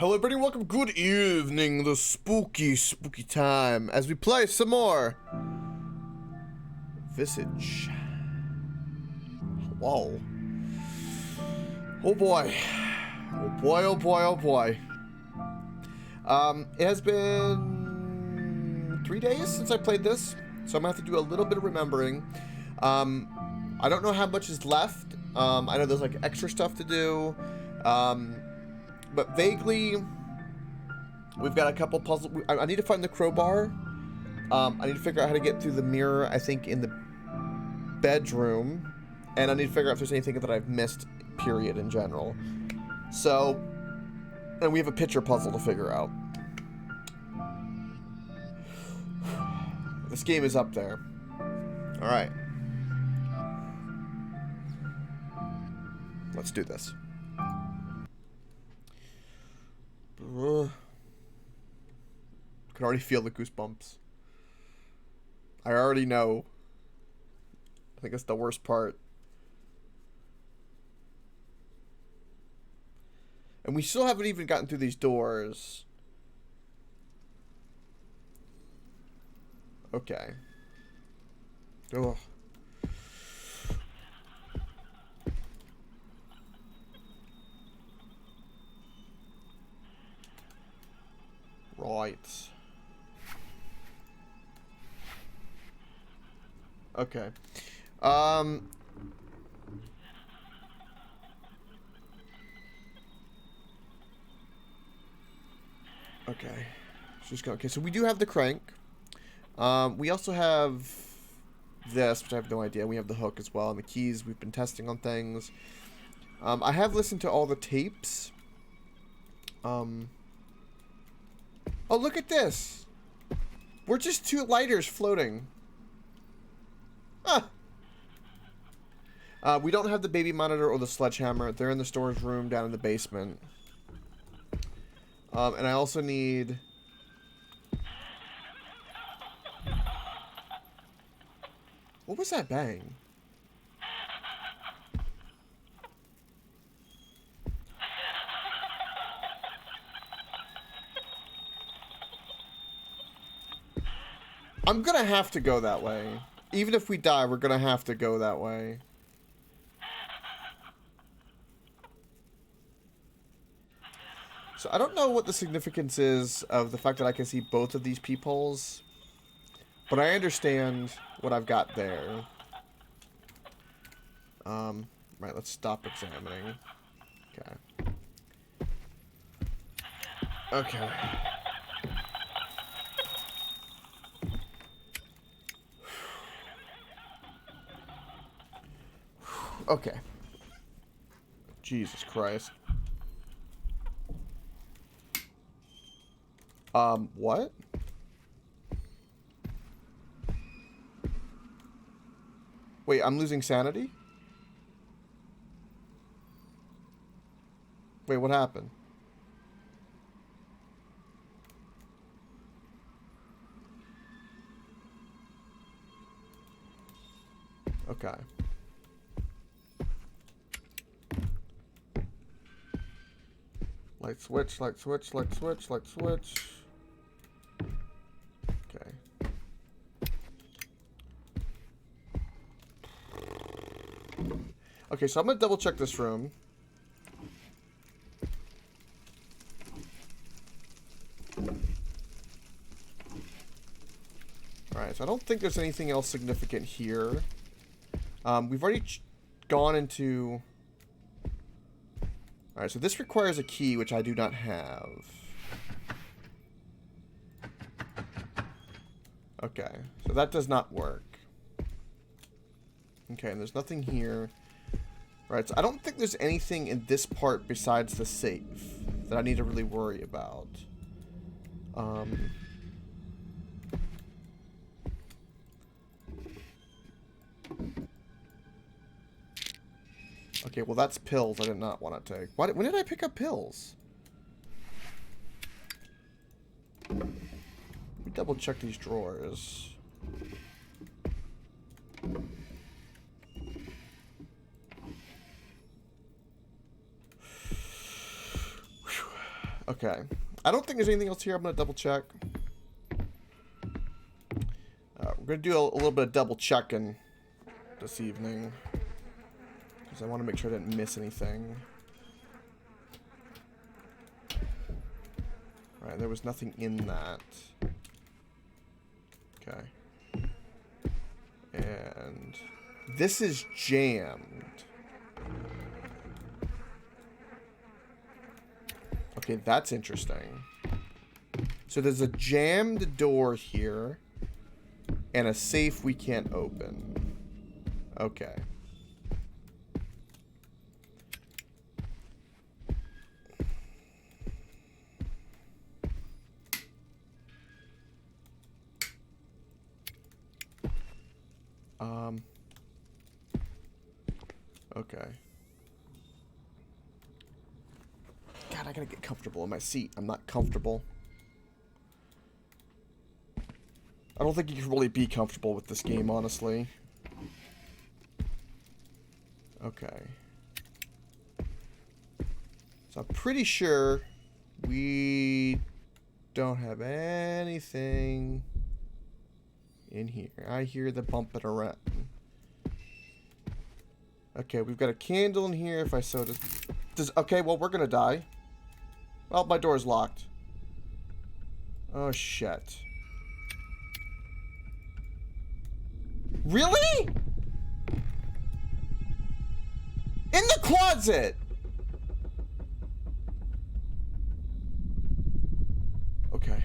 Hello everybody, welcome, good evening, the spooky time, as we play some more Visage. Whoa. Oh boy. Oh boy, oh boy, oh boy. It has been 3 days since I played this, so I'm gonna have to do a little bit of remembering. I don't know how much is left. I know there's like extra stuff to do. But vaguely, we've got a couple puzzles. I need to find the crowbar. I need to figure out how to get through the mirror, I think, in the bedroom. And I need to figure out if there's anything that I've missed, period, in general. So, and we have a picture puzzle to figure out. This game is up there. Alright. Let's do this. Can already feel the goosebumps. I already know. I think it's the worst part. And we still haven't even gotten through these doors. Okay. Ugh. Right. Okay. Okay. Just go. Okay, so we do have the crank. We also have this, which I have no idea. We have the hook as well, and the keys we've been testing on things. I have listened to all the tapes. Oh, look at this. We're just two lighters floating. Ah. We don't have the baby monitor or the sledgehammer. They're in the storage room down in the basement. And I also need... What was that bang? I'm gonna have to go that way. Even if we die, we're gonna have to go that way. So I don't know what the significance is of the fact that I can see both of these peepholes, but I understand what I've got there. Right, let's stop examining. Okay. Okay. Okay. Jesus Christ. What? Wait, I'm losing sanity? Wait, what happened? Okay. Light switch, light switch, light switch, light switch. Okay. Okay, so I'm gonna double check this room. Alright, so I don't think there's anything else significant here. We've already gone into... Alright, so this requires a key, which I do not have. Okay, so that does not work. Okay, and there's nothing here. Right, so I don't think there's anything in this part besides the safe that I need to really worry about. Okay, well that's pills I did not want to take. When did I pick up pills? Let me double check these drawers. Okay. I don't think there's anything else here. I'm going to double check. We're going to do a little bit of double checking this evening. Because I want to make sure I didn't miss anything. Right, there was nothing in that. Okay. And this is jammed. Okay, that's interesting. So there's a jammed door here and a safe we can't open. Okay. Okay. God, I gotta get comfortable in my seat. I'm not comfortable. I don't think you can really be comfortable with this game, honestly. Okay. So I'm pretty sure we don't have anything in here. I hear the bumping around. Okay, we've got a candle in here. If I so does okay, well, we're gonna die. Well, my door's locked. Oh, shit. Really? In the closet! Okay.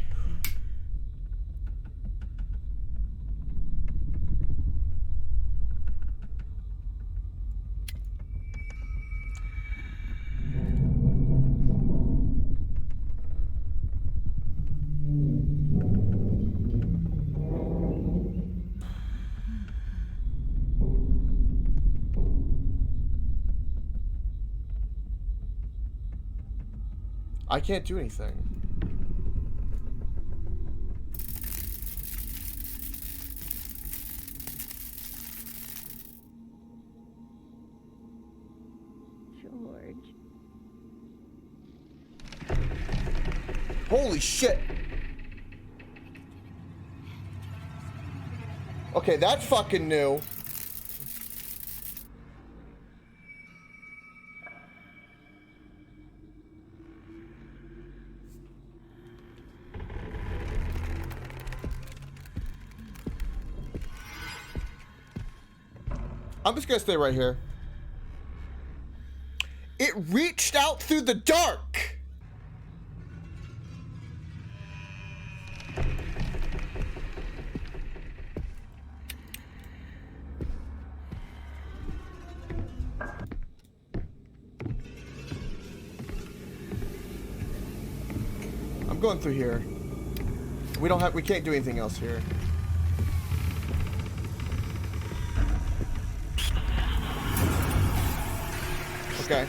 I can't do anything. George. Holy shit. Okay, that's fucking new. I'm just gonna stay right here. It reached out through the dark. I'm going through here. We can't do anything else here. Okay.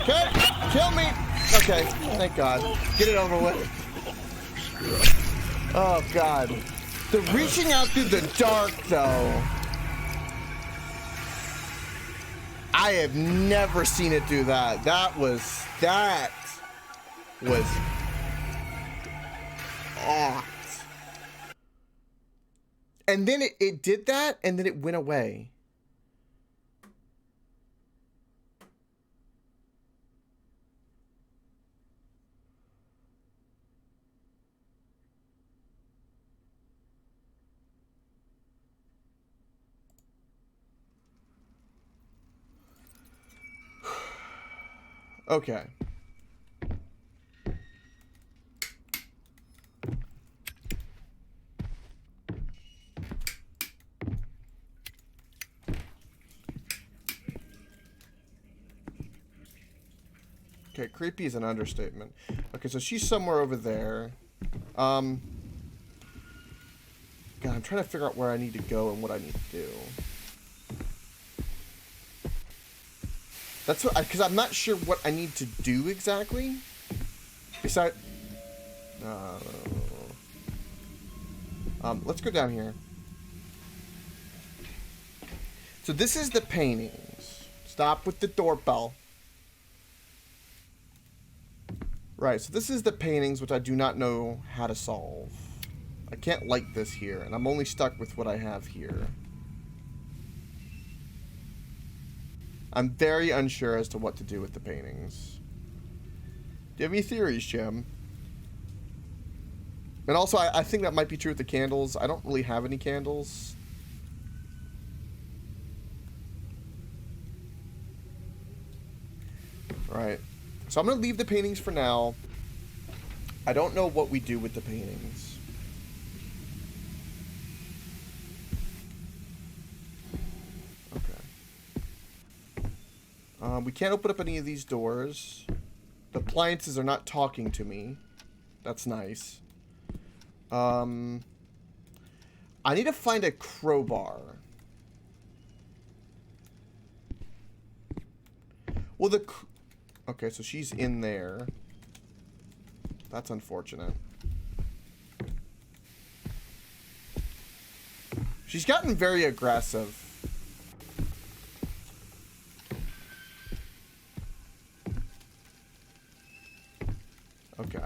Okay, kill me. Okay, thank God. Get it over with. Oh God. The reaching out through the dark, though. I have never seen it do that. That was odd. And then it did that, and then it went away. Okay. Okay, creepy is an understatement. Okay, so she's somewhere over there. God, I'm trying to figure out where I need to go and what I need to do. That's what, because I'm not sure what I need to do exactly. Besides, let's go down here. So this is the paintings. Stop with the doorbell. Right, so this is the paintings, which I do not know how to solve. I can't light this here, and I'm only stuck with what I have here. I'm very unsure as to what to do with the paintings. Do you have any theories, Jim? And also, I think that might be true with the candles. I don't really have any candles. Right. So I'm going to leave the paintings for now. I don't know what we do with the paintings. Okay. We can't open up any of these doors. The appliances are not talking to me. That's nice. I need to find a crowbar. Well, okay, so she's in there. That's unfortunate. She's gotten very aggressive. Okay.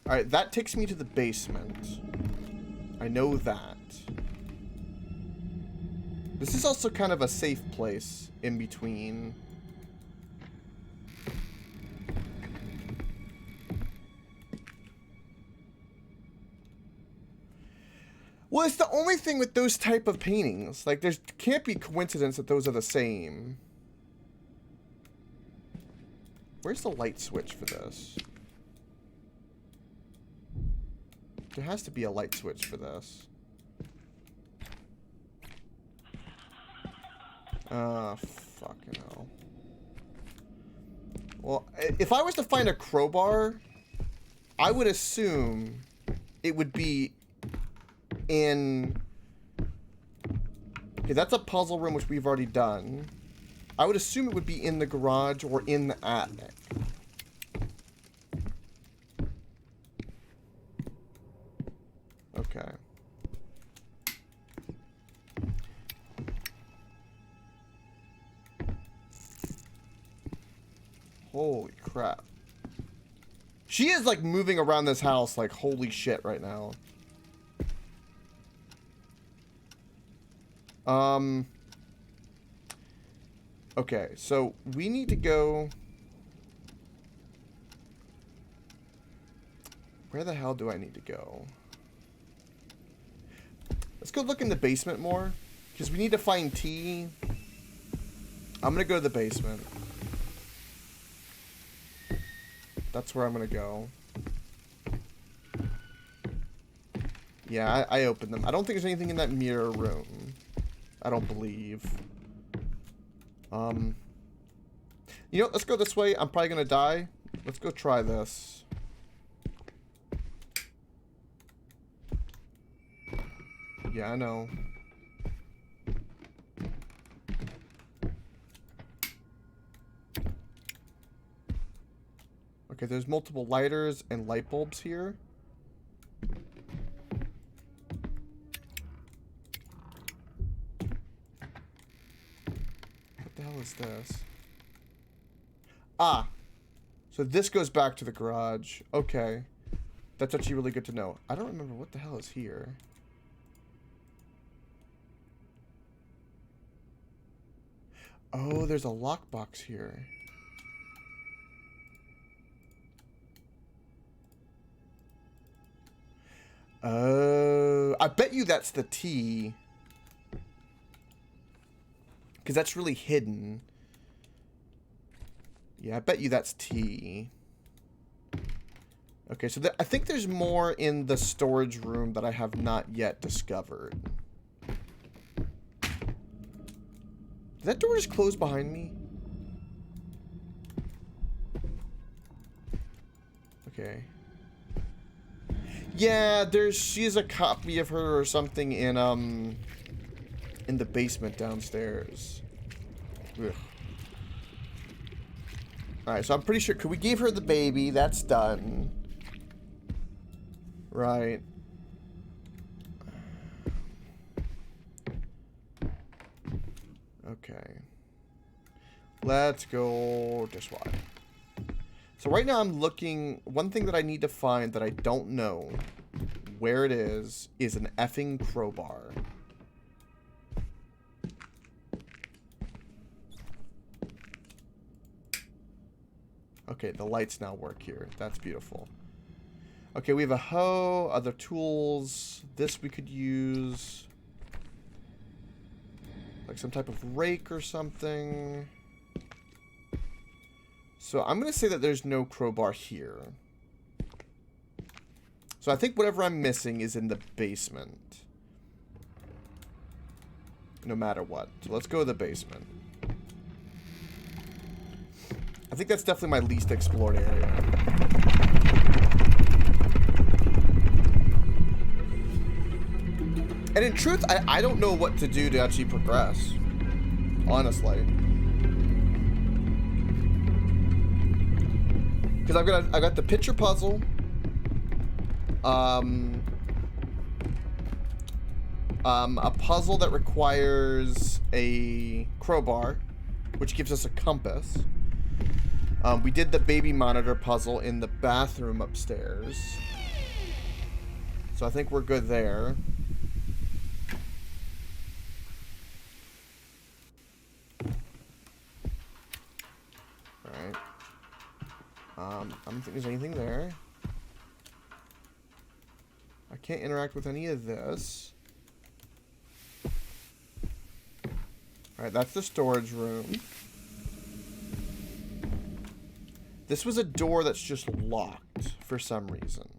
Alright, that takes me to the basement. I know that. This is also kind of a safe place in between. Well, it's the only thing with those type of paintings. Like, there can't be coincidence that those are the same. Where's the light switch for this? There has to be a light switch for this. Fucking hell. Well, if I was to find a crowbar, I would assume it would be in... Okay, that's a puzzle room, which we've already done. I would assume it would be in the garage or in the attic. Okay. Holy crap. She is like moving around this house like holy shit right now. Okay, so we need to go... Where the hell do I need to go? Let's go look in the basement more. Because we need to find tea. I'm going to go to the basement. That's where I'm going to go. Yeah, I opened them. I don't think there's anything in that mirror room. I don't believe. You know, let's go this way. I'm probably going to die. Let's go try this. Yeah, I know. Okay, there's multiple lighters and light bulbs here. What the hell is this? Ah! So this goes back to the garage. Okay. That's actually really good to know. I don't remember what the hell is here. Oh, there's a lockbox here. Oh, I bet you that's the T. Because that's really hidden. Yeah, I bet you that's T. Okay, so I think there's more in the storage room that I have not yet discovered. Did that door just close behind me? Okay. Yeah, she's a copy of her or something in the basement downstairs. Ugh. Alright, so I'm pretty sure, we gave her the baby, that's done. Right. Okay. Let's go dishwasher. So right now I'm looking... One thing that I need to find that I don't know where it is an effing crowbar. Okay, the lights now work here. That's beautiful. Okay, we have a hoe, other tools. This we could use... like some type of rake or something. So I'm going to say that there's no crowbar here. So I think whatever I'm missing is in the basement. No matter what. So let's go to the basement. I think that's definitely my least explored area. And in truth, I don't know what to do to actually progress. Honestly. Because I've got the picture puzzle. A puzzle that requires a crowbar, which gives us a compass. We did the baby monitor puzzle in the bathroom upstairs. So I think we're good there. Alright. I don't think there's anything there. I can't interact with any of this. Alright, that's the storage room. This was a door that's just locked for some reason.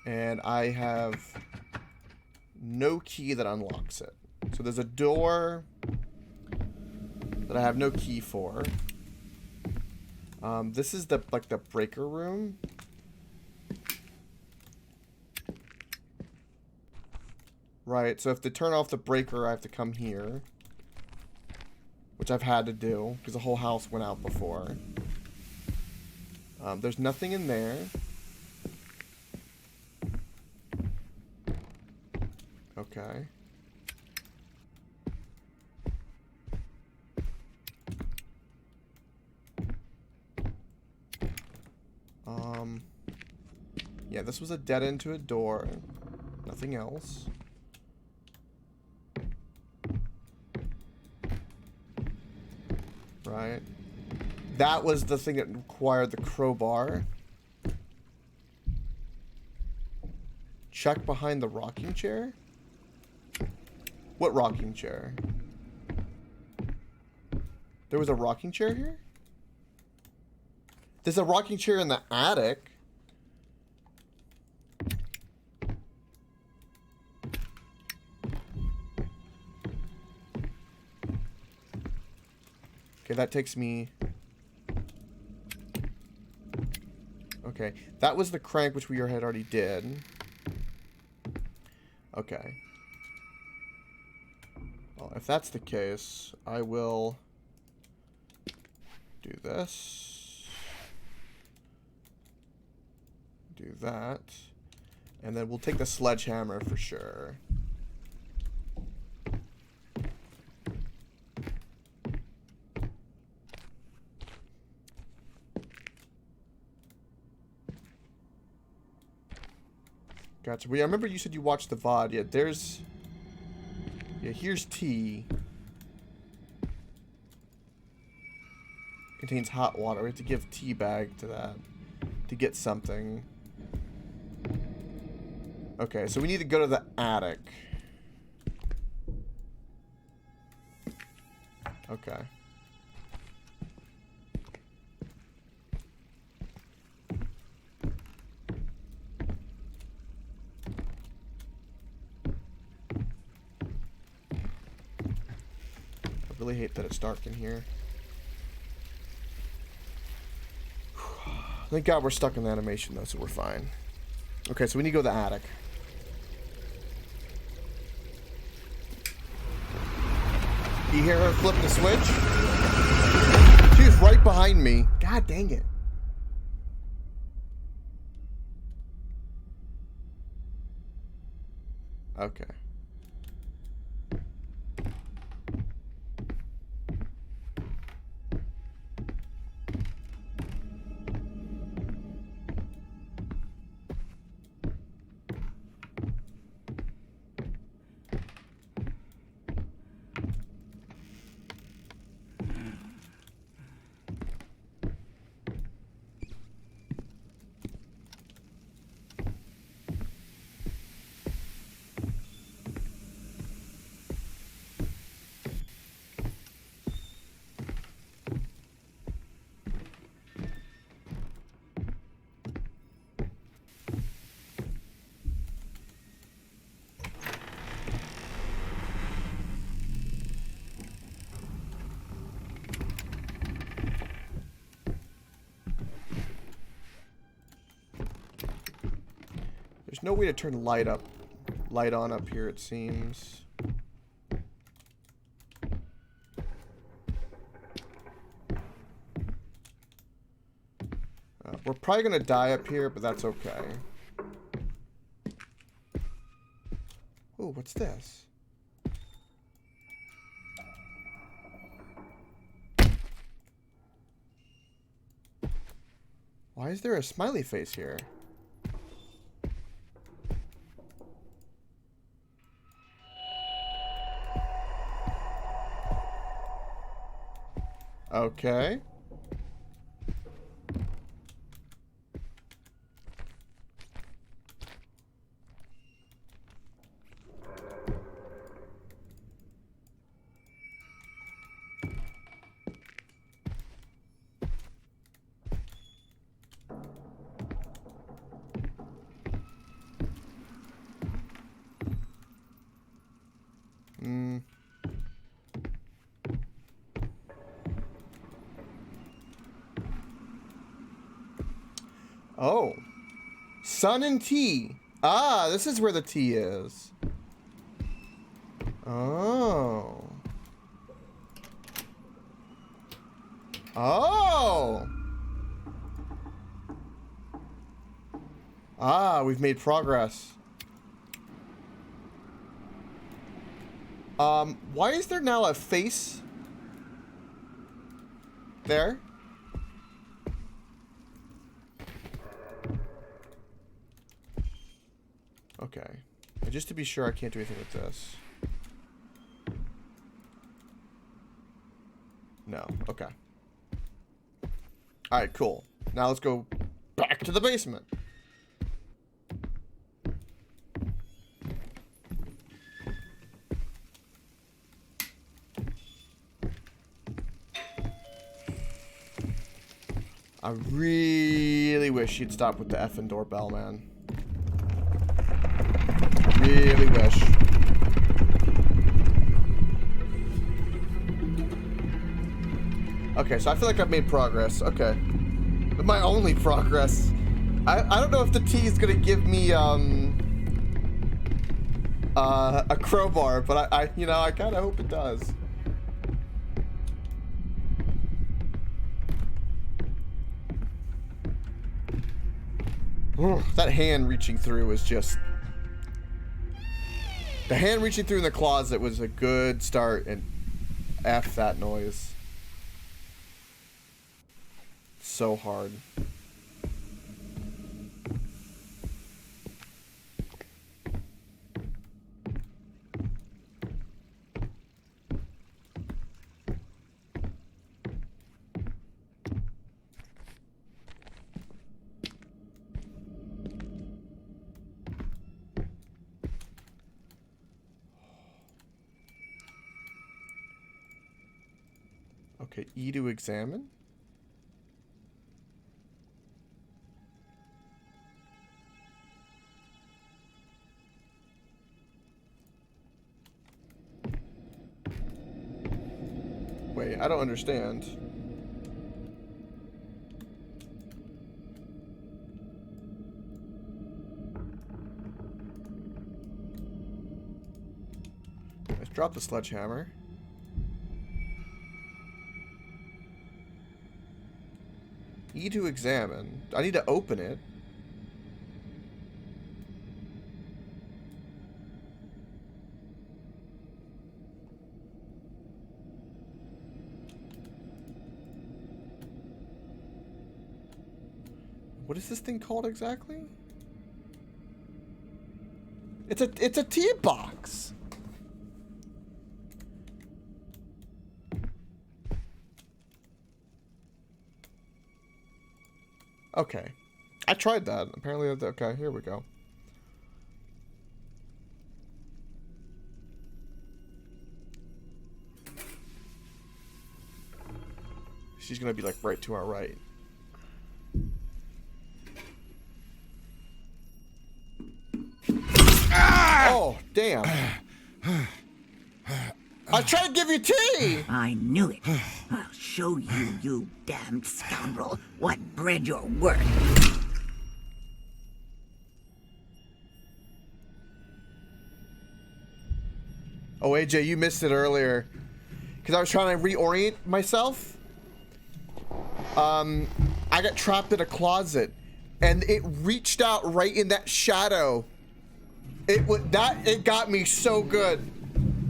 And I have no key that unlocks it. So there's a door that I have no key for. This is the breaker room. Right, so if to turn off the breaker, I have to come here. Which I've had to do, because the whole house went out before. There's nothing in there. Okay. Yeah, this was a dead end to a door. Nothing else. Right. That was the thing that required the crowbar. Check behind the rocking chair? What rocking chair? There was a rocking chair here? There's a rocking chair in the attic. Okay, that takes me... Okay, that was the crank, which we had already did. Okay. Well, if that's the case, I will do this. Do that. And then we'll take the sledgehammer for sure. Gotcha. Well, yeah, I remember you said you watched the VOD. Yeah, there's... Yeah, here's tea. Contains hot water. We have to give tea bag to that to get something. Okay, so we need to go to the attic. Okay. I really hate that it's dark in here. Thank God we're stuck in the animation though, so we're fine. Okay, so we need to go to the attic. You hear her flip the switch? She was right behind me. God dang it. Okay. There's no way to turn light on up here, it seems. We're probably gonna die up here, but that's okay. Ooh, what's this? Why is there a smiley face here? Okay. Oh. Sun and tea. Ah, this is where the tea is. Oh. Oh. Ah, we've made progress. Why is there now a face there? Okay. And just to be sure, I can't do anything with this. No. Okay. Alright, cool. Now let's go back to the basement. I really wish you'd stop with the effing doorbell, man. Really wish. Okay, so I feel like I've made progress. Okay. But my only progress. I don't know if the tea is gonna give me a crowbar, but I you know, I kinda hope it does. That hand reaching through was just... The hand reaching through in the closet was a good start, and F that noise. So hard. Okay, E to examine. Wait, I don't understand. Let's drop the sledgehammer. E to examine. I need to open it. What is this thing called exactly? It's a tea box. Okay. I tried that. Apparently, okay, here we go. She's gonna be like right to our right. Oh, damn. I tried to give you tea! I knew it. I'll show you, you damned scoundrel, what bread you're worth. Oh, AJ, you missed it earlier. Because I was trying to reorient myself. I got trapped in a closet. And it reached out right in that shadow. It got me so good.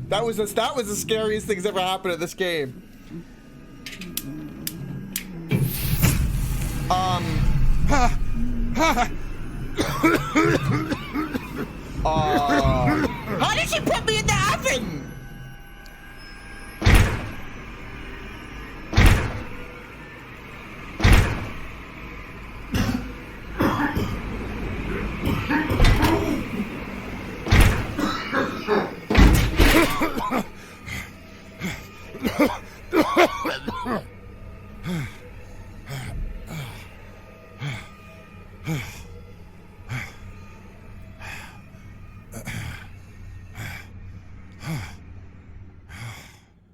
That was the scariest thing that's ever happened in this game. How did she put me in the oven?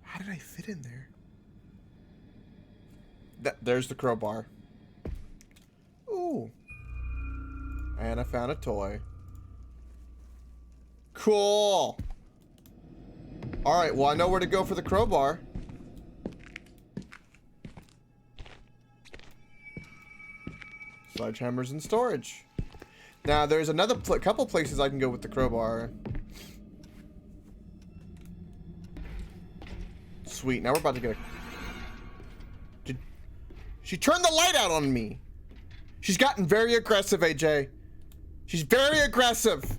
How did I fit in there? There's the crowbar. Ooh. And I found a toy. Cool. All right, well, I know where to go for the crowbar. Sledgehammers in storage. Now, there's another couple places I can go with the crowbar. Sweet, now we're about to get a... She turned the light out on me. She's gotten very aggressive, AJ. She's very aggressive.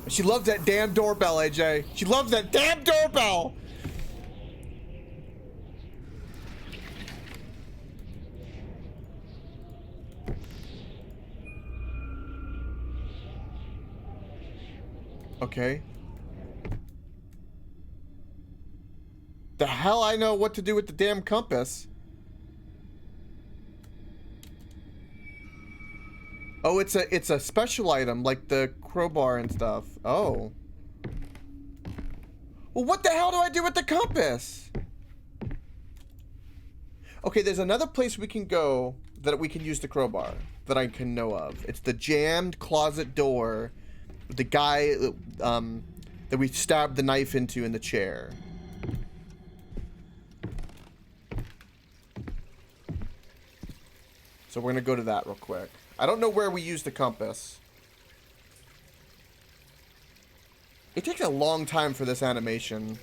She loves that damn doorbell, AJ. She loves that damn doorbell. Okay. The hell I know what to do with the damn compass. Oh, it's a special item like the crowbar and stuff. Oh. Well, what the hell do I do with the compass? Okay, there's another place we can go that we can use the crowbar that I can know of. It's the jammed closet door with the guy that we stabbed the knife into in the chair. So we're gonna go to that real quick. I don't know where we use the compass. It takes a long time for this animation.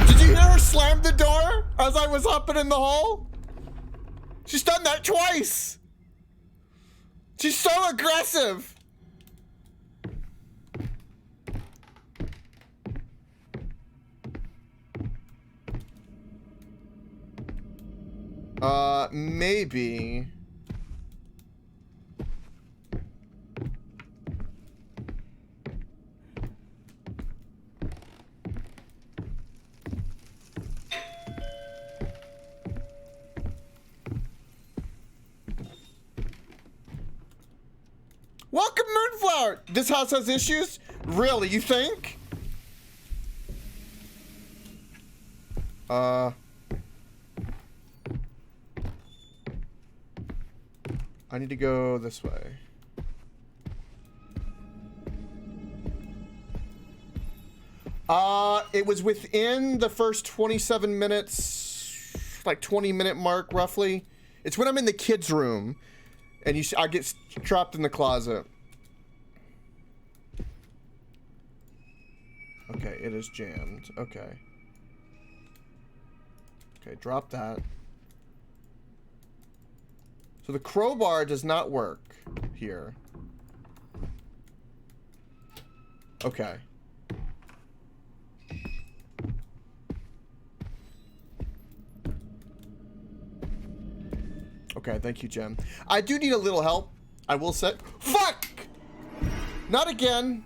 Did you hear her slam the door as I was hopping in the hole? She's done that twice. She's so aggressive. Maybe. Welcome, Moonflower! This house has issues? Really, you think? I need to go this way. It was within the first 27 minutes, like 20-minute mark, roughly. It's when I'm in the kids' room, and I get trapped in the closet. Okay, it is jammed. Okay. Okay, drop that. So the crowbar does not work here. Okay. Okay, thank you, Jem. I do need a little help. I will say. Fuck! Not again.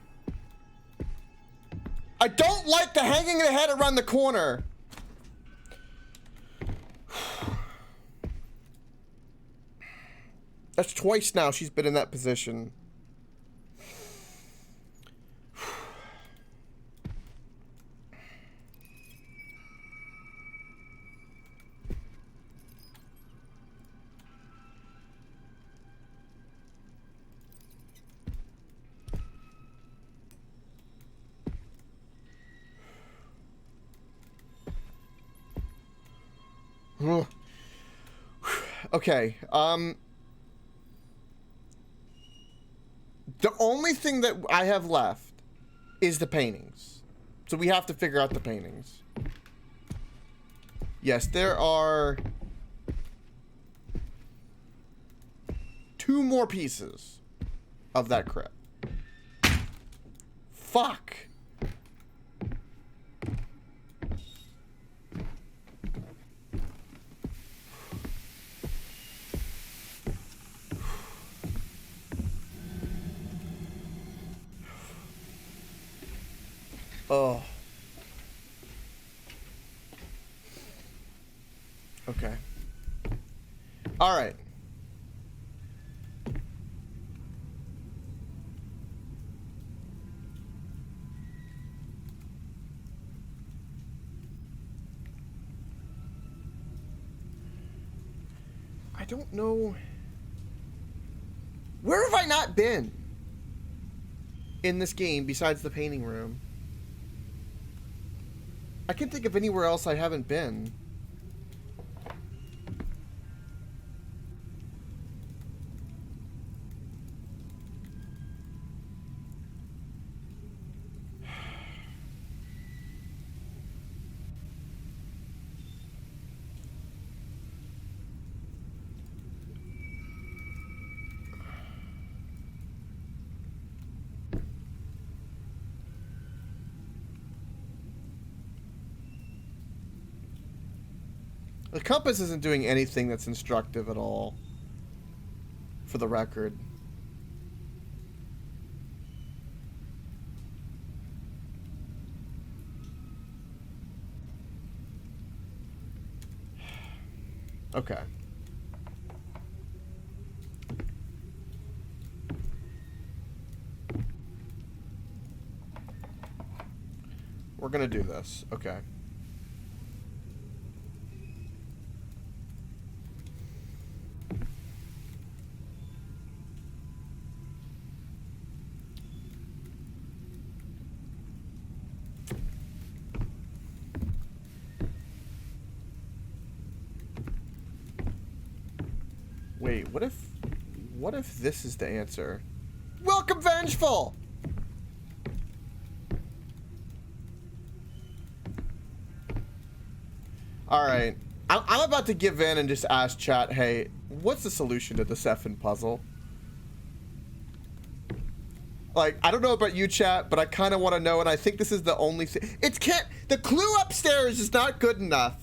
I don't like the hanging the head around the corner. That's twice now she's been in that position. Okay, the only thing that I have left is the paintings. So we have to figure out the paintings. Yes, there are 2 more pieces of that crypt. Fuck. Oh. Okay. All right. I don't know. Where have I not been in this game besides the painting room? I can't think of anywhere else I haven't been. The compass isn't doing anything that's instructive at all, for the record. Okay. We're gonna do this. Okay. Wait, what if this is the answer? Welcome, Vengeful! Alright. I'm about to give in and just ask chat, hey, what's the solution to this effing puzzle? Like, I don't know about you, chat, but I kind of want to know, and I think this is the only thing. The clue upstairs is not good enough.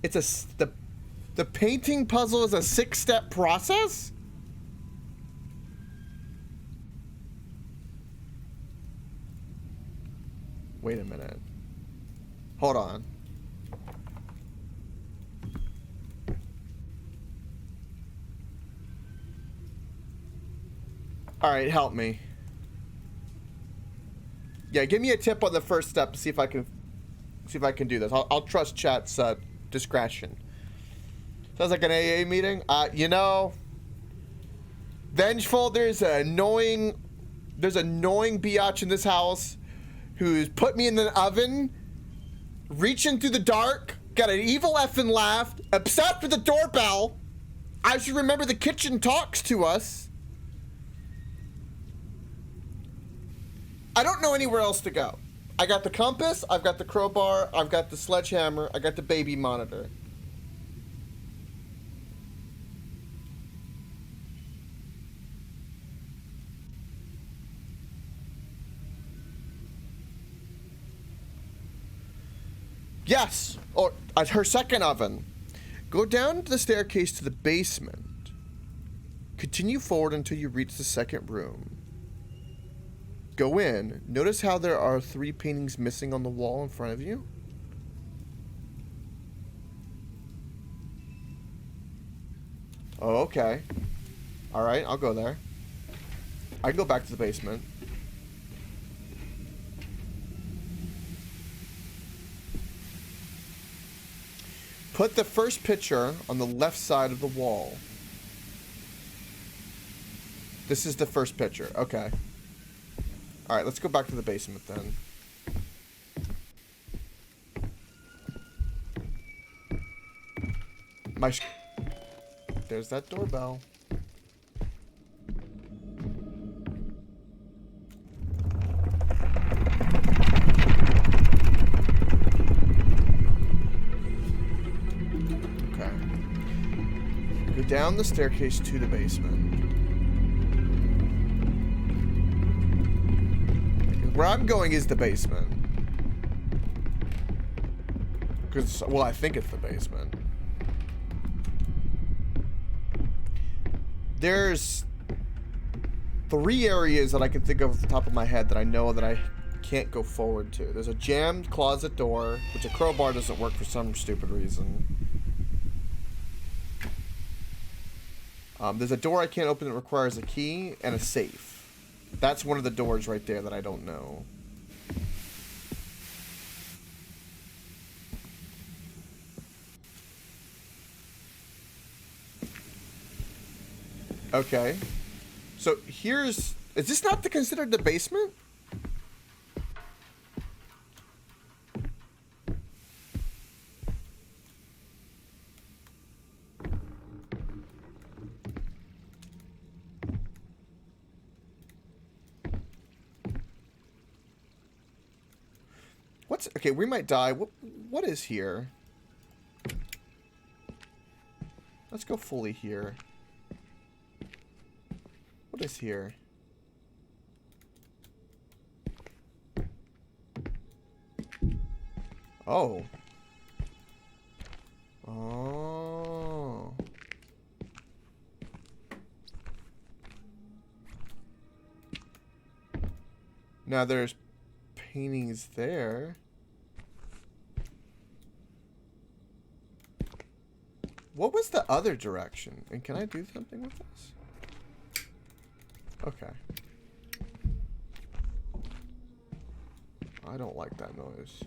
It's the painting puzzle is a 6-step process? Wait a minute. Hold on. All right, help me. Yeah, give me a tip on the first step to see if I can do this. I'll trust chat's discretion. Sounds like an AA meeting. You know, Vengeful, there's an annoying biatch in this house who's put me in the oven, reaching through the dark, got an evil effing laugh, obsessed with the doorbell. I should remember the kitchen talks to us. I don't know anywhere else to go. I got the compass, I've got the crowbar, I've got the sledgehammer, I got the baby monitor. Yes, or at her second oven. Go down the staircase to the basement. Continue forward until you reach the second room. go in. Notice how there are 3 paintings missing on the wall in front of you? Oh, okay. Alright, I'll go there. I can go back to the basement. Put the first picture on the left side of the wall. This is the first picture. Okay. Alright, let's go back to the basement then. There's that doorbell. Okay. Go down the staircase to the basement. Where I'm going is the basement. Because, well, I think it's the basement. There's 3 areas that I can think of off the top of my head that I know that I can't go forward to. There's a jammed closet door, which a crowbar doesn't work for some stupid reason. There's a door I can't open that requires a key, and a safe. That's one of the doors right there that I don't know. Okay. So here's... Is this not considered the basement? What's... Okay, we might die. What is here? Let's go fully here. What is here? Oh. Oh. Now there's paintings there. What was the other direction? And can I do something with this? Okay. I don't like that noise.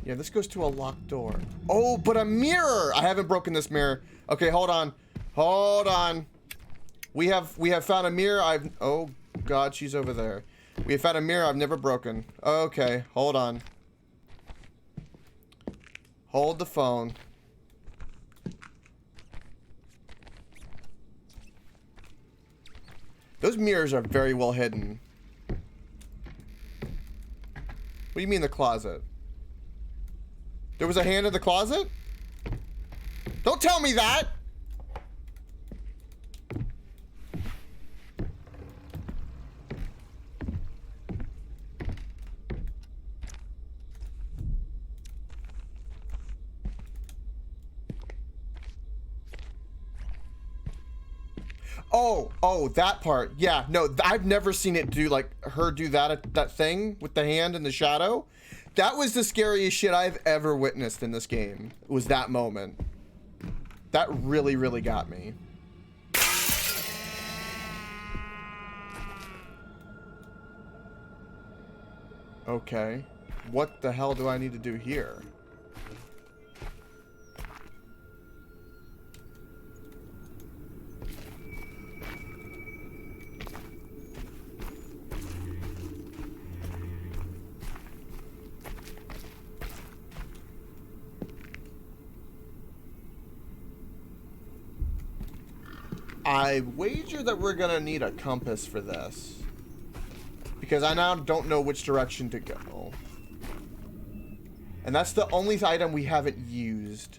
Yeah, this goes to a locked door. Oh, but a mirror! I haven't broken this mirror. Okay, hold on. Hold on. We have found a mirror. Oh god, she's over there. We have found a mirror I've never broken. Okay, hold on. Hold the phone. Those mirrors are very well hidden. What do you mean the closet? There was a hand in the closet? Don't tell me that! Oh, that part. Yeah, no, I've never seen it do, like, her do that thing with the hand in the shadow. That was the scariest shit I've ever witnessed in this game. It was that moment. That really, really got me. Okay. What the hell do I need to do here? I wager that we're gonna need a compass for this. Because I now don't know which direction to go. And that's the only item we haven't used.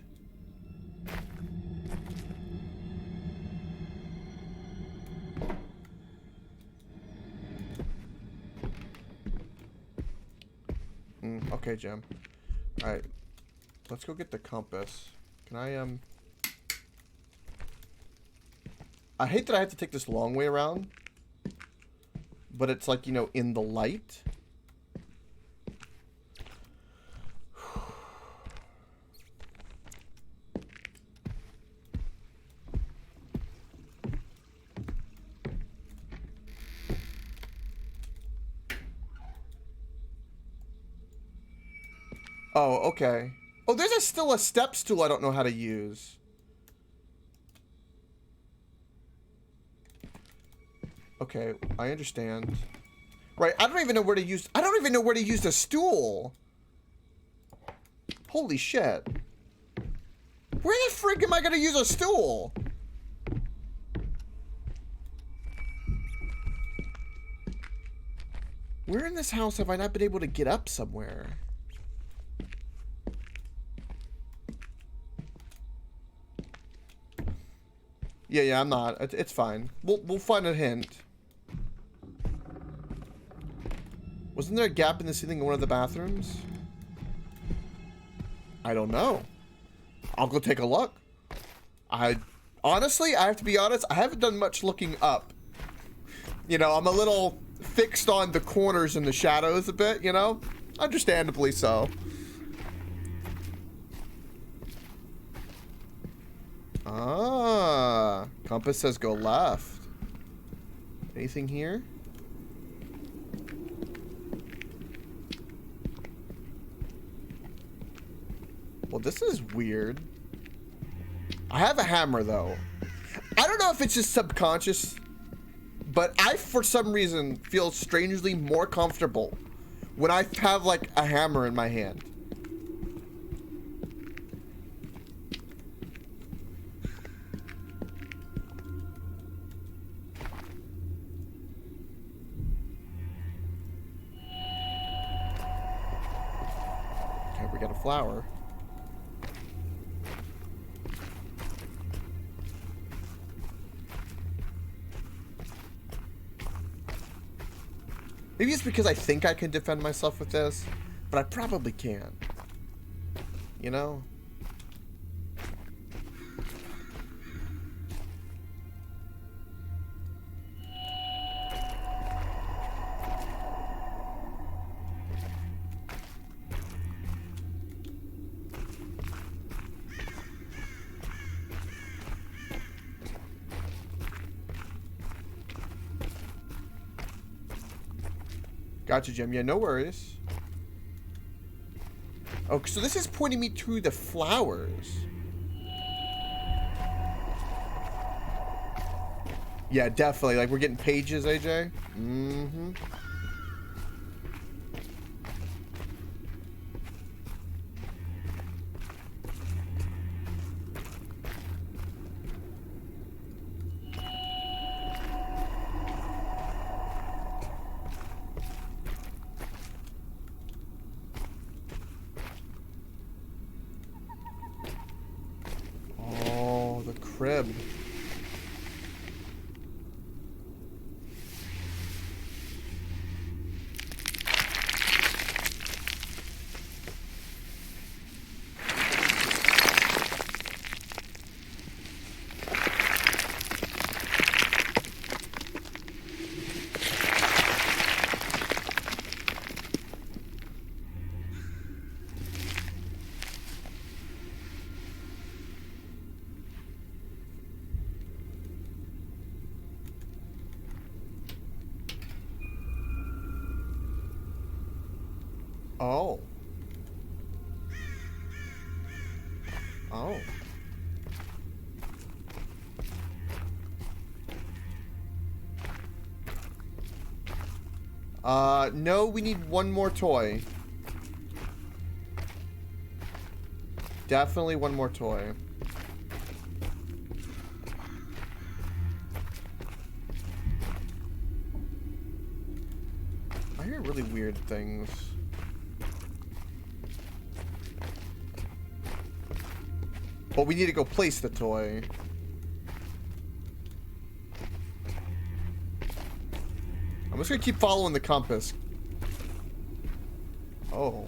Okay, Jim. Alright. Let's go get the compass. Can I, I hate that I have to take this long way around. But it's like, you know, in the light. Oh, okay. Oh, there's still a step stool I don't know how to use. Okay, I understand. Right, I don't even know where to use... I don't even know where to use the stool. Holy shit. Where the frig am I gonna use a stool? Where in this house have I not been able to get up somewhere? Yeah, I'm not. It's fine. We'll find a hint. Wasn't there a gap in the ceiling in one of the bathrooms? I don't know. I'll go take a look. Honestly, I have to be honest, I haven't done much looking up. You know, I'm a little fixed on the corners and the shadows a bit, you know? Understandably so. Ah, compass says go left. Anything here? Well, this is weird. I have a hammer, though. I don't know if it's just subconscious, but I, for some reason, feel strangely more comfortable when I have, like, a hammer in my hand. Okay, we got a flower. Maybe it's because I think I can defend myself with this, but I probably can't. You know? Gotcha, Jim. Yeah, no worries. Oh, so this is pointing me to the flowers. Yeah, definitely. Like, we're getting pages, AJ. Mm-hmm. Oh, the crib. Oh. Oh. No, we need one more toy. Definitely one more toy. I hear really weird things. But we need to go place the toy. I'm just gonna keep following the compass. Oh.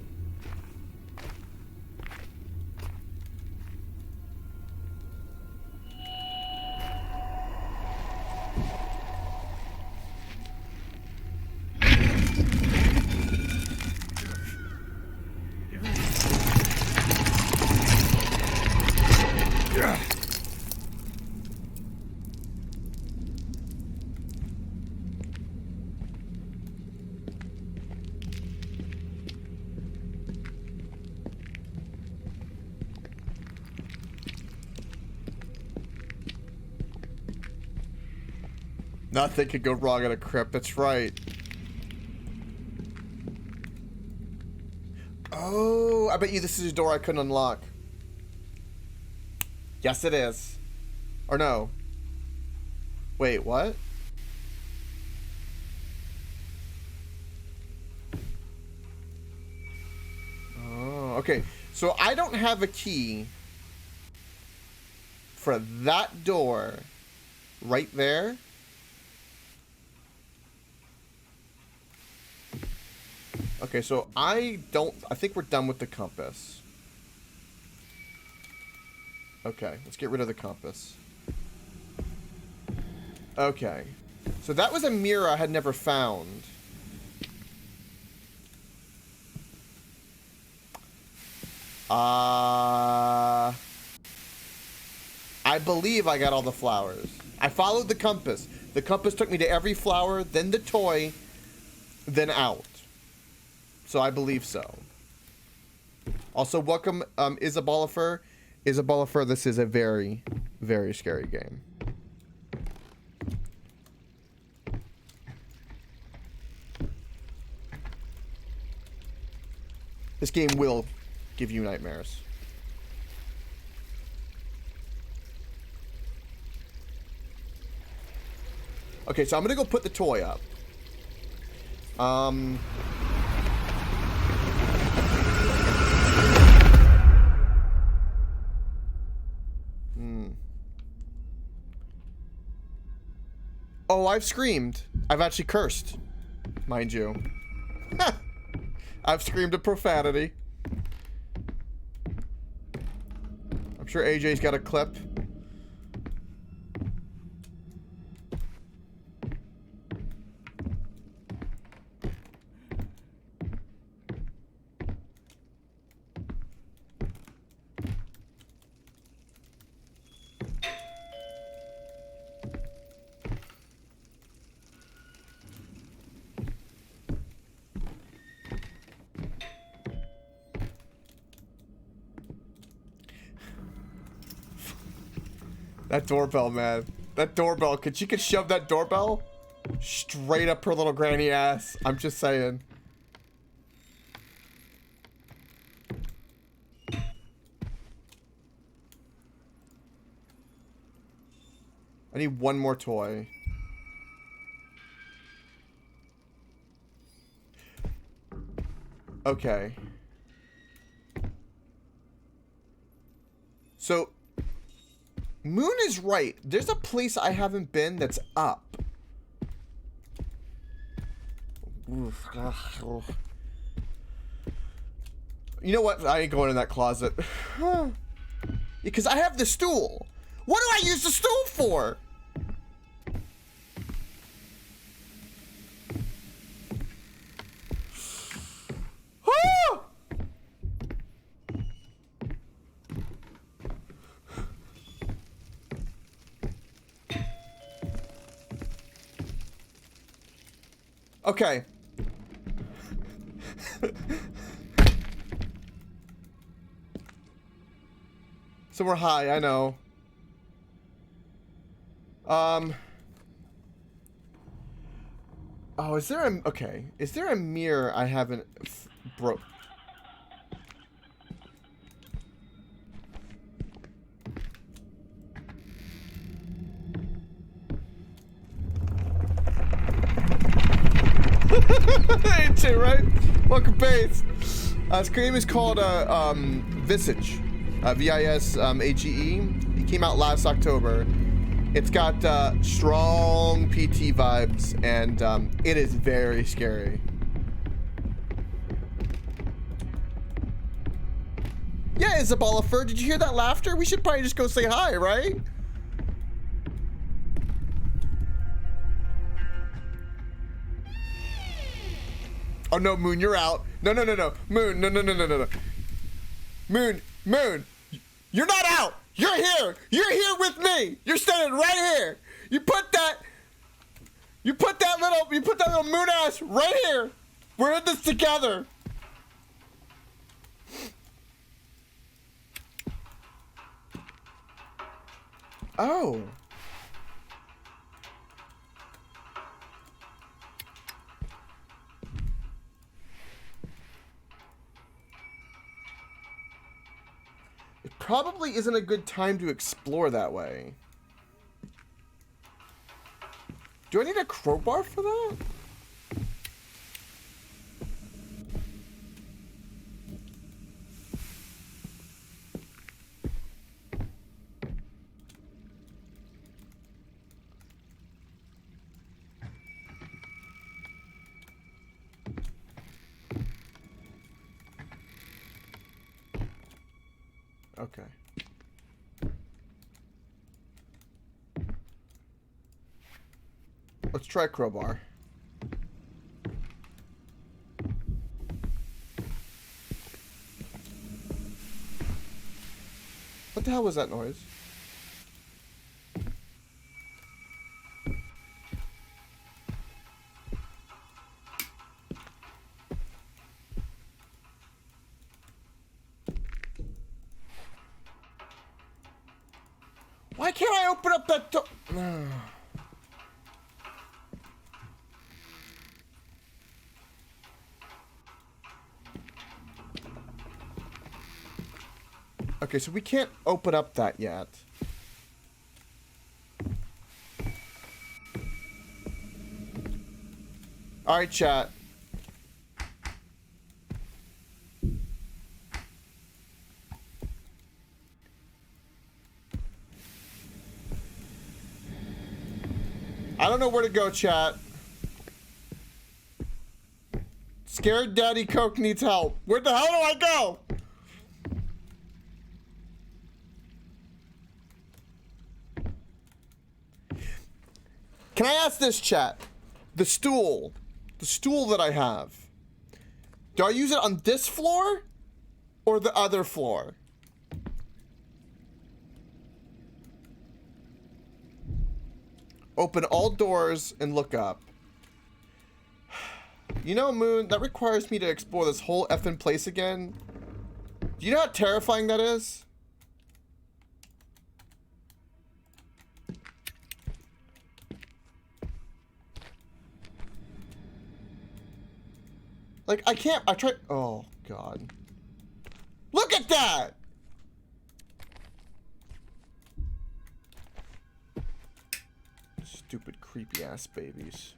Nothing could go wrong at a crypt. That's right. Oh, I bet you this is a door I couldn't unlock. Yes, it is. Or no. Wait, what? Oh, okay. So I don't have a key for that door right there. Okay, so I think we're done with the compass. Okay, let's get rid of the compass. Okay. So that was a mirror I had never found. I believe I got all the flowers. I followed the compass. The compass took me to every flower, then the toy, then out. So I believe so. Also, welcome, Isabolifer. Isabolifer, this is a very, very scary game. This game will give you nightmares. Okay, so I'm gonna go put the toy up. Oh, I've screamed. I've actually cursed, mind you. I've screamed a profanity. I'm sure AJ's got a clip. That doorbell, man. That doorbell. She could shove that doorbell straight up her little granny ass. I'm just saying. I need one more toy. Okay. So Moon is right. There's a place I haven't been that's up. You know what? I ain't going in that closet. Because I have the stool. What do I use the stool for? Okay. So we're high, I know. Oh, is there a... Okay. Is there a mirror I haven't broke? Ain't you, right? Welcome, Bates. This game is called Visage. V-I-S-A-G-E. It came out last October. It's got strong PT vibes, and it is very scary. Yeah, Isabella Fur, did you hear that laughter? We should probably just go say hi, right? Oh no, Moon, you're out. No, no, no, no. Moon, no, no, no, no, no, no. Moon, Moon, you're not out. You're here. You're here with me. You're standing right here. You put that little moon ass right here. We're in this together. Oh. probably isn't a good time to explore that way. Do I need a crowbar for that? Okay. Let's try crowbar. What the hell was that noise? Why can't I open up that door? Okay, so we can't open up that yet. Alright, chat. I don't know where to go, chat. Scared Daddy Coke needs help. Where the hell do I go? Can I ask this, chat? The stool that I have. Do I use it on this floor or the other floor? Open all doors and look up. You know, Moon, that requires me to explore this whole effing place again. Do you know how terrifying that is? Like, I can't, I tried, oh, God. Look at that! Stupid, creepy-ass babies.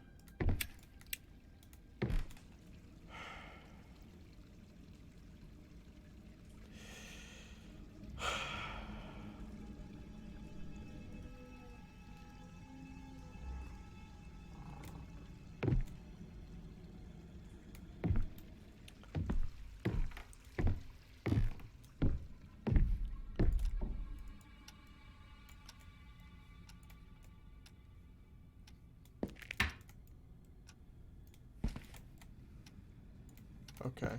Okay.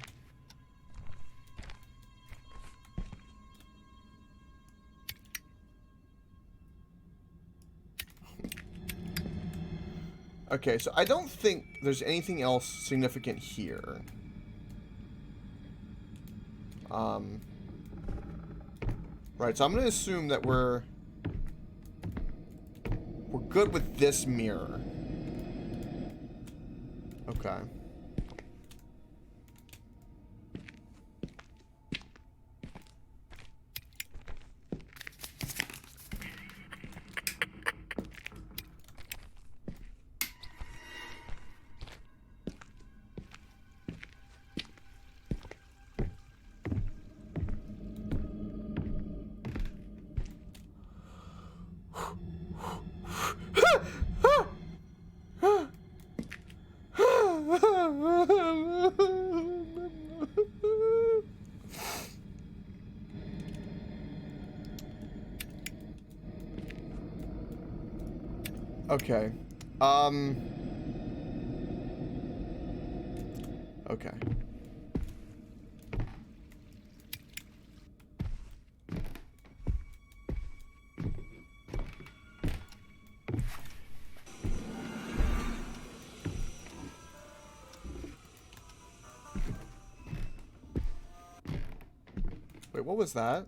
Okay, so I don't think there's anything else significant here. Right, so I'm gonna assume that we're good with this mirror. Okay. Okay. Okay. Wait, what was that?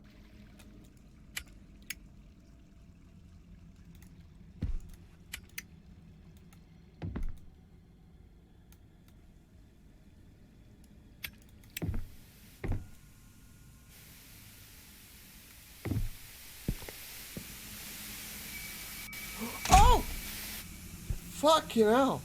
Fuck, you know.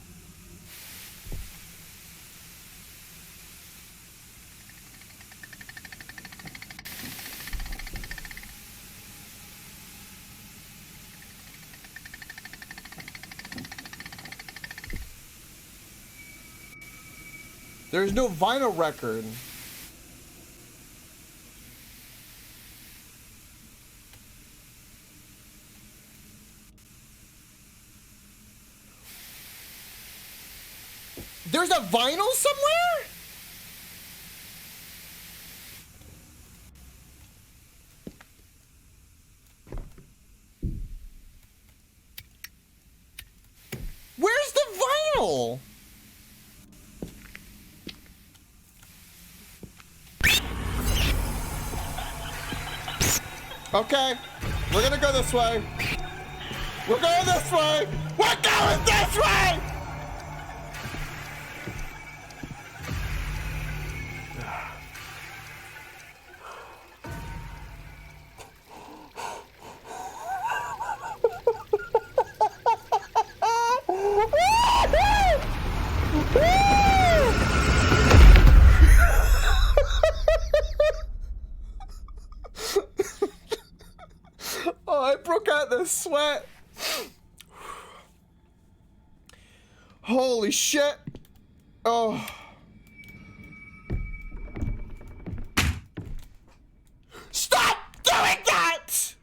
There's no vinyl record. There's a vinyl somewhere? Where's the vinyl? Okay, we're gonna go this way. We're going this way. We're going this way. Oh, I broke out the sweat. Holy shit. Oh. Stop doing that!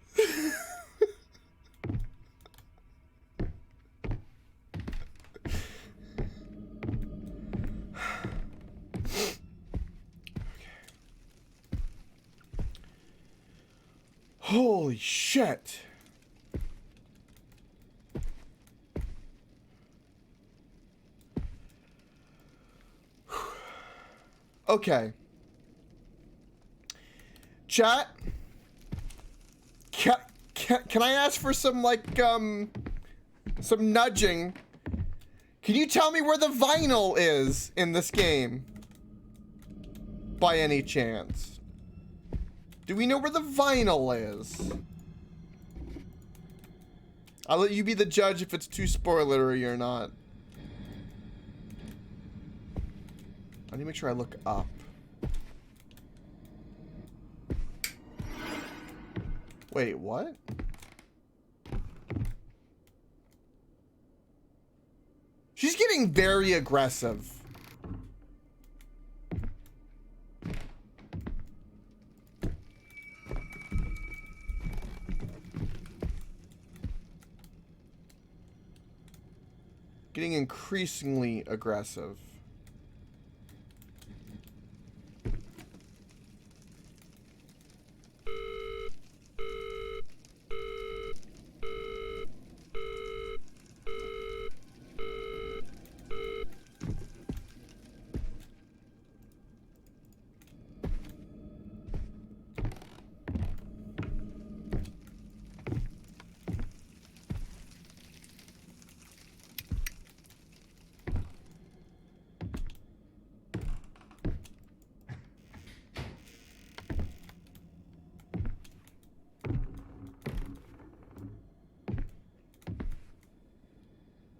Holy shit. Okay. Chat. Can I ask for some, like, some nudging? Can you tell me where the vinyl is in this game? By any chance? Do we know where the vinyl is? I'll let you be the judge if it's too spoilery or not. I need to make sure I look up. Wait, what? She's getting very aggressive. Getting increasingly aggressive.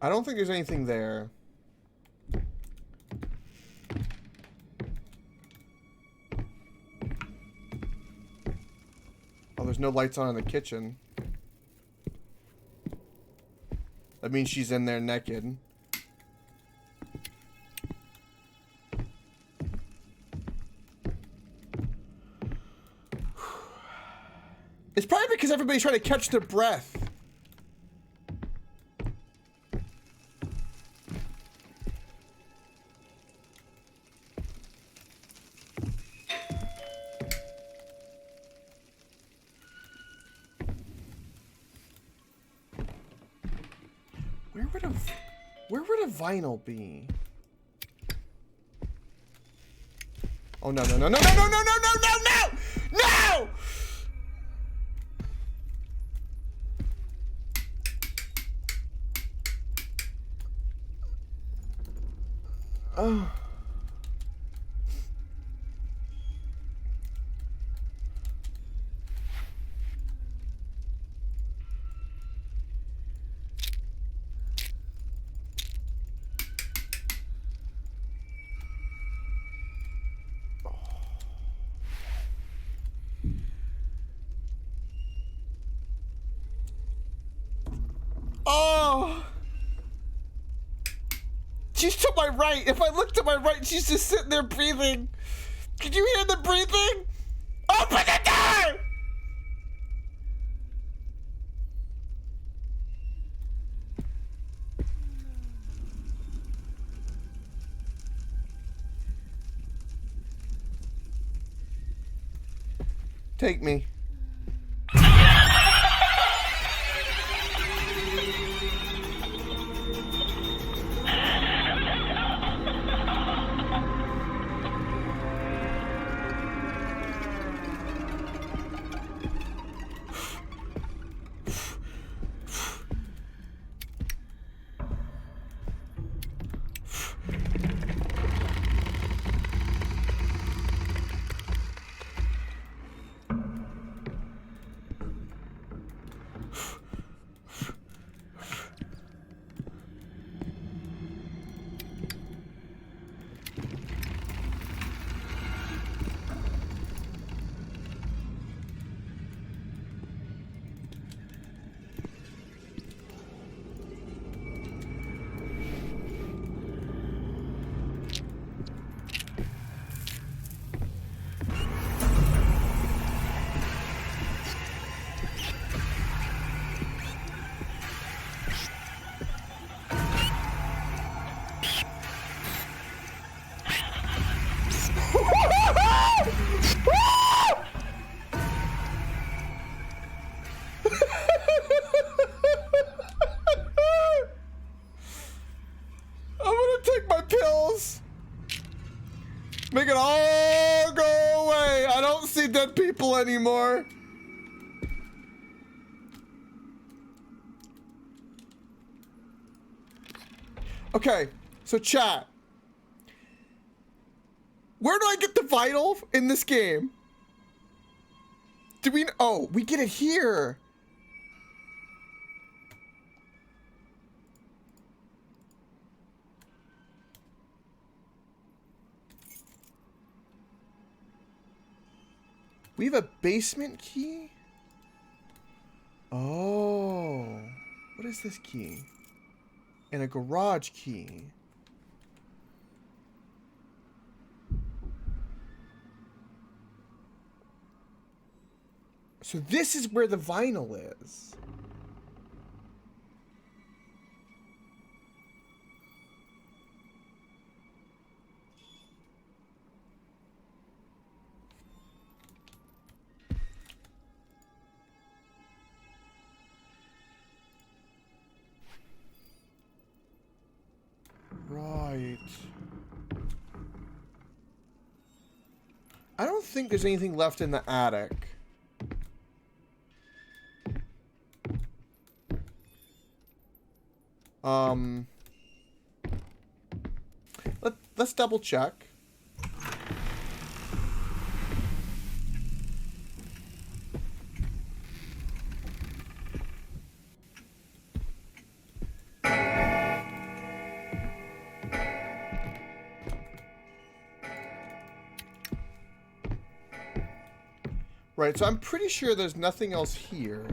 I don't think there's anything there. Oh, there's no lights on in the kitchen. That means she's in there naked. It's probably because everybody's trying to catch their breath. Where would a vinyl be? Oh no no no no no no no no no no no no! Oh. She's to my right. If I look to my right, she's just sitting there breathing. Can you hear the breathing? Open the door! Take me. Make it all go away. I don't see dead people anymore. Okay, so chat. Where do I get the vital in this game? Do we... Oh, we get it here. We have a basement key? Oh. What is this key? And a garage key. So this is where the vinyl is. Right. I don't think there's anything left in the attic. Let's double check. Right, so I'm pretty sure there's nothing else here.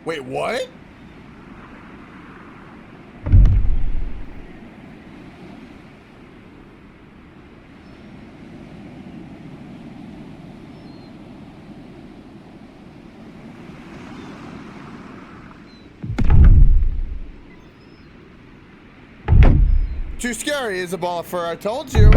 Wait, what? Too scary is a ball of fur, I told you.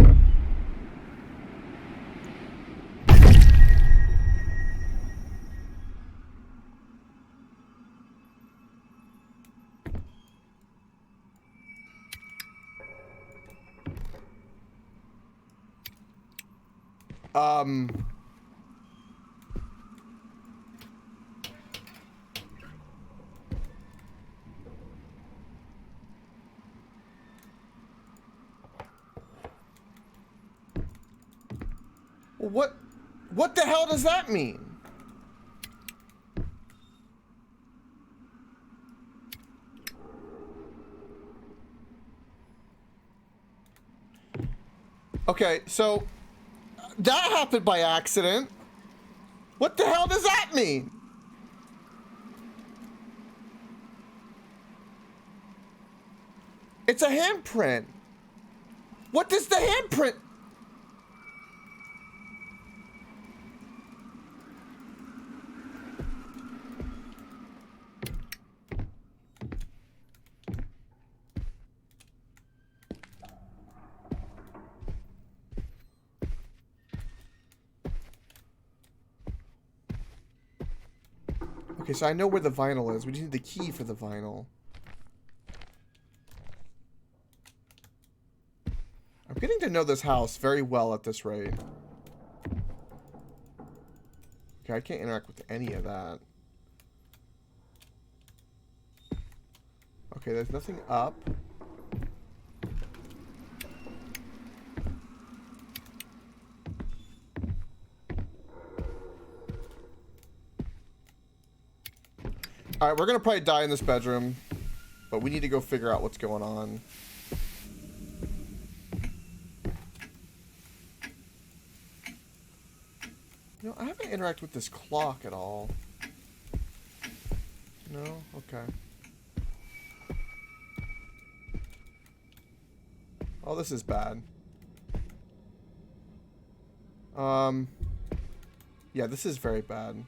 What the hell does that mean? Okay, so that happened by accident. What the hell does that mean? It's a handprint. What does the handprint? Okay, so I know where the vinyl is. We just need the key for the vinyl. I'm getting to know this house very well at this rate. Okay, I can't interact with any of that. Okay, there's nothing up. Alright, we're gonna probably die in this bedroom, but we need to go figure out what's going on. You know, I haven't interacted with this clock at all. No? Okay. Oh, this is bad. Yeah, this is very bad.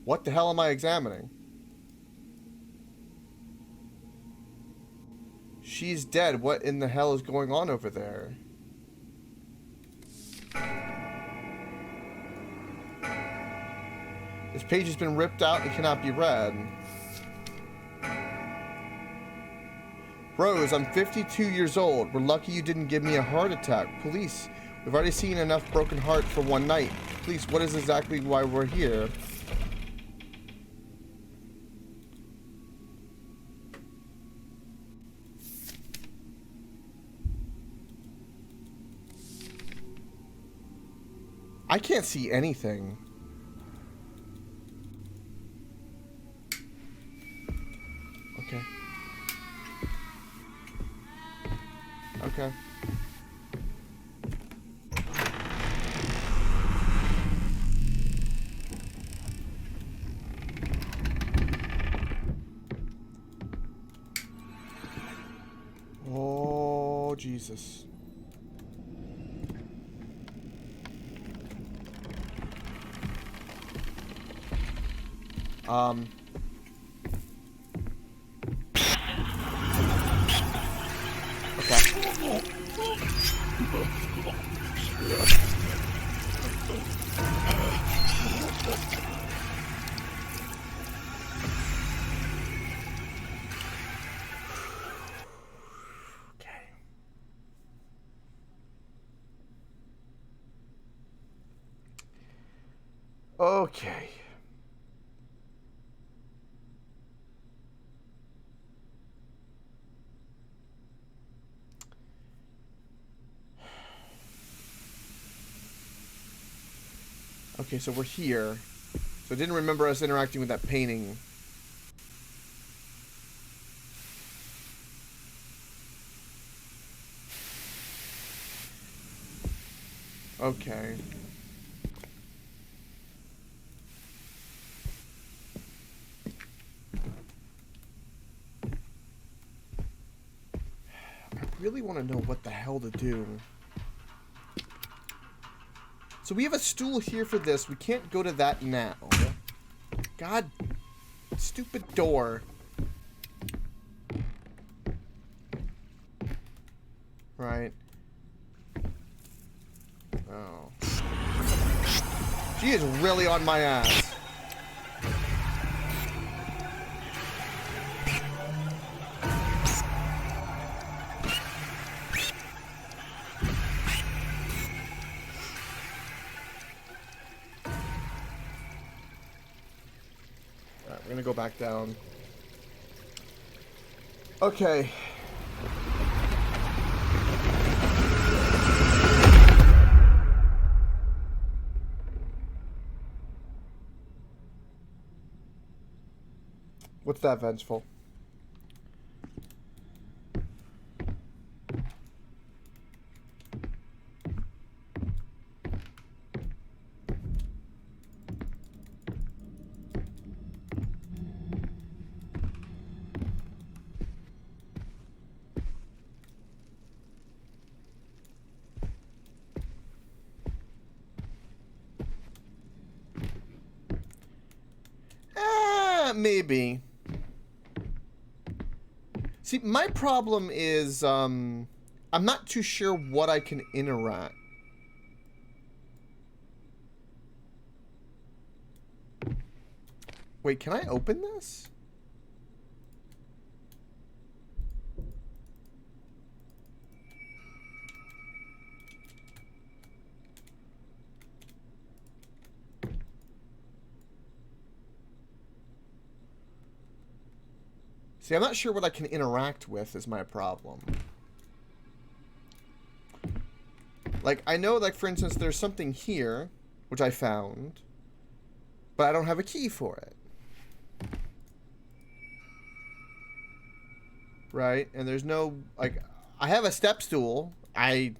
What the hell am I examining? She's dead. What in the hell is going on over there? This page has been ripped out and cannot be read. Rose, I'm 52 years old. We're lucky you didn't give me a heart attack. Police, we've already seen enough broken heart for one night. Police, what is exactly why we're here? I can't see anything. Okay. Okay. Oh, Jesus. Okay. Okay, so we're here. So I didn't remember us interacting with that painting. Okay. I really want to know what the hell to do. So we have a stool here for this. We can't go to that now. God, stupid door. Right. Oh. She is really on my ass. Alright, we're gonna go back down. Okay. What's that, Vengeful? maybe. See, my problem is, I'm not too sure what I can interact. Wait, can I open this? See, I'm not sure what I can interact with is my problem. Like, I know, like, for instance, there's something here, which I found, but I don't have a key for it. Right? And there's no, like, I have a step stool. I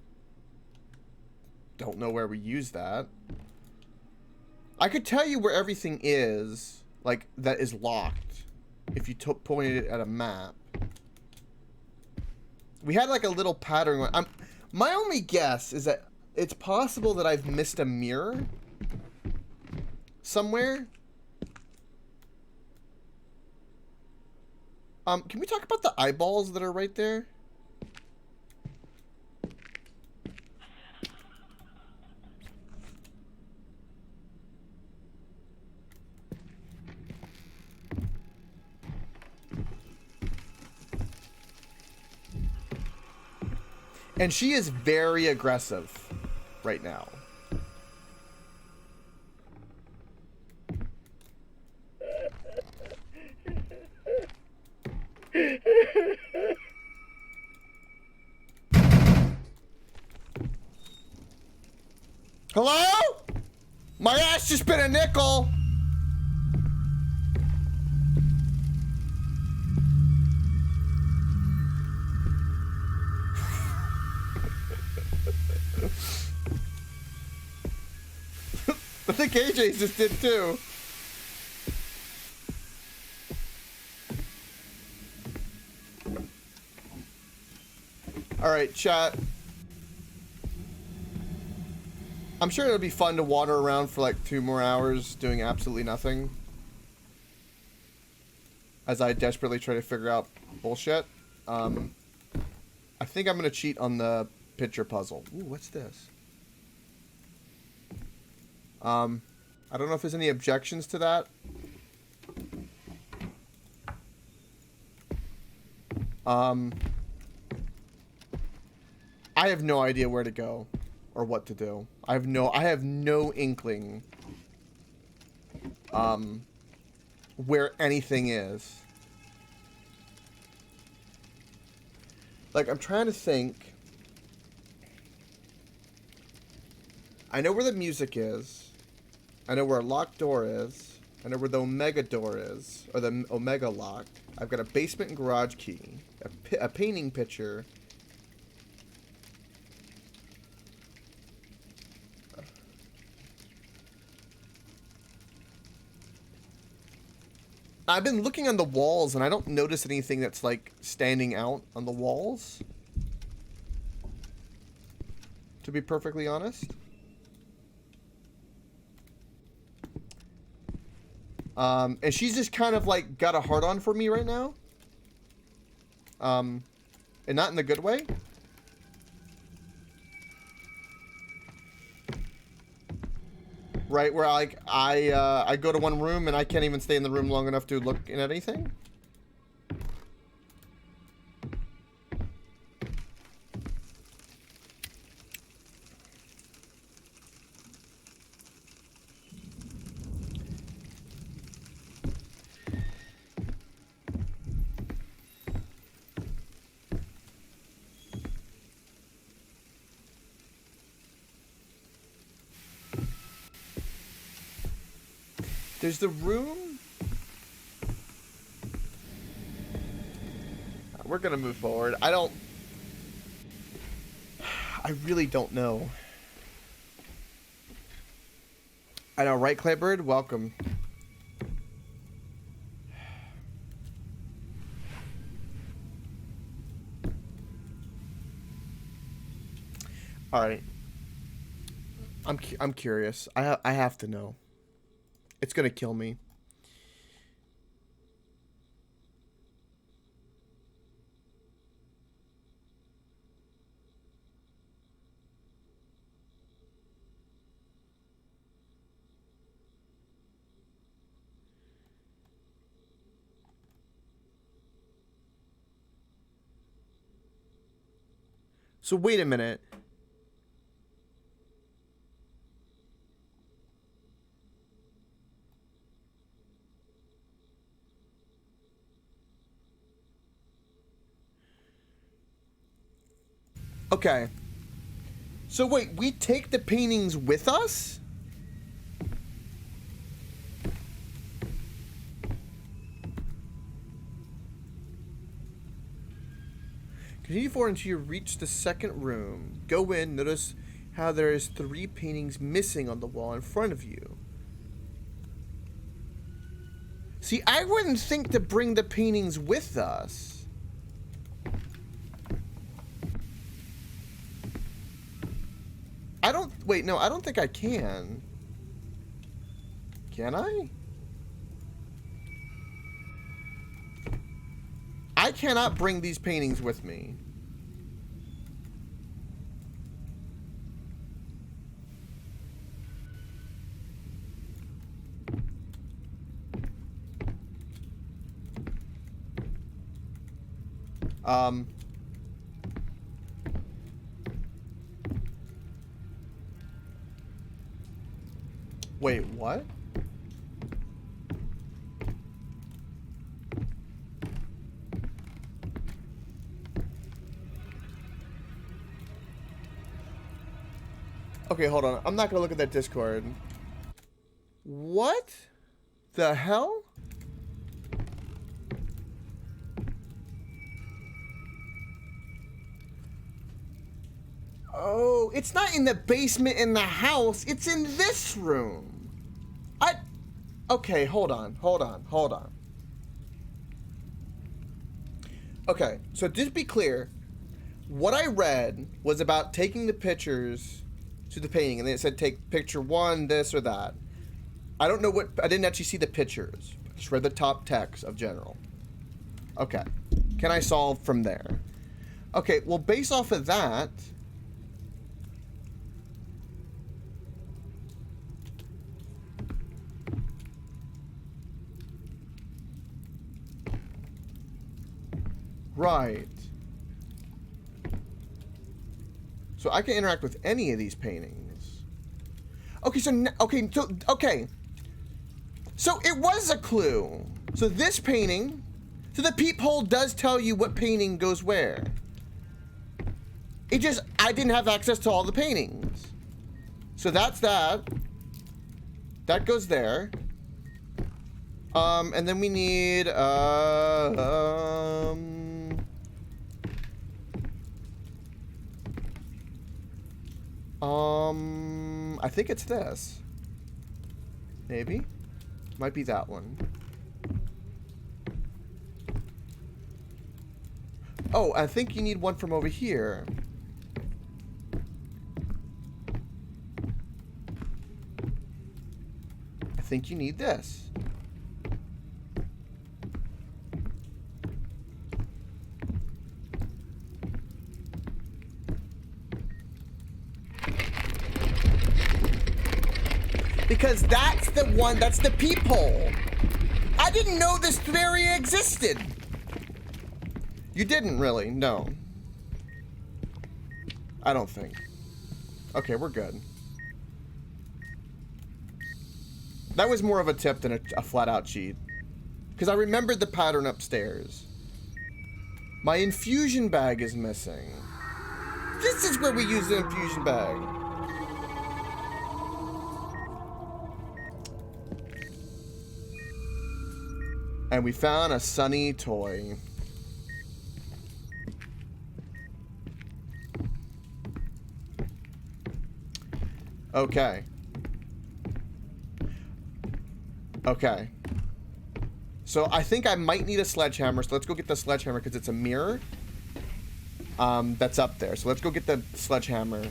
don't know where we use that. I could tell you where everything is, like, that is locked. If you pointed it at a map. We had like a little pattern. My only guess is that it's possible that I've missed a mirror somewhere. Can we talk about the eyeballs that are right there? And she is very aggressive right now. Hello? My ass just been a nickel. I think AJ just did too. All right, chat. I'm sure it'll be fun to wander around for like 2 more hours doing absolutely nothing. As I desperately try to figure out bullshit. I think I'm gonna cheat on the picture puzzle. Ooh, what's this? I don't know if there's any objections to that. I have no idea where to go or what to do. I have no inkling where anything is. Like, I'm trying to think. I know where the music is. I know where a locked door is. I know where the Omega door is. Or the Omega lock. I've got a basement and garage key. A painting picture. I've been looking on the walls and I don't notice anything that's like standing out on the walls. To be perfectly honest. And she's just kind of like got a hard on for me right now. And not in the good way. Right, where like I go to one room and I can't even stay in the room long enough to look at anything. There's the room. We're gonna move forward. I really don't know. I know, right, Claybird? Welcome. All right. I'm curious. I have to know. It's gonna kill me. So wait a minute. Okay. So wait, we take the paintings with us? Continue forward until you reach the second room. Go in, notice how there is 3 paintings missing on the wall in front of you. See, I wouldn't think to bring the paintings with us. I don't... Wait, no, I don't think I can. Can I? I cannot bring these paintings with me. Wait, what? Okay, hold on. I'm not gonna look at that Discord. What the hell? Oh, it's not in the basement in the house. It's in this room. Okay, hold on. Okay, so just be clear. What I read was about taking the pictures to the painting, and then it said take picture 1, this or that. I don't know what... I didn't actually see the pictures. I just read the top text of general. Okay. Can I solve from there? Okay, well, based off of that... Right. So I can interact with any of these paintings. Okay, so... Okay. So it was a clue. So this painting... So the peephole does tell you what painting goes where. It just... I didn't have access to all the paintings. So that's that. That goes there. And then we need... I think it's this. Maybe. Might be that one. Oh, I think you need one from over here. I think you need this. Because that's the one, that's the peephole. I didn't know this area existed. You didn't really, no. I don't think. Okay, we're good. That was more of a tip than a flat-out cheat. Because I remembered the pattern upstairs. My infusion bag is missing. This is where we use the infusion bag. And we found a sunny toy. Okay. Okay. So I think I might need a sledgehammer. So let's go get the sledgehammer because it's a mirror. That's up there. So let's go get the sledgehammer.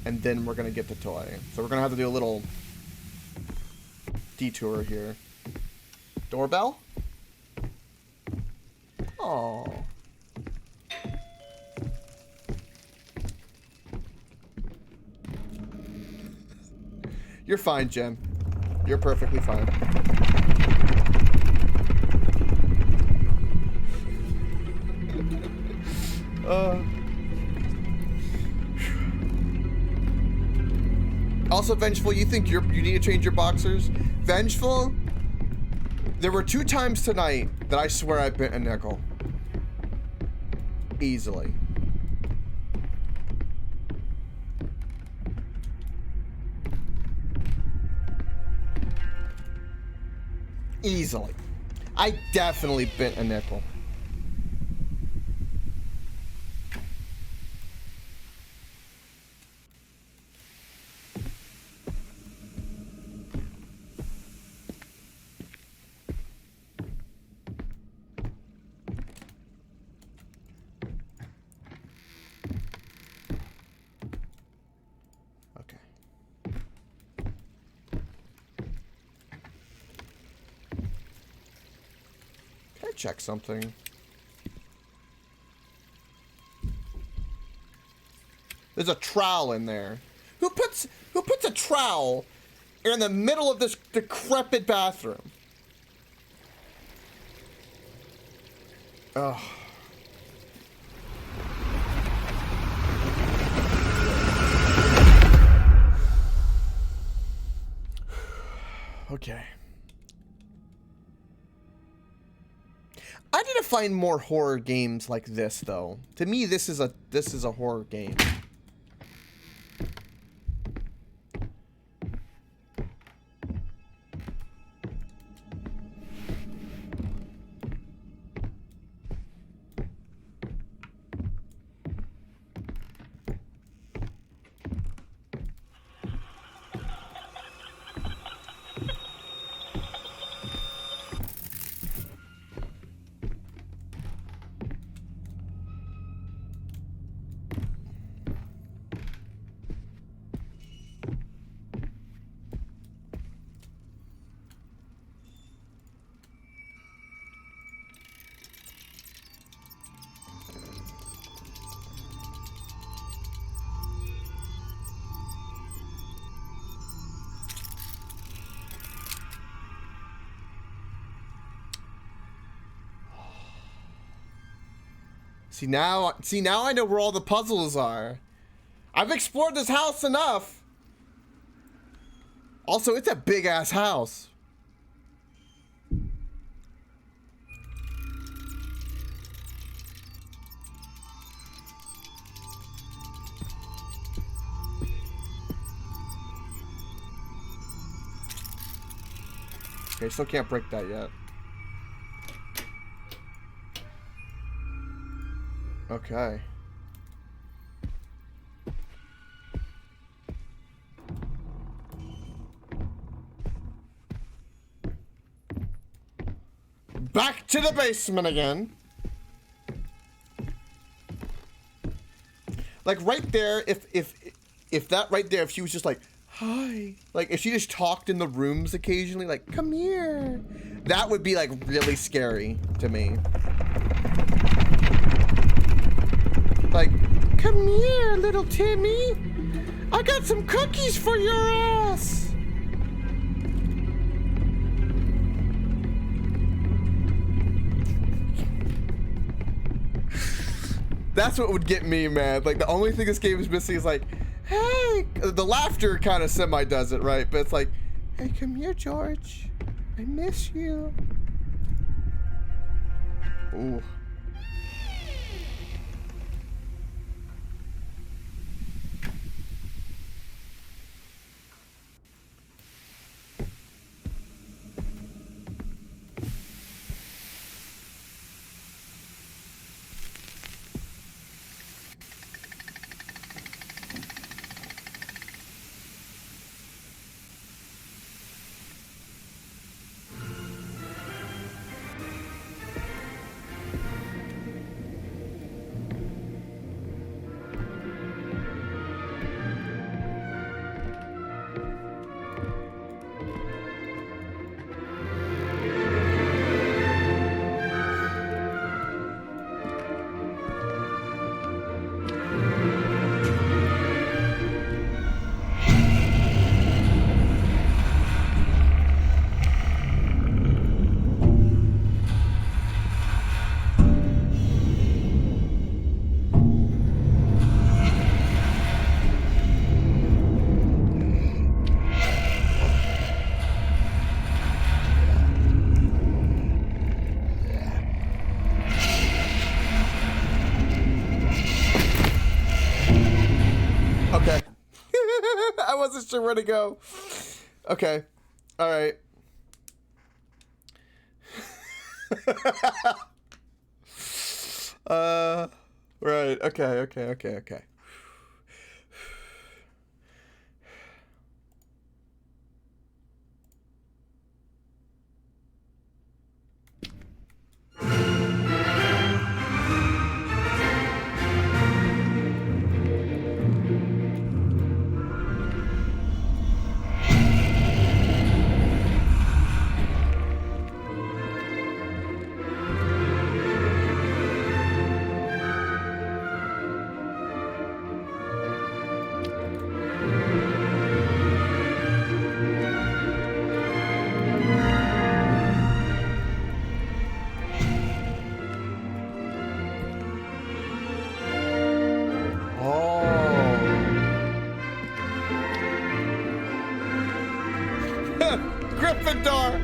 And then we're going to get the toy. So we're going to have to do a little detour here. Doorbell? Oh. You're fine, Jen. You're perfectly fine. Also, Vengeful, you think you need to change your boxers? Vengeful, there were 2 times tonight that I swear I bent a nickel. Easily. Easily. I definitely bent a nickel. Check something. There's a trowel in there. Who puts a trowel in the middle of this decrepit bathroom? Ugh. Okay. I need to find more horror games like this, though. To me, this is a horror game. See now I know where all the puzzles are. I've explored this house enough. Also, it's a big ass house. Okay, still can't break that yet. Okay. Back to the basement again. Like right there, if that right there, if she was just like, hi, like if she just talked in the rooms occasionally, like, come here, that would be like really scary to me. Like, come here, little Timmy. I got some cookies for your ass. That's what would get me mad. Like, the only thing this game is missing is like, hey, the laughter kind of semi does it, right? But it's like, hey, come here, George. I miss you. Ooh. I wasn't sure where to go. Okay. All right. Right. Okay. Gryffindor!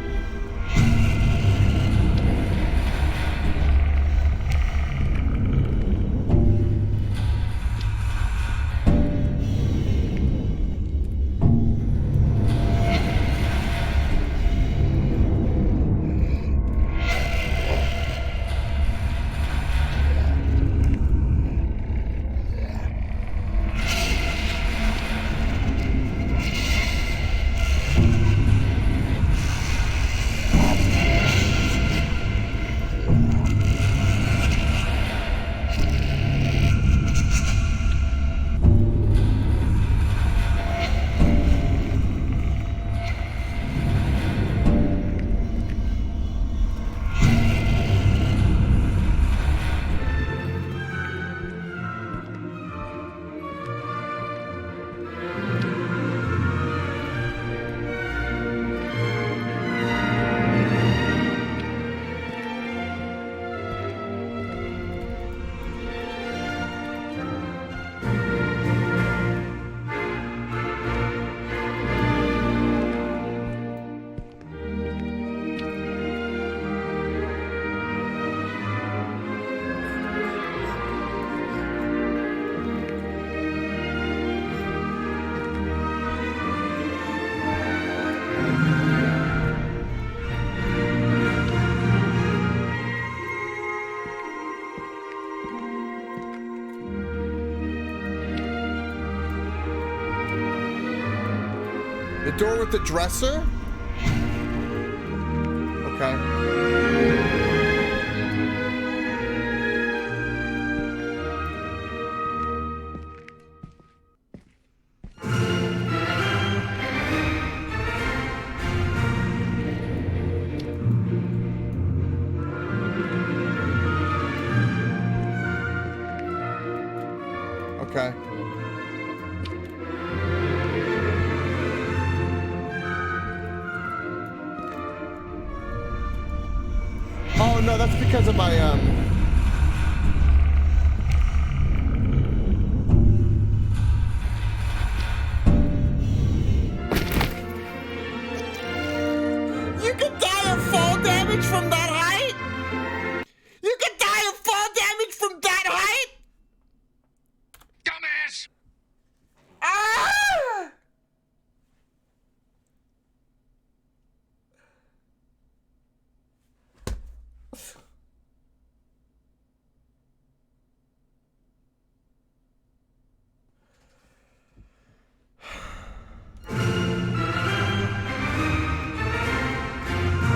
The door with the dresser? Okay. Okay. Oh no, that's because of my You could die of fall damage from that height? You could die of fall damage from that height? Dumbass! Ah!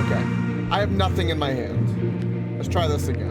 Okay. I have nothing in my hand. Let's try this again.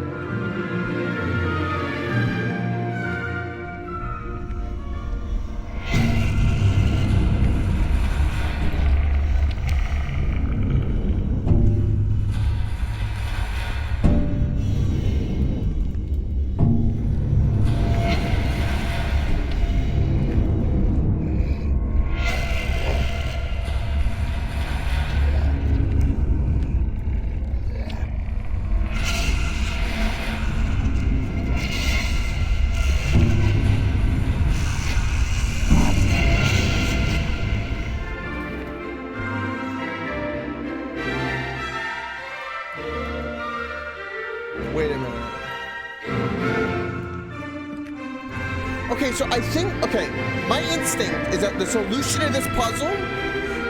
So I think, okay, my instinct is that the solution to this puzzle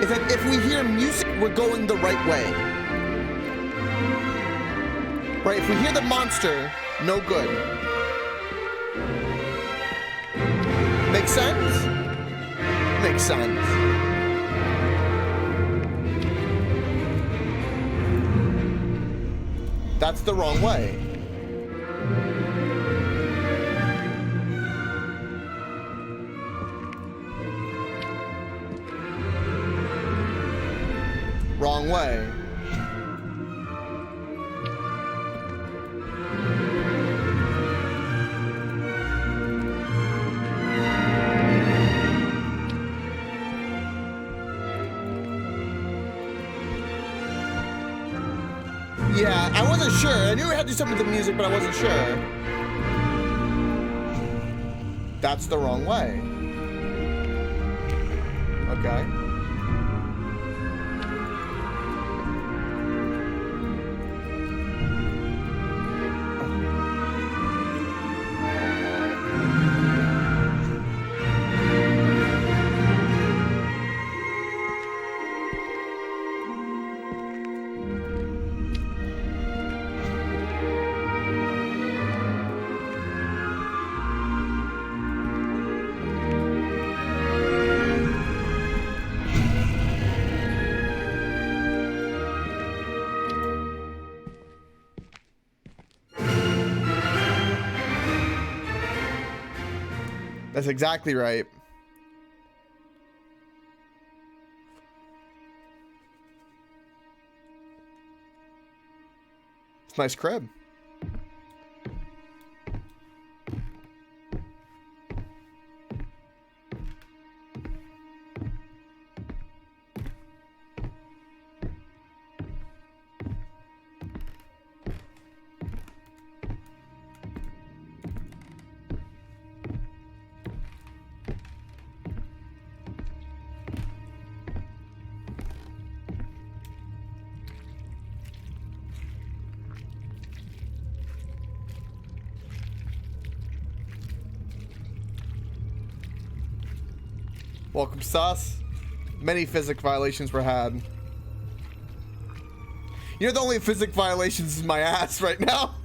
is that if we hear music, we're going the right way. Right, if we hear the monster, no good. Make sense? Makes sense. That's the wrong way. Wrong way. Yeah, I wasn't sure. I knew it had to do something with the music, but I wasn't sure. That's the wrong way. Okay. That's exactly right. It's a nice crib. Welcome, sus. Many physics violations were had. You know, the only physics violations is my ass right now.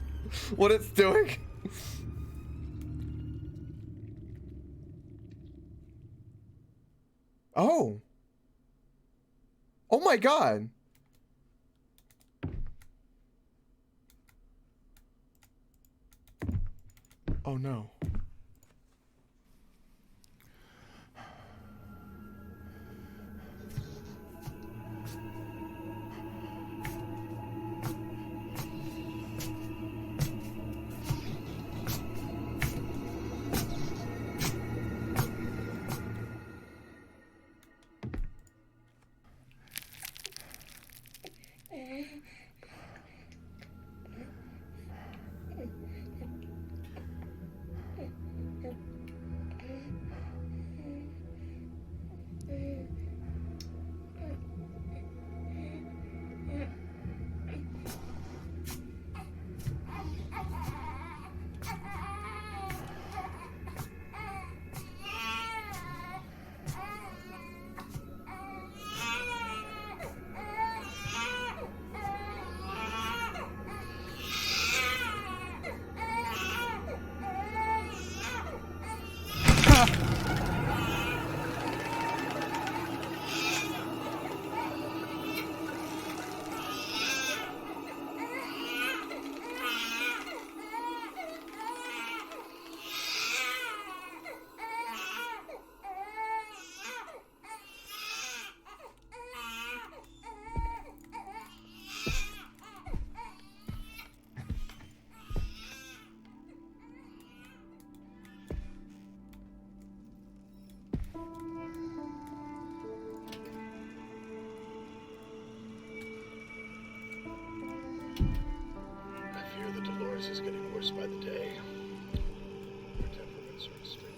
What it's doing. Oh. Oh my god. Oh no. Is getting worse by the day. Her temperaments are extreme.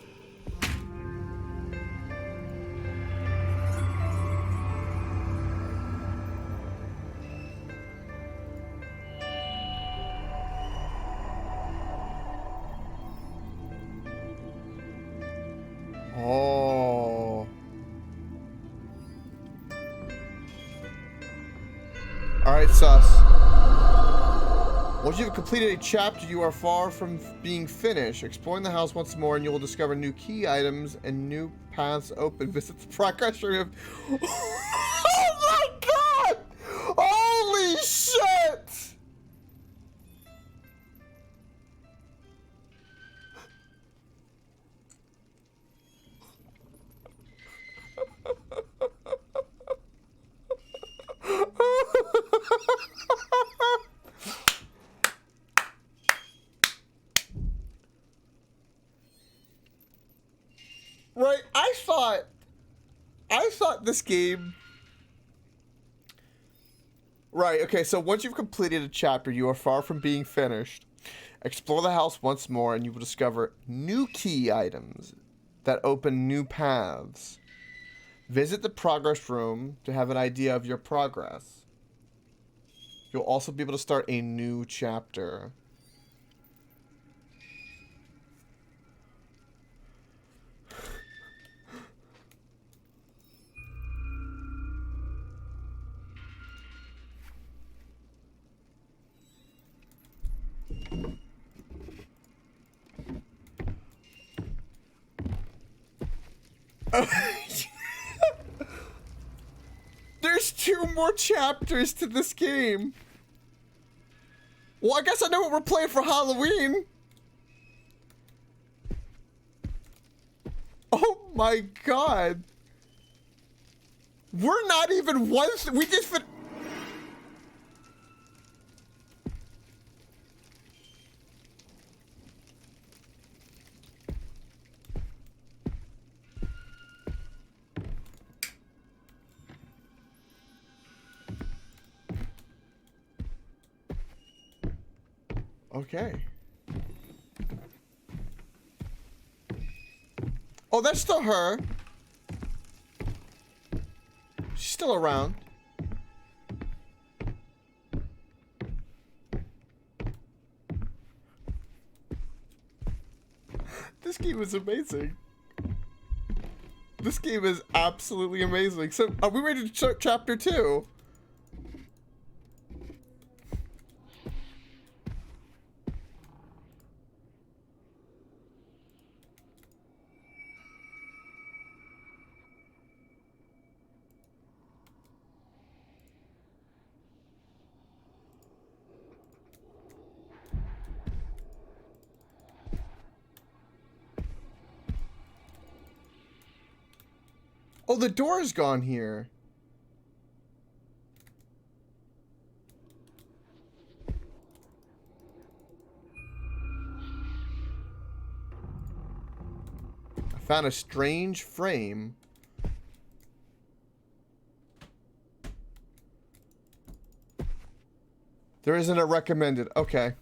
Alright, sus. Once you've completed a chapter, you are far from being finished. Exploring the house once more and you will discover new key items and new paths open. Visit the progress room. Oh my god! Holy shit! Right, I thought this game... Right, okay, so once you've completed a chapter, you are far from being finished. Explore the house once more and you will discover new key items that open new paths. Visit the progress room to have an idea of your progress. You'll also be able to start a new chapter. There's 2 more chapters to this game. Well, I guess I know what we're playing for Halloween. Oh my god. We're not even once. We just fit. Okay. Oh, that's still her. She's still around. This game is amazing. This game is absolutely amazing. So, are we ready to start chapter 2? Oh, the door's gone here. I found a strange frame. There isn't a recommended. Okay.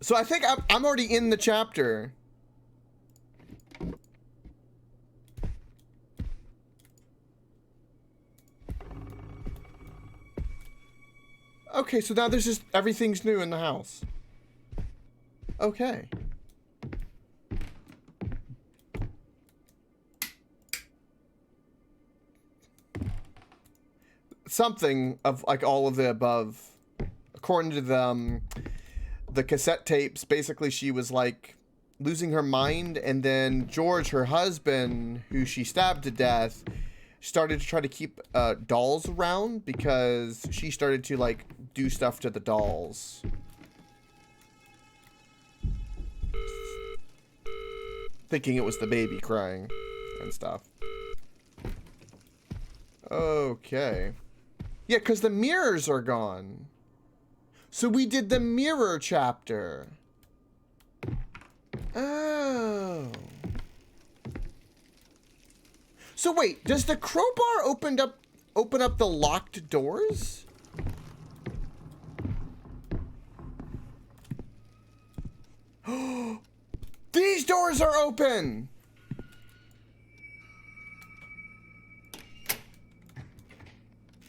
So I think I'm already in the chapter. Okay, so now there's just everything's new in the house. Okay. Something of like all of the above. According to the cassette tapes, basically she was like losing her mind, and then George, her husband, who she stabbed to death, started to try to keep dolls around because she started to like do stuff to the dolls. Thinking it was the baby crying and stuff. Okay. Yeah, because the mirrors are gone. So we did the mirror chapter. Oh. So wait, does the crowbar open up the locked doors? These doors are open.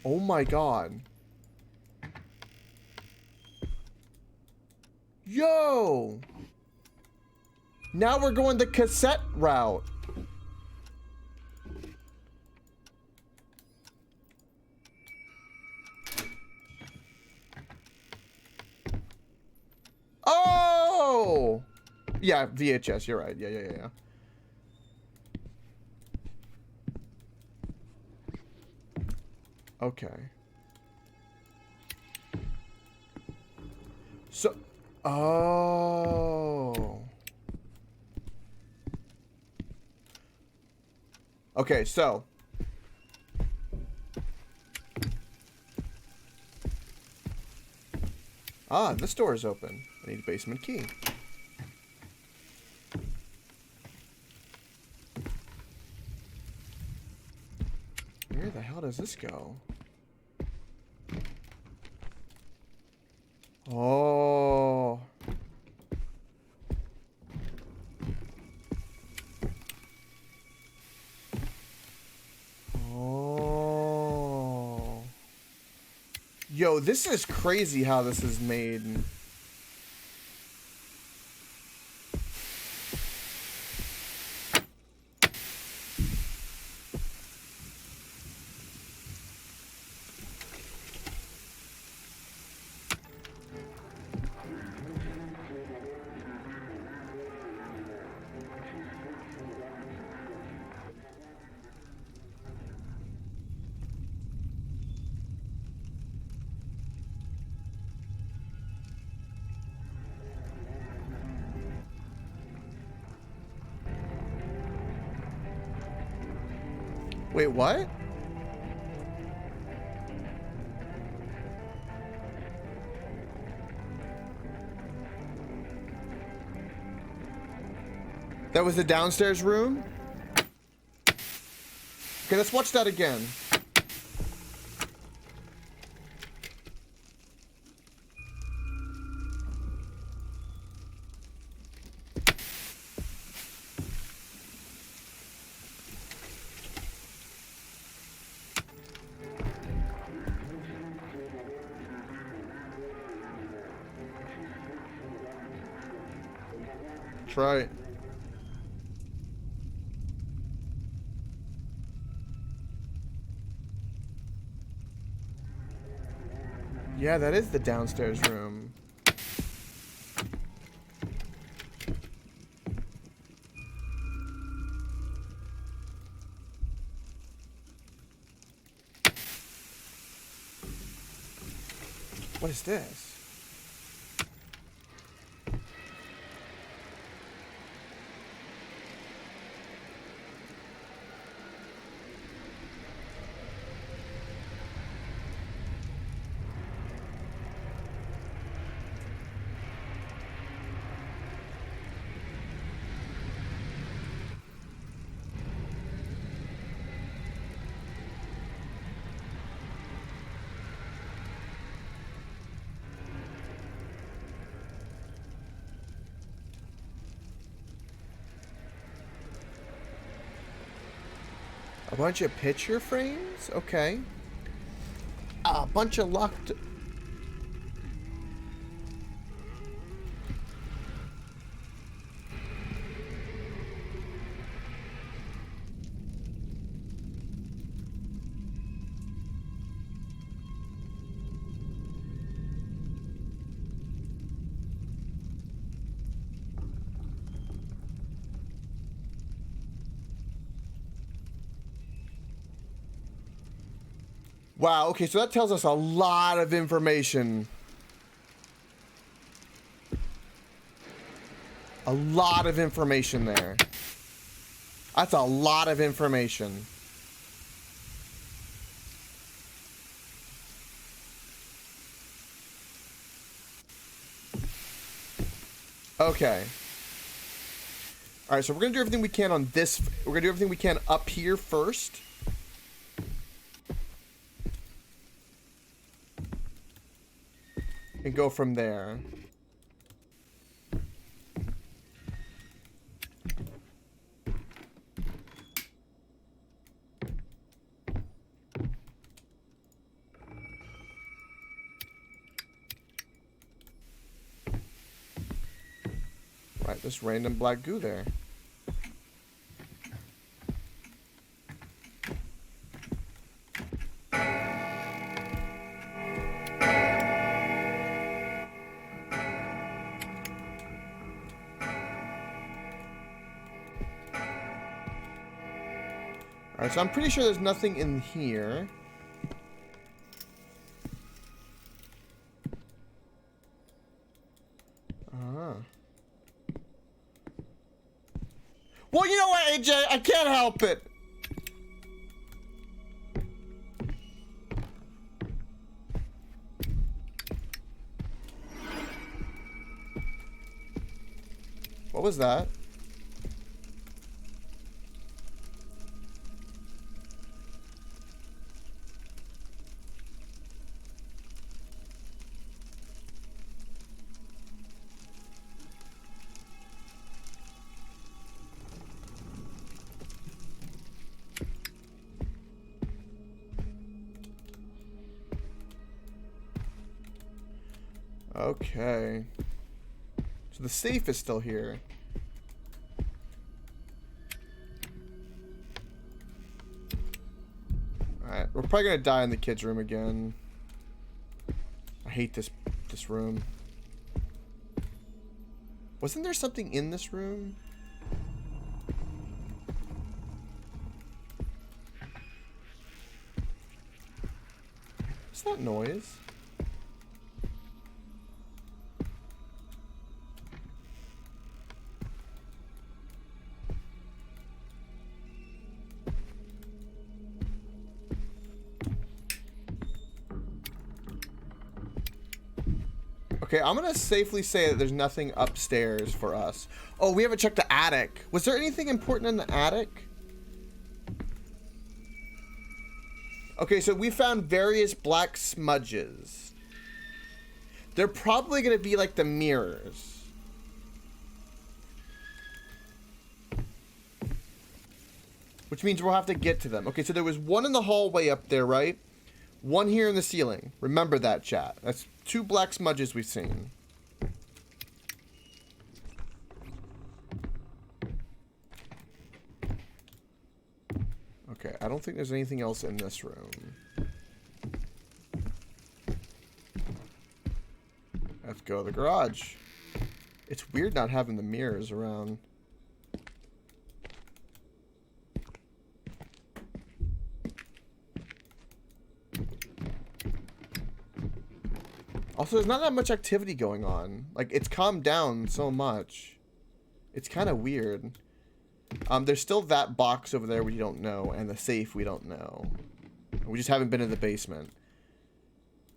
Oh my god. Yo. Now we're going the cassette route. Yeah, VHS. You're right. Yeah. Okay. So, oh. Okay, so. Ah, this door is open. I need a basement key. Where the hell does this go? Oh. Oh. Yo, this is crazy how this is made. Wait, what? That was the downstairs room? Okay, let's watch that again. Try it. Yeah, that is the downstairs room. What is this? A bunch of picture frames? Okay. A bunch of locked... Wow, okay, so that tells us a lot of information. A lot of information there. That's a lot of information. Okay. Alright, so we're gonna do everything we can on this. We're gonna do everything we can up here first. And go from there. Right, this random black goo there. Alright, so I'm pretty sure there's nothing in here. Well, you know what, AJ? I can't help it. What was that? Okay. So the safe is still here. Alright, we're probably gonna die in the kids' room again. I hate this room. Wasn't there something in this room? What's that noise? Okay, I'm gonna safely say that there's nothing upstairs for us. Oh, we haven't checked the attic. Was there anything important in the attic? Okay, so we found various black smudges. They're probably gonna be like the mirrors. Which means we'll have to get to them. Okay, so there was one in the hallway up there, right? One here in the ceiling. Remember that, chat. That's 2 black smudges we've seen. Okay, I don't think there's anything else in this room. Let's go to the garage. It's weird not having the mirrors around. Also, there's not that much activity going on. Like, it's calmed down so much. It's kind of weird. There's still that box over there we don't know, and the safe we don't know. We just haven't been in the basement.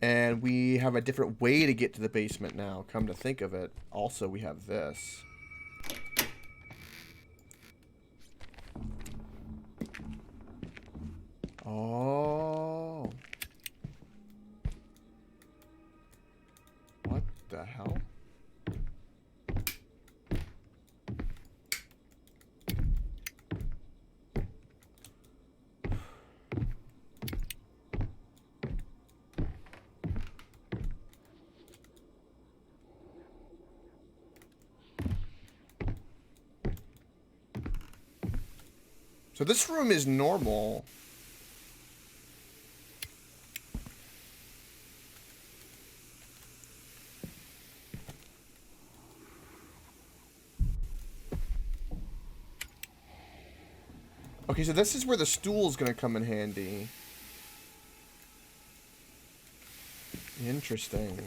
And we have a different way to get to the basement now, come to think of it. Also, we have this. Oh. What the hell? So this room is normal. Okay, so this is where the stool's gonna come in handy. Interesting.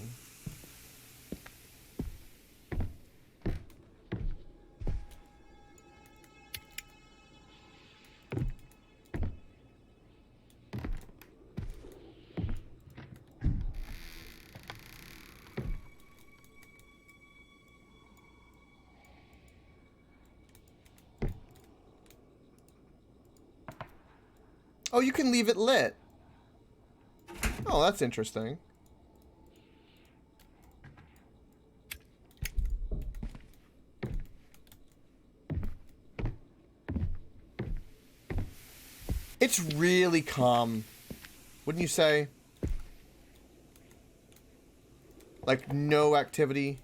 Oh, you can leave it lit. Oh, that's interesting. It's really calm. Wouldn't you say? Like, no activity.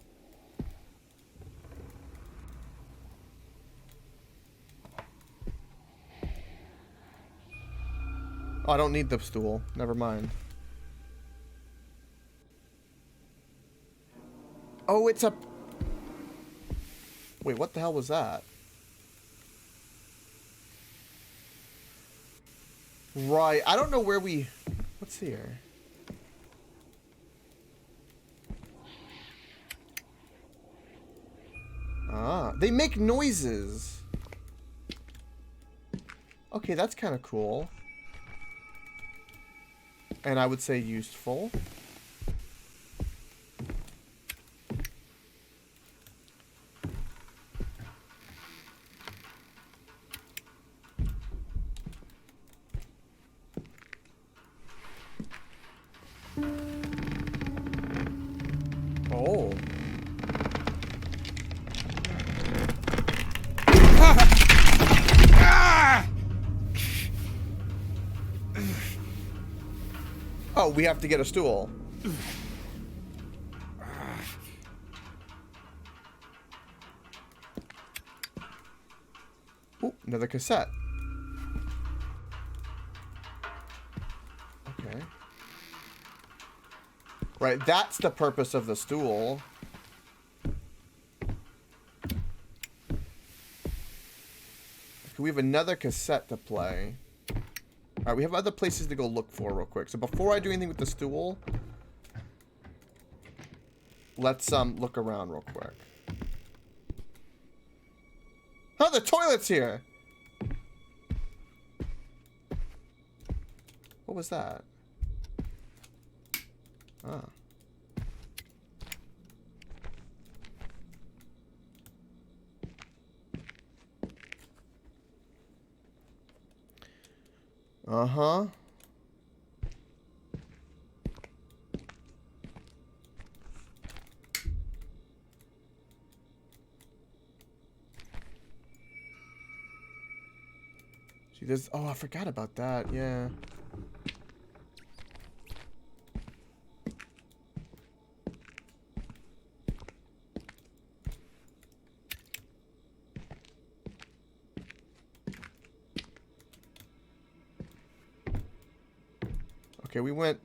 Oh, I don't need the stool. Never mind. Oh, it's a... Wait, what the hell was that? Right. I don't know where we... What's here? Ah, they make noises. Okay, that's kind of cool. And I would say useful. Oh. Oh, we have to get a stool. Ooh, another cassette. Okay. Right, that's the purpose of the stool. We have another cassette to play. Alright, we have other places to go look for real quick. So before I do anything with the stool, let's look around real quick. Oh, the toilet's here! What was that? Ah. Uh-huh. See, there's... Oh, I forgot about that. Yeah. Okay, we went...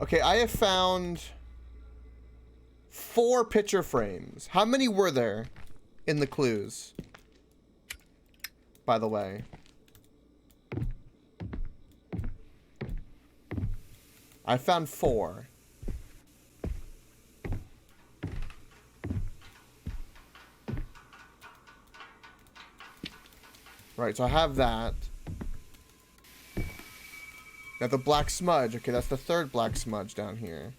Okay, I have found 4 picture frames. How many were there in the clues? By the way. I found 4. Right, so I have that. Got the black smudge. Okay, that's the 3rd black smudge down here.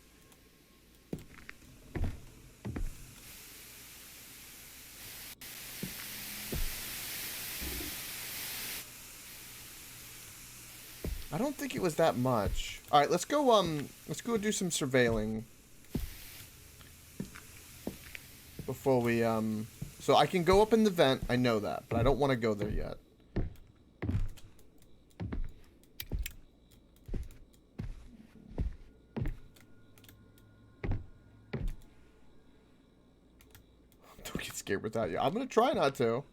I don't think it was that much. All right, let's go do some surveilling before we so I can go up in the vent. I know that, but I don't want to go there yet. Don't get scared without you. I'm gonna try not to.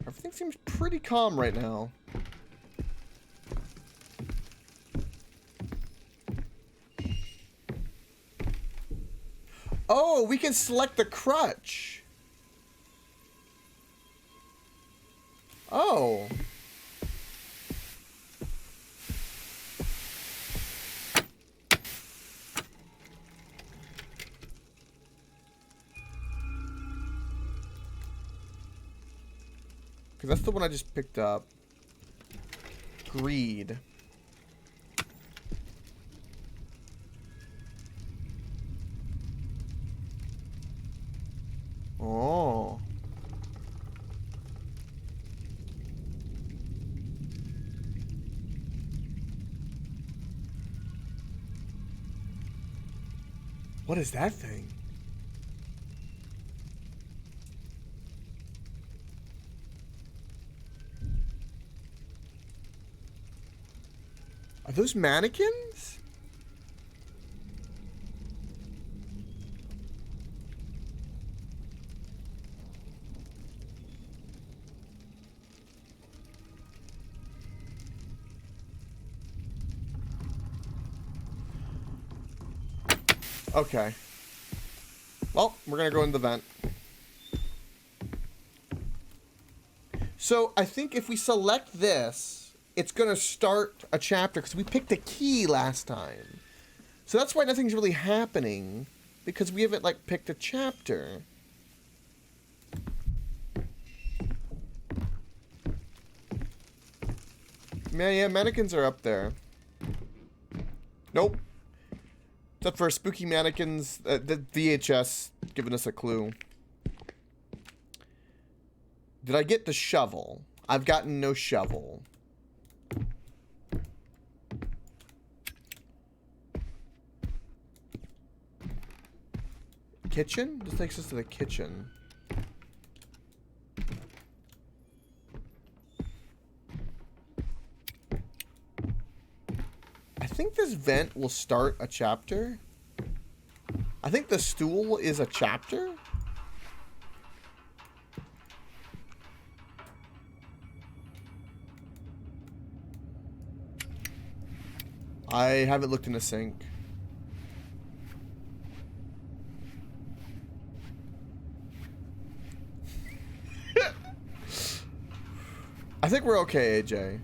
Everything seems pretty calm right now. Oh, we can select the crutch. Oh. Because that's the one I just picked up. Greed. Oh. What is that thing? Are those mannequins? Okay. Well, we're gonna go in the vent. So I think if we select this, it's gonna start a chapter because we picked a key last time. So that's why nothing's really happening, because we haven't like picked a chapter. Man, yeah, mannequins are up there. Nope. Except for spooky mannequins, the VHS giving us a clue. Did I get the shovel? I've gotten no shovel. Kitchen? This takes us to the kitchen. I think this vent will start a chapter. I think the stool is a chapter. I haven't looked in the sink. I think we're okay, AJ.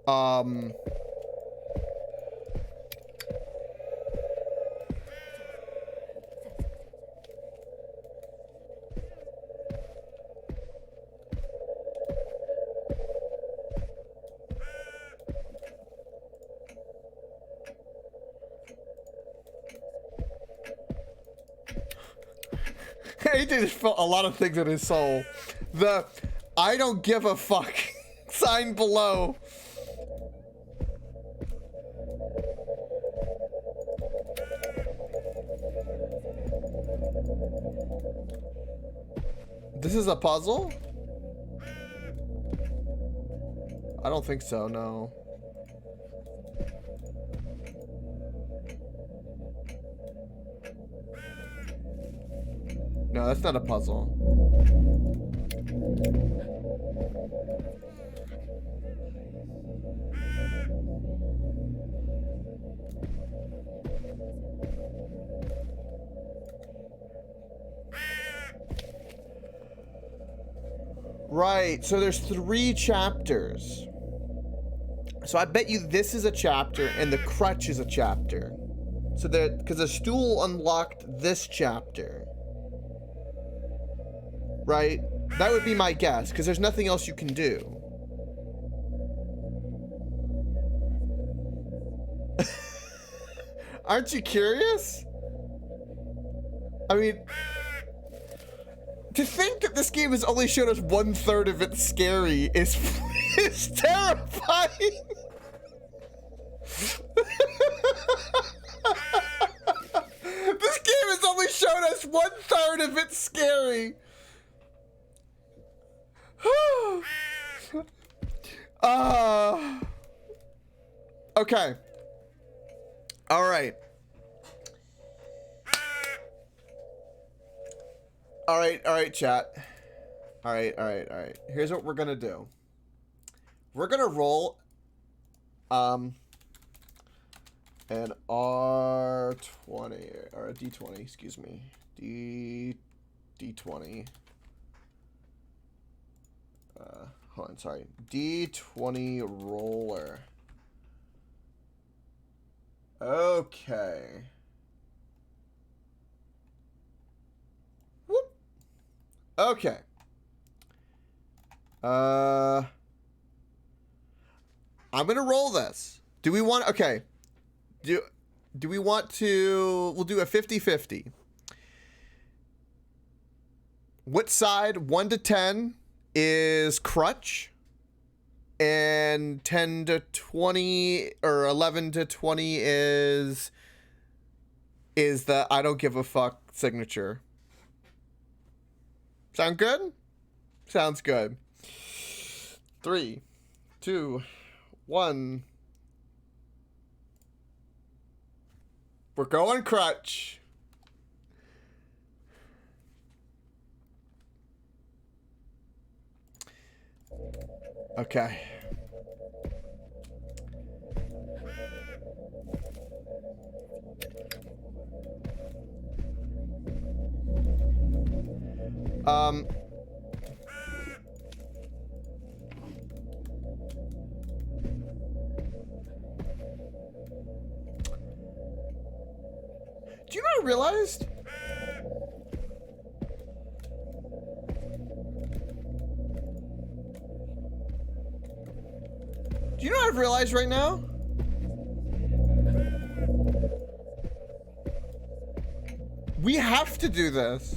Um. AJ just felt a lot of things in his soul. The I don't give a fuck sign below. This is a puzzle? I don't think so, no. No, that's not a puzzle. Right, so there's 3 chapters. So I bet you this is a chapter and the crutch is a chapter. So that, because the stool unlocked this chapter. Right? That would be my guess, because there's nothing else you can do. Aren't you curious? I mean, to think that this game has only shown us 1/3 of it scary is terrifying. This game has only shown us 1/3 of it scary. Okay. All right. All right, chat. All right. Here's what we're gonna do. We're gonna roll an R20 or a D20, excuse me. D20. Hold on, sorry. D20 roller. Okay. Whoop. Okay. I'm gonna roll this. Do we want? Okay. Do we want to... We'll do a 50-50. What side, 1 to 10, is crutch? And 10 to 20, or 11 to 20 is the I don't give a fuck signature. Sound good? Sounds good. 3, 2, 1. We're going crutch. Okay. Do you know what I realized? Do you know what I've realized right now? We have to do this.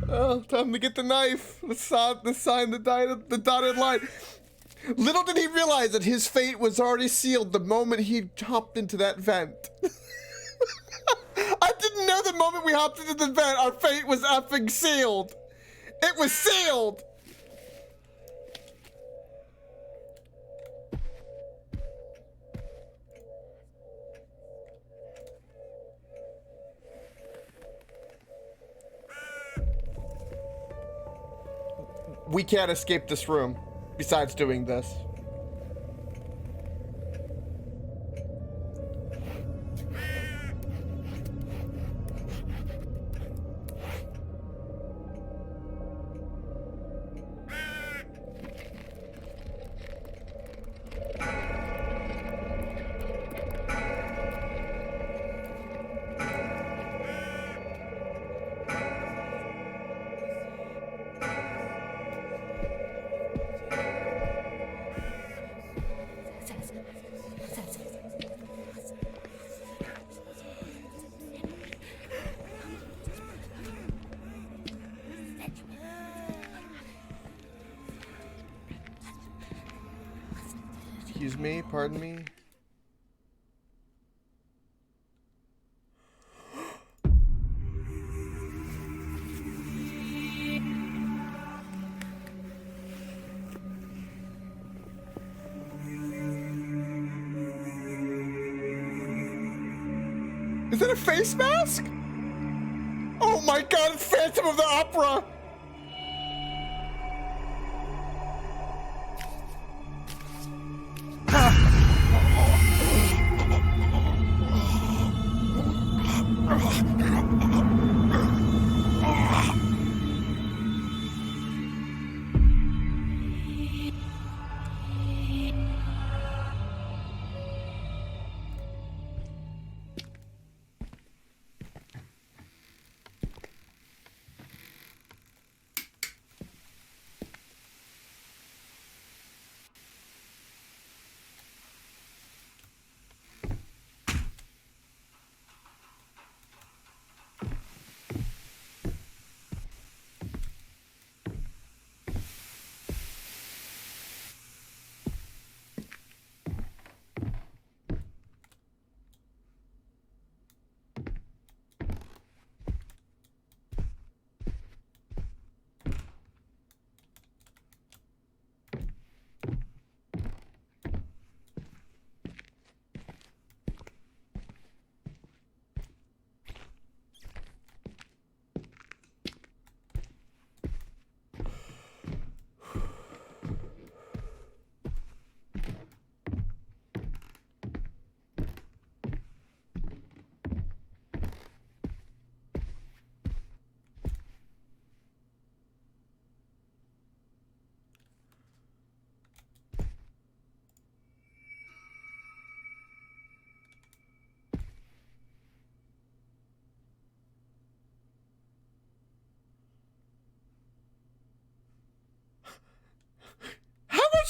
Oh, time to get the knife. The sign, the dotted line. Little did he realize that his fate was already sealed the moment he hopped into that vent. I didn't know the moment we hopped into the vent, our fate was effing sealed. It was sealed. We can't escape this room, besides doing this. Excuse me, pardon me. Is that a face mask? Oh my god, it's Phantom of the Opera!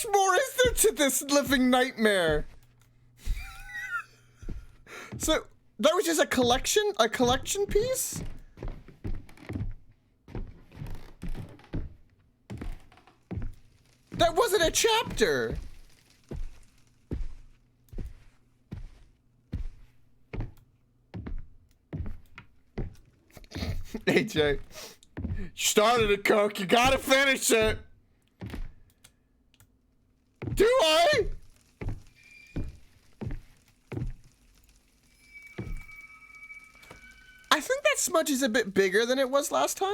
much more is there to this living nightmare? So that was just a collection piece? That wasn't a chapter. AJ, you started it, Coke. You gotta finish it. Do I? I think that smudge is a bit bigger than it was last time.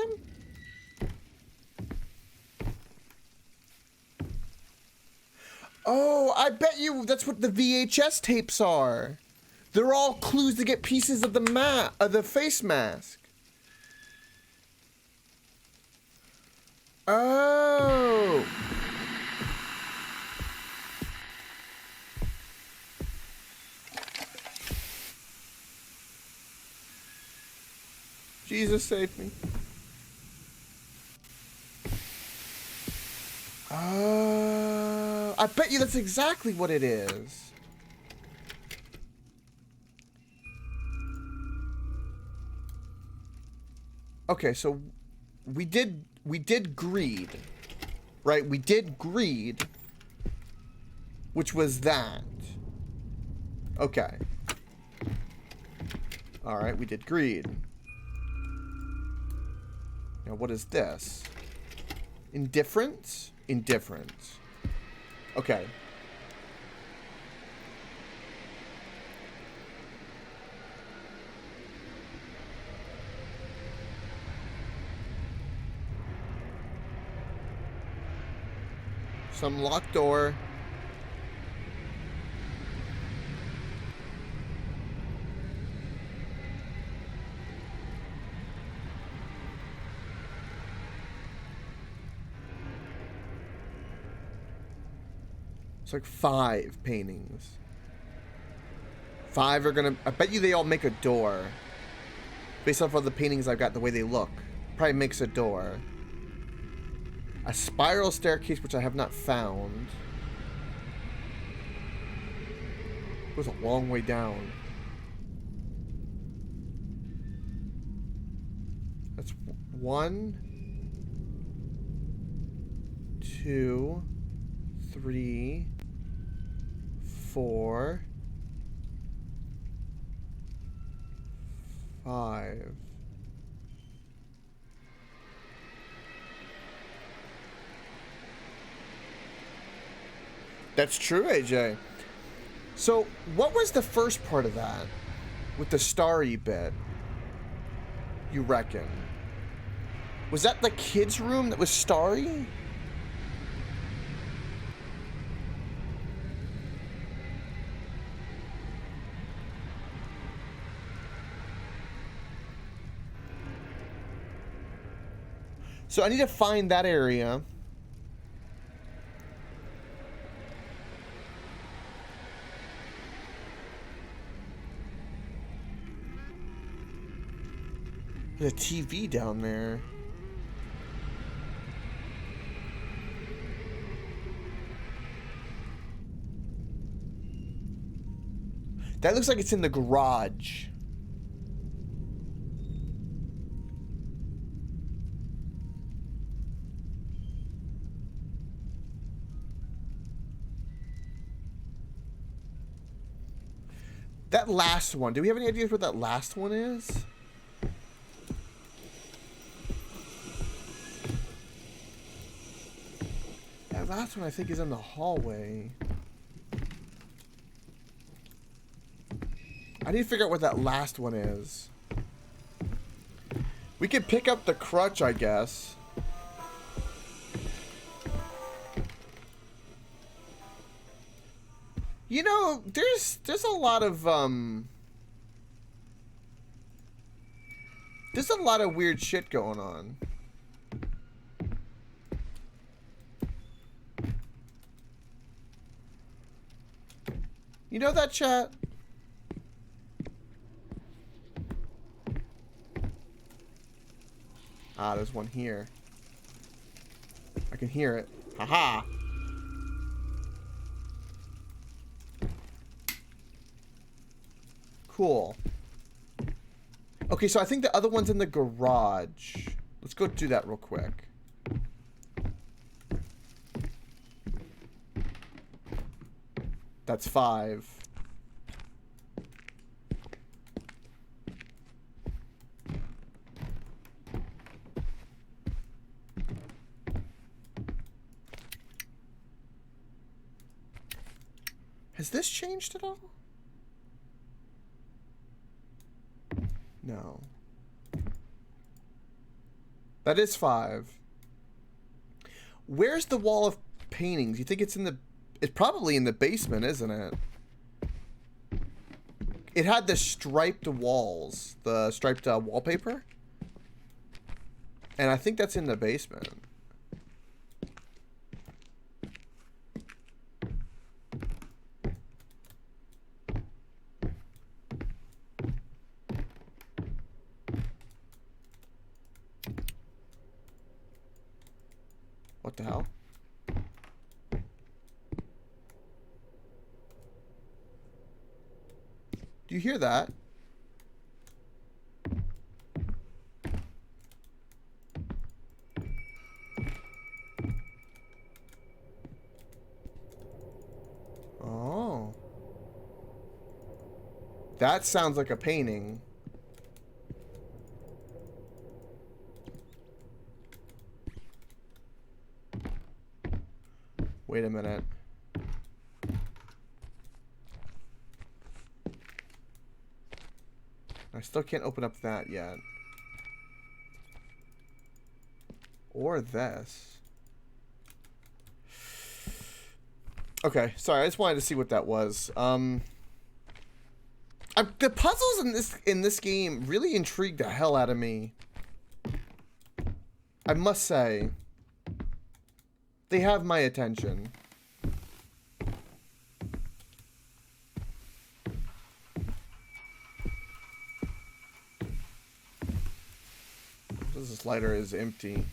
Oh, I bet you that's what the VHS tapes are. They're all clues to get pieces of the face mask. Oh. Jesus save me. I bet you that's exactly what it is. Okay, so we did greed, right? We did greed, which was that. Okay. All right, we did greed. Now, what is this? Indifference? Indifference. Okay. Some locked door. It's like 5 paintings. 5 are gonna... I bet you they all make a door. Based off of the paintings I've got, the way they look. Probably makes a door. A spiral staircase, which I have not found. Goes a long way down. That's 1, 2, 3, 4, 5. That's true, AJ. So, what was the first part of that? With the starry bit? You reckon? Was that the kids' room that was starry? So I need to find that area. There's a TV down there. That looks like it's in the garage. That last one. Do we have any ideas what that last one is? That last one I think is in the hallway. I need to figure out what that last one is. We could pick up the crutch, I guess. You know, there's a lot of there's a lot of weird shit going on. You know that, chat? Ah, there's one here. I can hear it. Haha. Cool. Okay, so I think the other one's in the garage. Let's go do that real quick. That's 5. Has this changed at all? No. That is 5. Where's the wall of paintings? You think it's in the... It's probably in the basement, isn't it? It had the striped walls. The striped wallpaper. And I think that's in the basement. What the hell? Do you hear that? Oh. That sounds like a painting. Wait a minute. I still can't open up that yet. Or this. Okay, sorry, I just wanted to see what that was. The puzzles in this game really intrigued the hell out of me. I must say. They have my attention. This lighter is empty.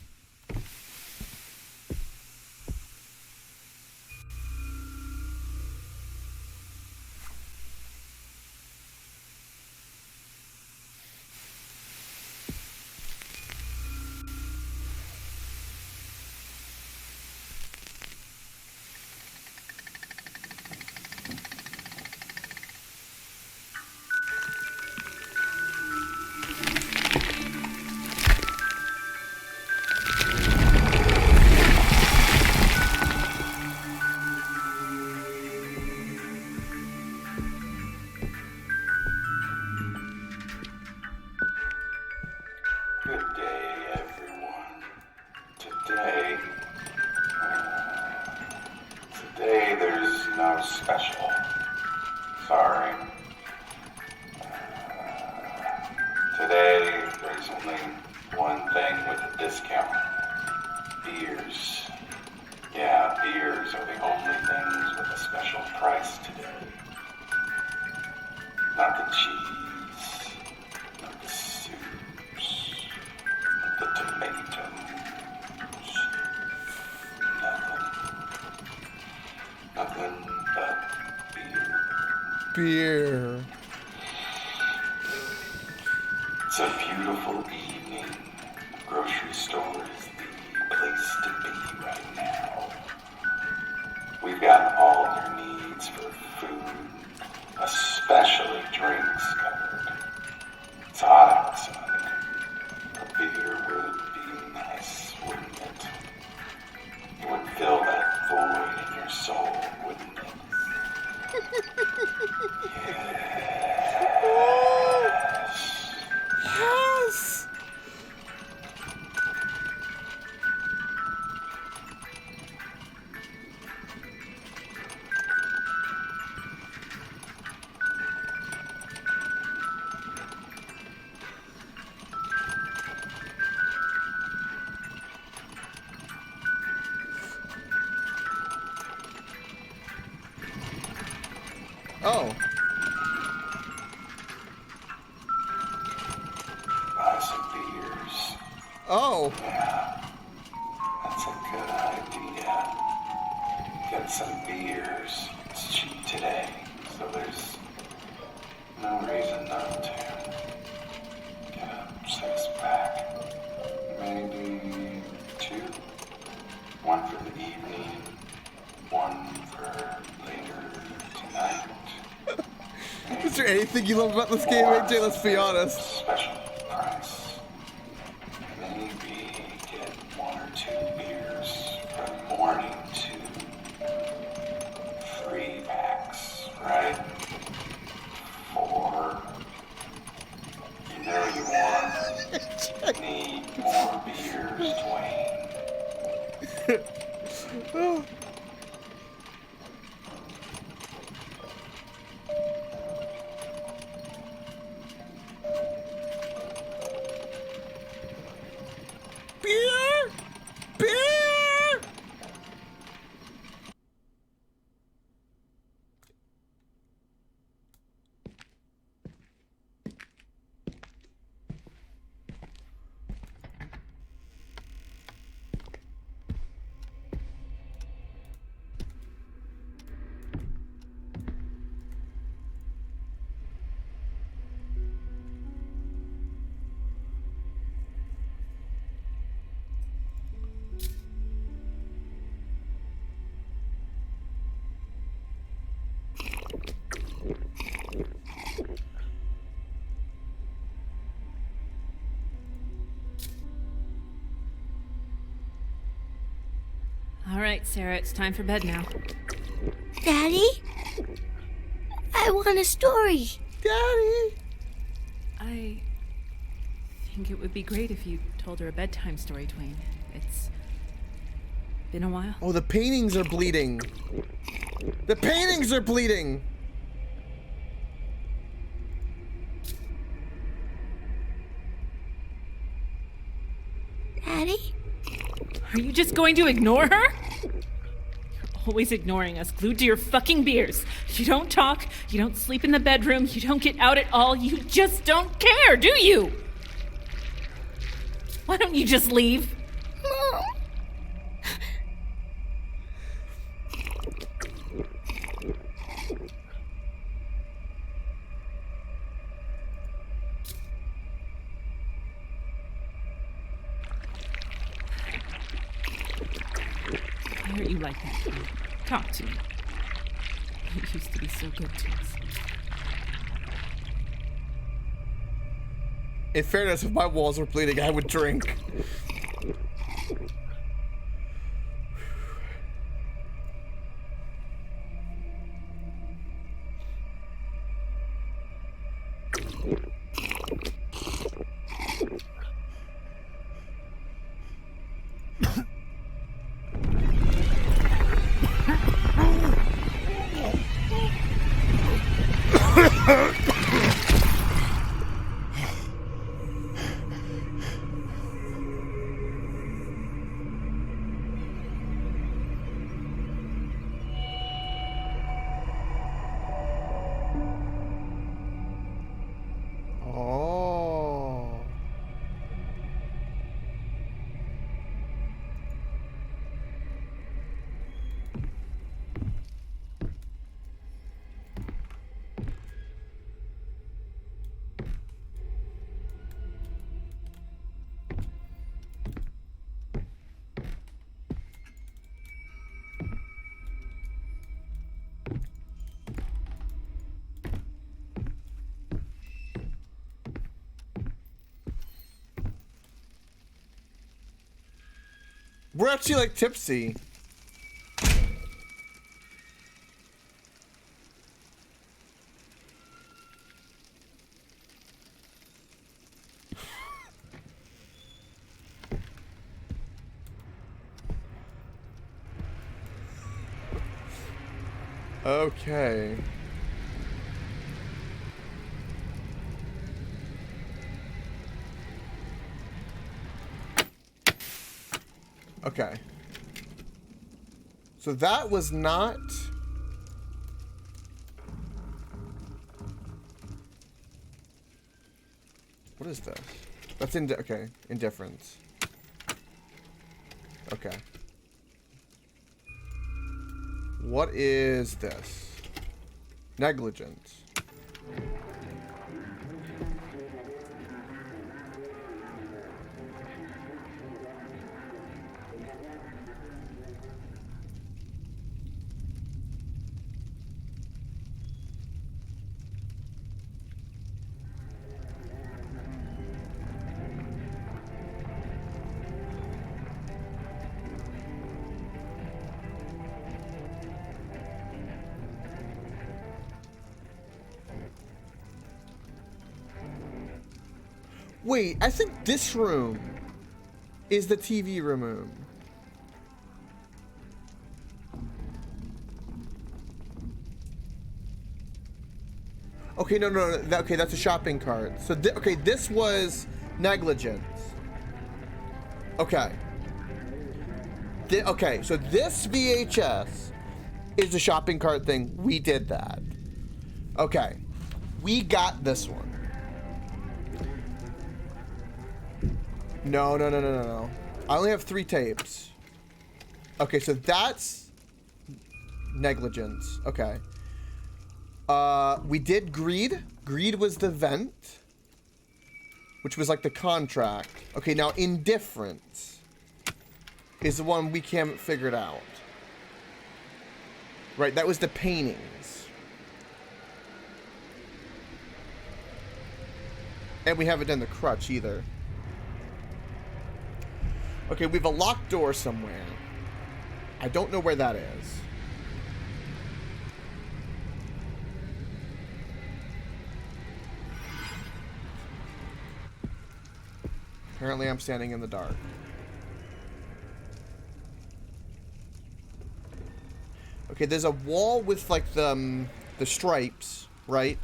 No special. Sorry. Today, there's only one thing with a discount. Beers. Yeah, beers are the only things with a special price today. Not the cheese, not the soups, not the tomatoes. Nothing but beer. Beer. It's a beautiful evening. The grocery store is the place to be right now. We've got all your needs for food, especially drinks covered. It's hot outside. A beer would be nice, wouldn't it? It would fill that void in your soul, wouldn't it? Yes. Oh. Buy some beers. Oh. Yeah, that's a good idea. Get some beers. It's cheap today, so there's no reason there anything you love about this game, AJ? Let's be honest. Special price. Maybe get 1 or 2 beers from morning to 3 packs, right? 4. You know you want. Need more beers, Dwayne. Beer! Beer! All right, Sarah, it's time for bed now. Daddy? I want a story. Daddy! I think it would be great if you told her a bedtime story, Dwayne. It's been a while. Oh, the paintings are bleeding. The paintings are bleeding! Daddy? Are you just going to ignore her? You're always ignoring us, glued to your fucking beers. You don't talk, you don't sleep in the bedroom, you don't get out at all, you just don't care, do you? Why don't you just leave? Mom. Why are you like that? Dwayne? Talk to me. You used to be so good to us. In fairness, if my walls were bleeding, I would drink. Oh. We're actually like tipsy. Okay. Okay. So that was not... What is this? That's okay. Indifference. Okay. What is this? Negligence. Wait, I think this room is the TV room. Okay, no. Okay, that's a shopping cart. So, okay, this was negligence. Okay. Okay, so this VHS is the shopping cart thing. We did that. Okay. We got this one. No. I only have 3 tapes. Okay, so that's negligence. Okay. We did greed. Greed was the vent, which was like the contract. Okay, now indifference is the one we haven't figured out. Right, that was the paintings. And we haven't done the crutch either. Okay, we have a locked door somewhere. I don't know where that is. Apparently I'm standing in the dark. Okay, there's a wall with like the stripes, right?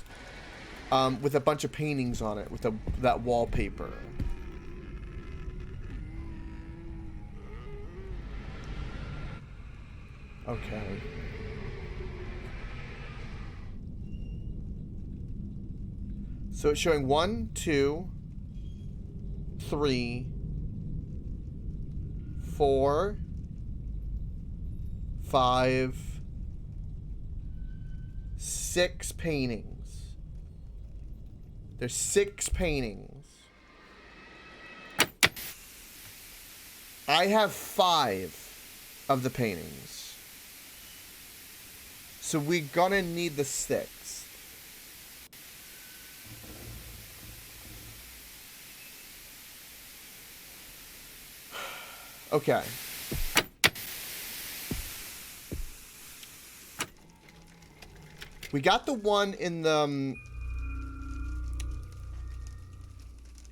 With a bunch of paintings on it, with that wallpaper. Okay. So it's showing 1, 2, 3, 4, 5, 6 paintings. There's 6 paintings. I have 5 of the paintings. So we're gonna need the 6th. Okay. We got the one in the...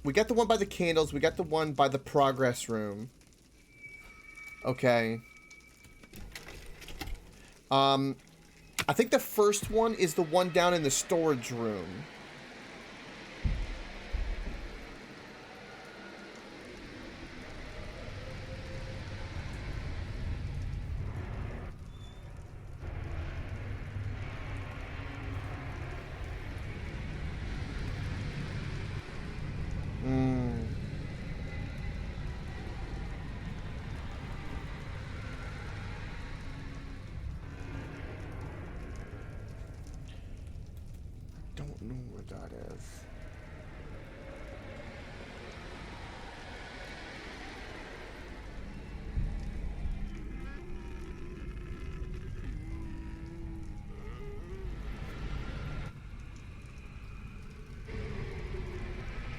we got the one by the candles. We got the one by the progress room. Okay. I think the first one is the one down in the storage room. Don't know where that is.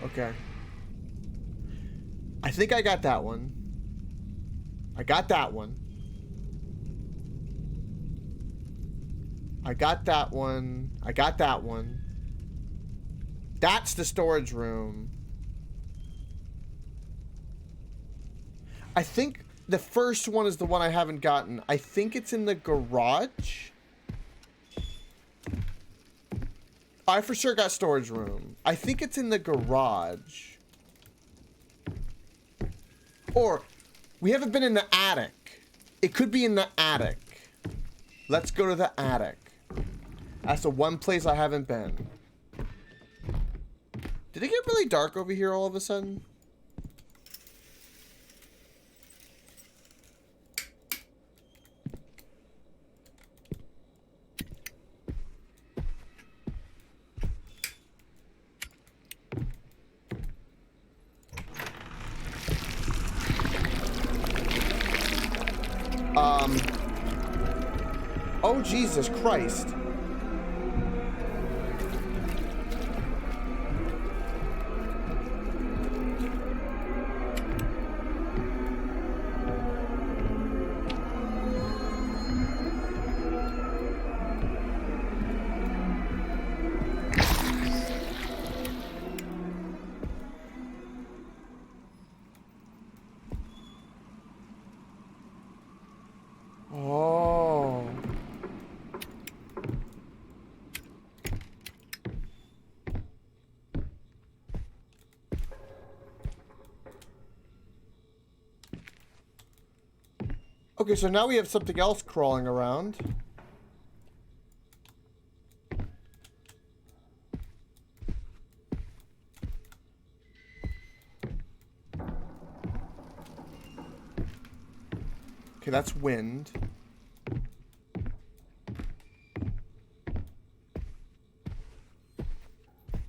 Okay. I think I got that one. I got that one. I got that one. I got that one. That's the storage room. I think the first one is the one I haven't gotten. I think it's in the garage. I for sure got storage room. I think it's in the garage. Or, we haven't been in the attic. It could be in the attic. Let's go to the attic. That's the one place I haven't been. Did it get really dark over here all of a sudden? Oh, Jesus Christ. Okay, so now we have something else crawling around. Okay, that's wind.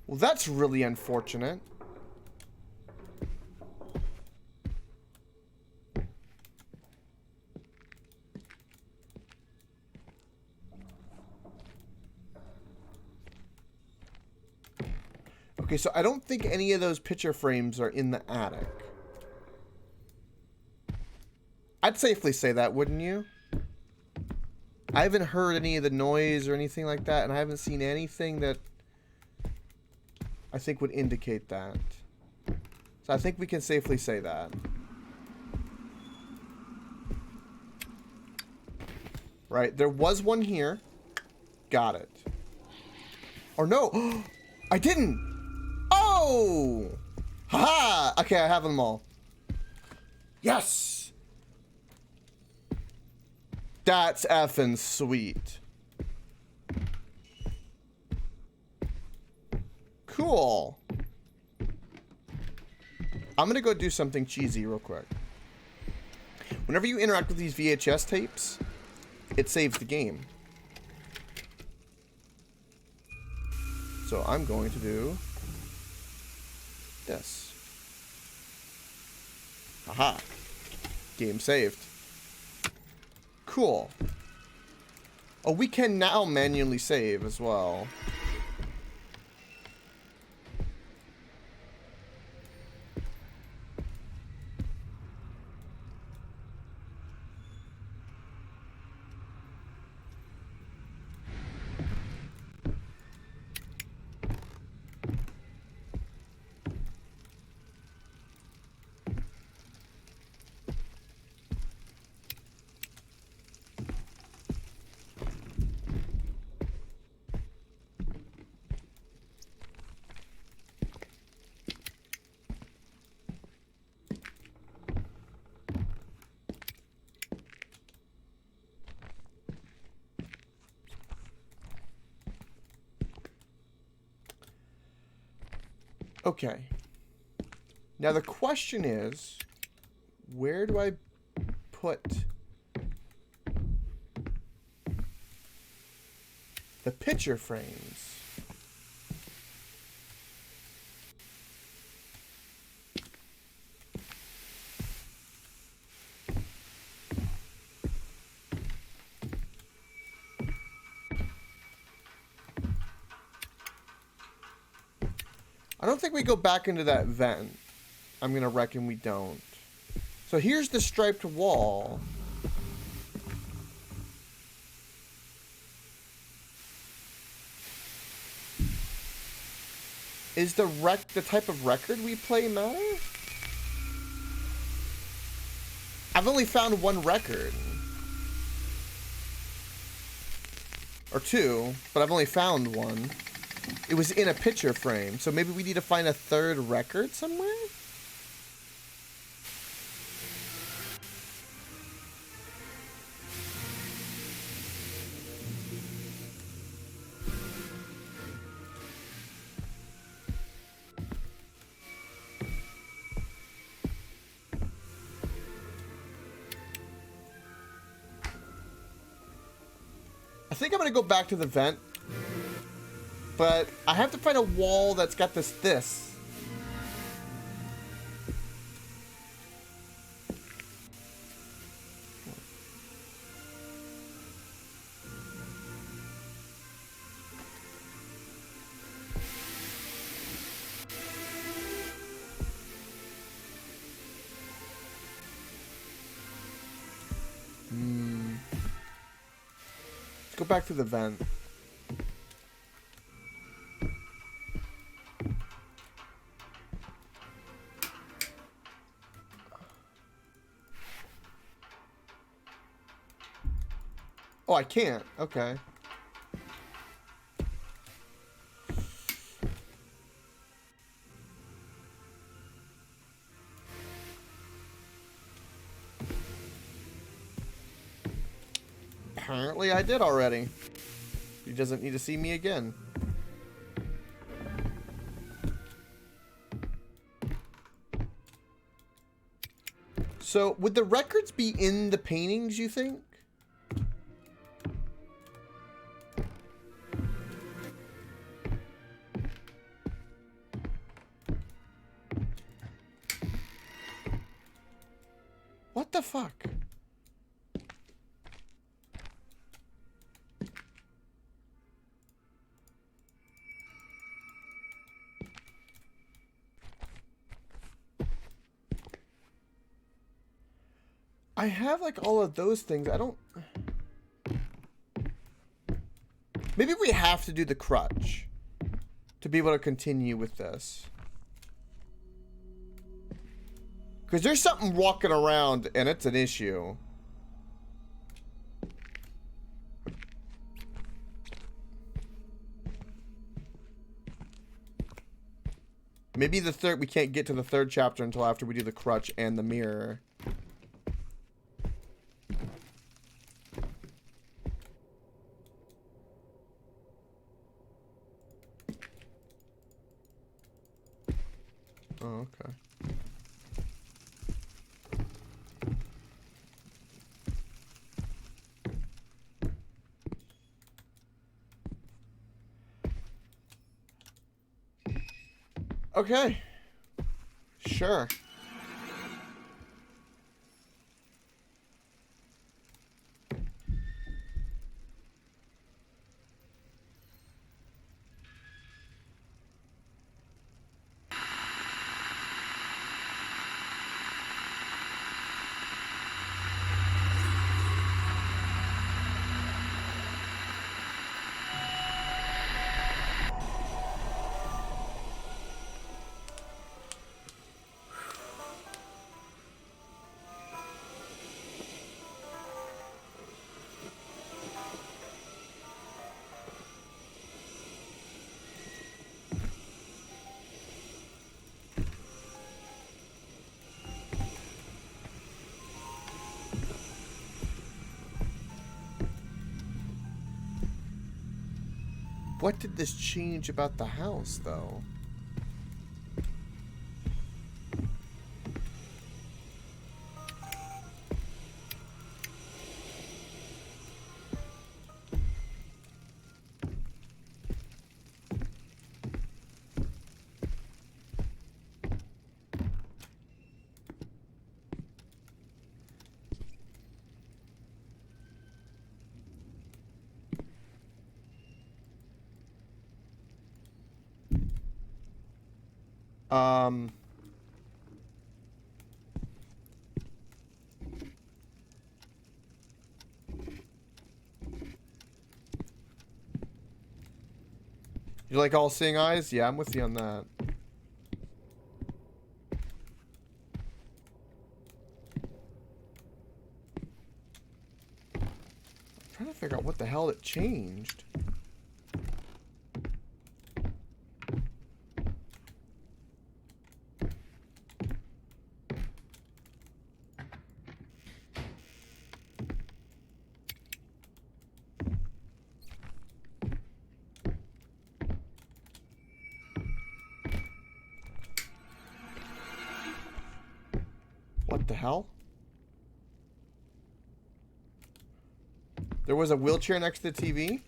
Well, that's really unfortunate. Okay, so I don't think any of those picture frames are in the attic. I'd safely say that, wouldn't you? I haven't heard any of the noise or anything like that, and I haven't seen anything that I think would indicate that. So I think we can safely say that. Right, there was one here. Got it. Or no, I didn't! Oh! Haha! Okay, I have them all. Yes! That's effing sweet. Cool. I'm gonna go do something cheesy real quick. Whenever you interact with these VHS tapes, it saves the game. So I'm going to do this. Aha. Game saved. Cool. Oh, we can now manually save as well. Okay. Now the question is, where do I put the picture frames? I don't think we go back into that vent. I'm gonna reckon we don't. So here's the striped wall. Is the type of record we play matter? I've only found one record. Or two, but I've only found one. It was in a picture frame, so maybe we need to find a third record somewhere? I think I'm gonna go back to the vent. But I have to find a wall that's got this. Let's go back to the vent. Oh, I can't. Okay. Apparently I did already. He doesn't need to see me again. So, would the records be in the paintings, you think? What the fuck? I have like all of those things. I don't... Maybe we have to do the crutch to be able to continue with this. Because there's something walking around and it's an issue. Maybe we can't get to the third chapter until after we do the crutch and the mirror. Oh, okay. Okay. Sure. What did this change about the house, though? You like all seeing eyes? Yeah, I'm with you on that. I'm trying to figure out what the hell it changed. What the hell? There was a wheelchair next to the TV?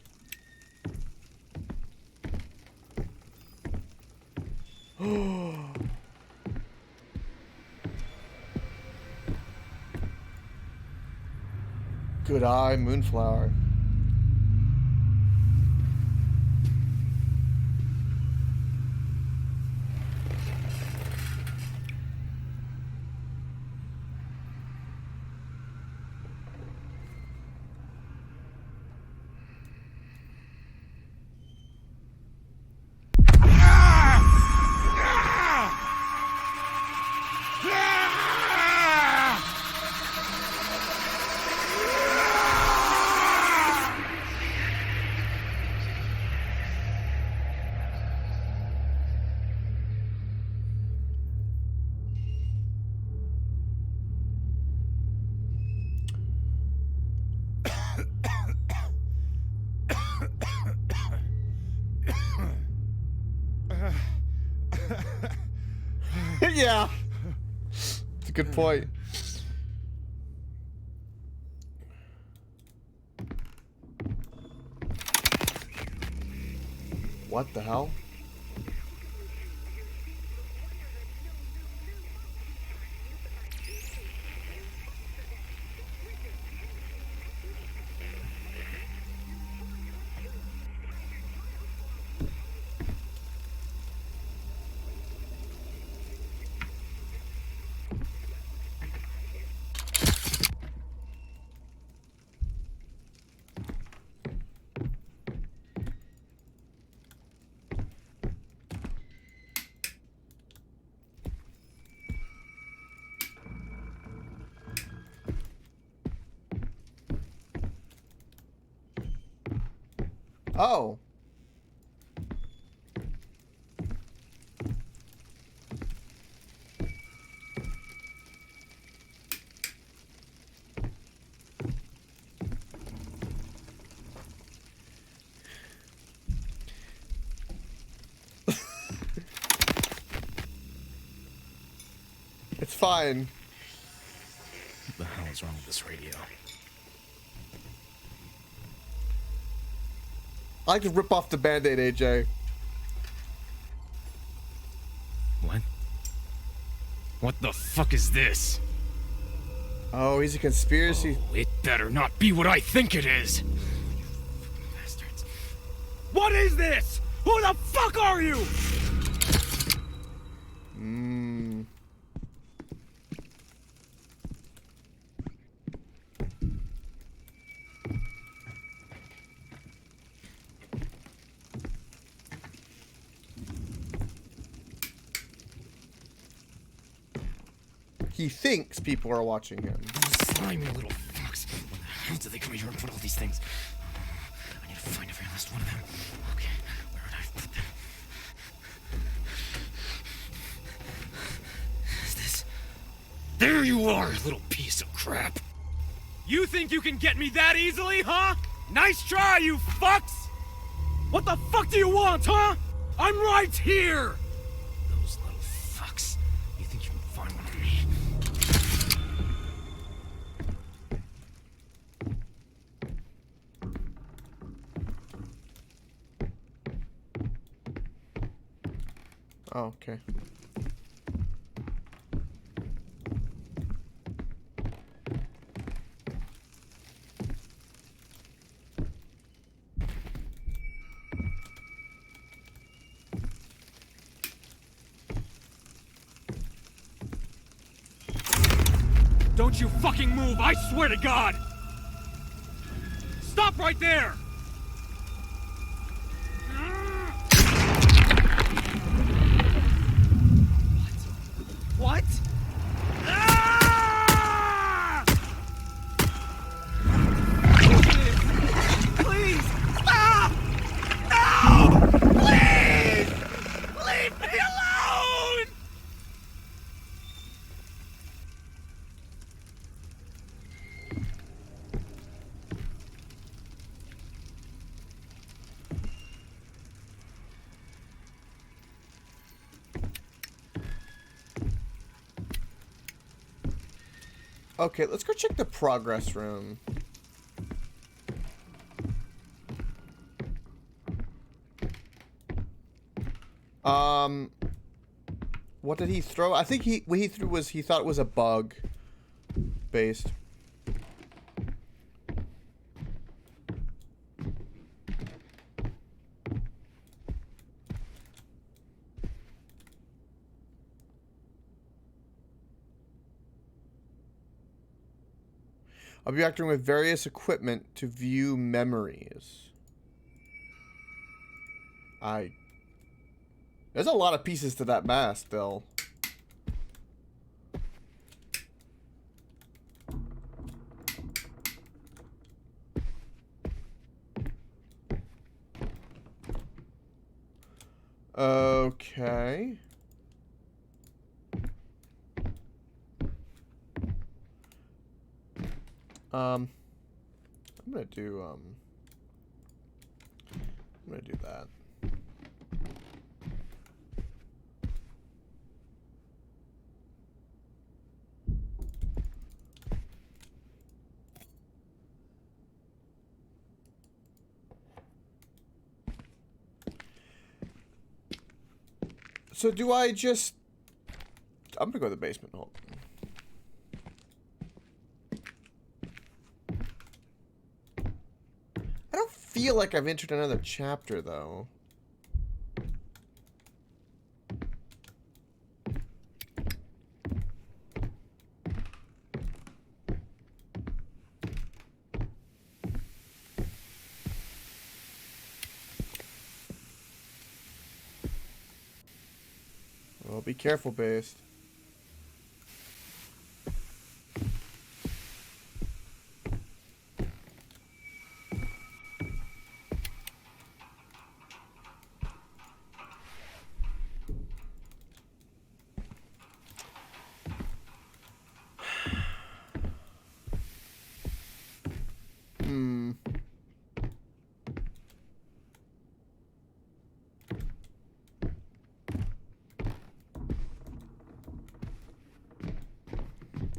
Good eye, Moonflower. Yeah. It's a good point. What the hell? Oh. It's fine. What the hell is wrong with this radio? I like to rip off the Band-Aid, AJ. What? What the fuck is this? Oh, he's a conspiracy. Oh, it better not be what I think it is. Bastards. What is this? Who the fuck are you? He thinks people are watching him. Slimy little fucks. When the hell did they come here and put all these things? I need to find every last one of them. Okay, where would I put them? Is this? There you are, little piece of crap. You think you can get me that easily, huh? Nice try, you fucks! What the fuck do you want, huh? I'm right here! Those little fucks. You think you can find one of me? Oh, okay. Don't you fucking move, I swear to God! Stop right there! What? Ah! Please! Stop! No! Please! Leave me alone! Okay, let's go check the progress room. What did he throw? I think what he threw was he thought it was a bug based. I'll be acting with various equipment to view memories. There's a lot of pieces to that mask, Bill. Okay. I'm gonna do that. So do I just... I'm gonna go to the basement. Hold on. I don't feel like I've entered another chapter, though. Well, be careful, Based.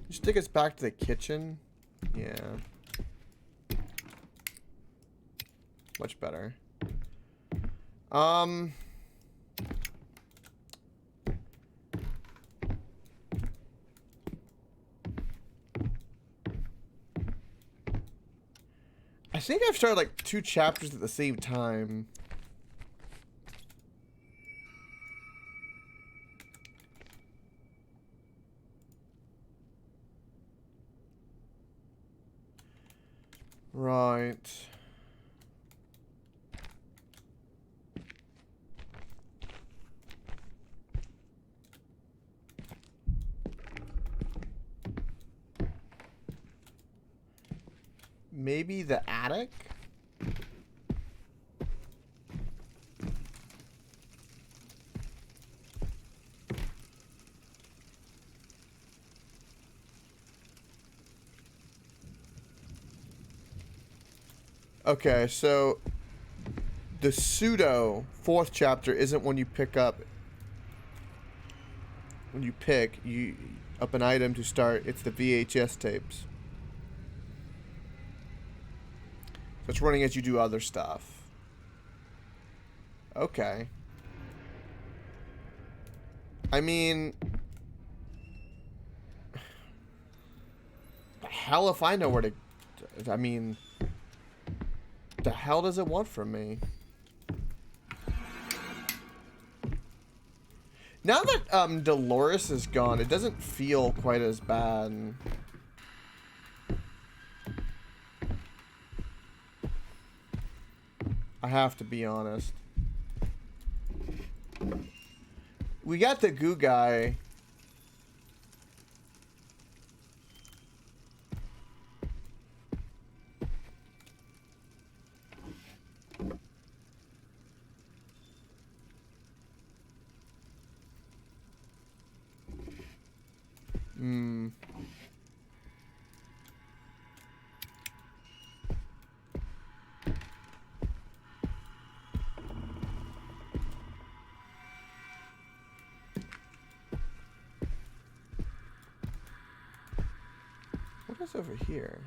Just take us back to the kitchen. Yeah. Much better. I think I've started like 2 chapters at the same time. Right. Maybe the attic? Okay, so the pseudo 4th chapter isn't when you pick up. When you pick up an item to start, it's the VHS tapes. So it's running as you do other stuff. Okay. I mean, the hell if I know where to. I mean, the hell does it want from me? Now that Dolores is gone, it doesn't feel quite as bad. I have to be honest. We got the goo guy. What is over here?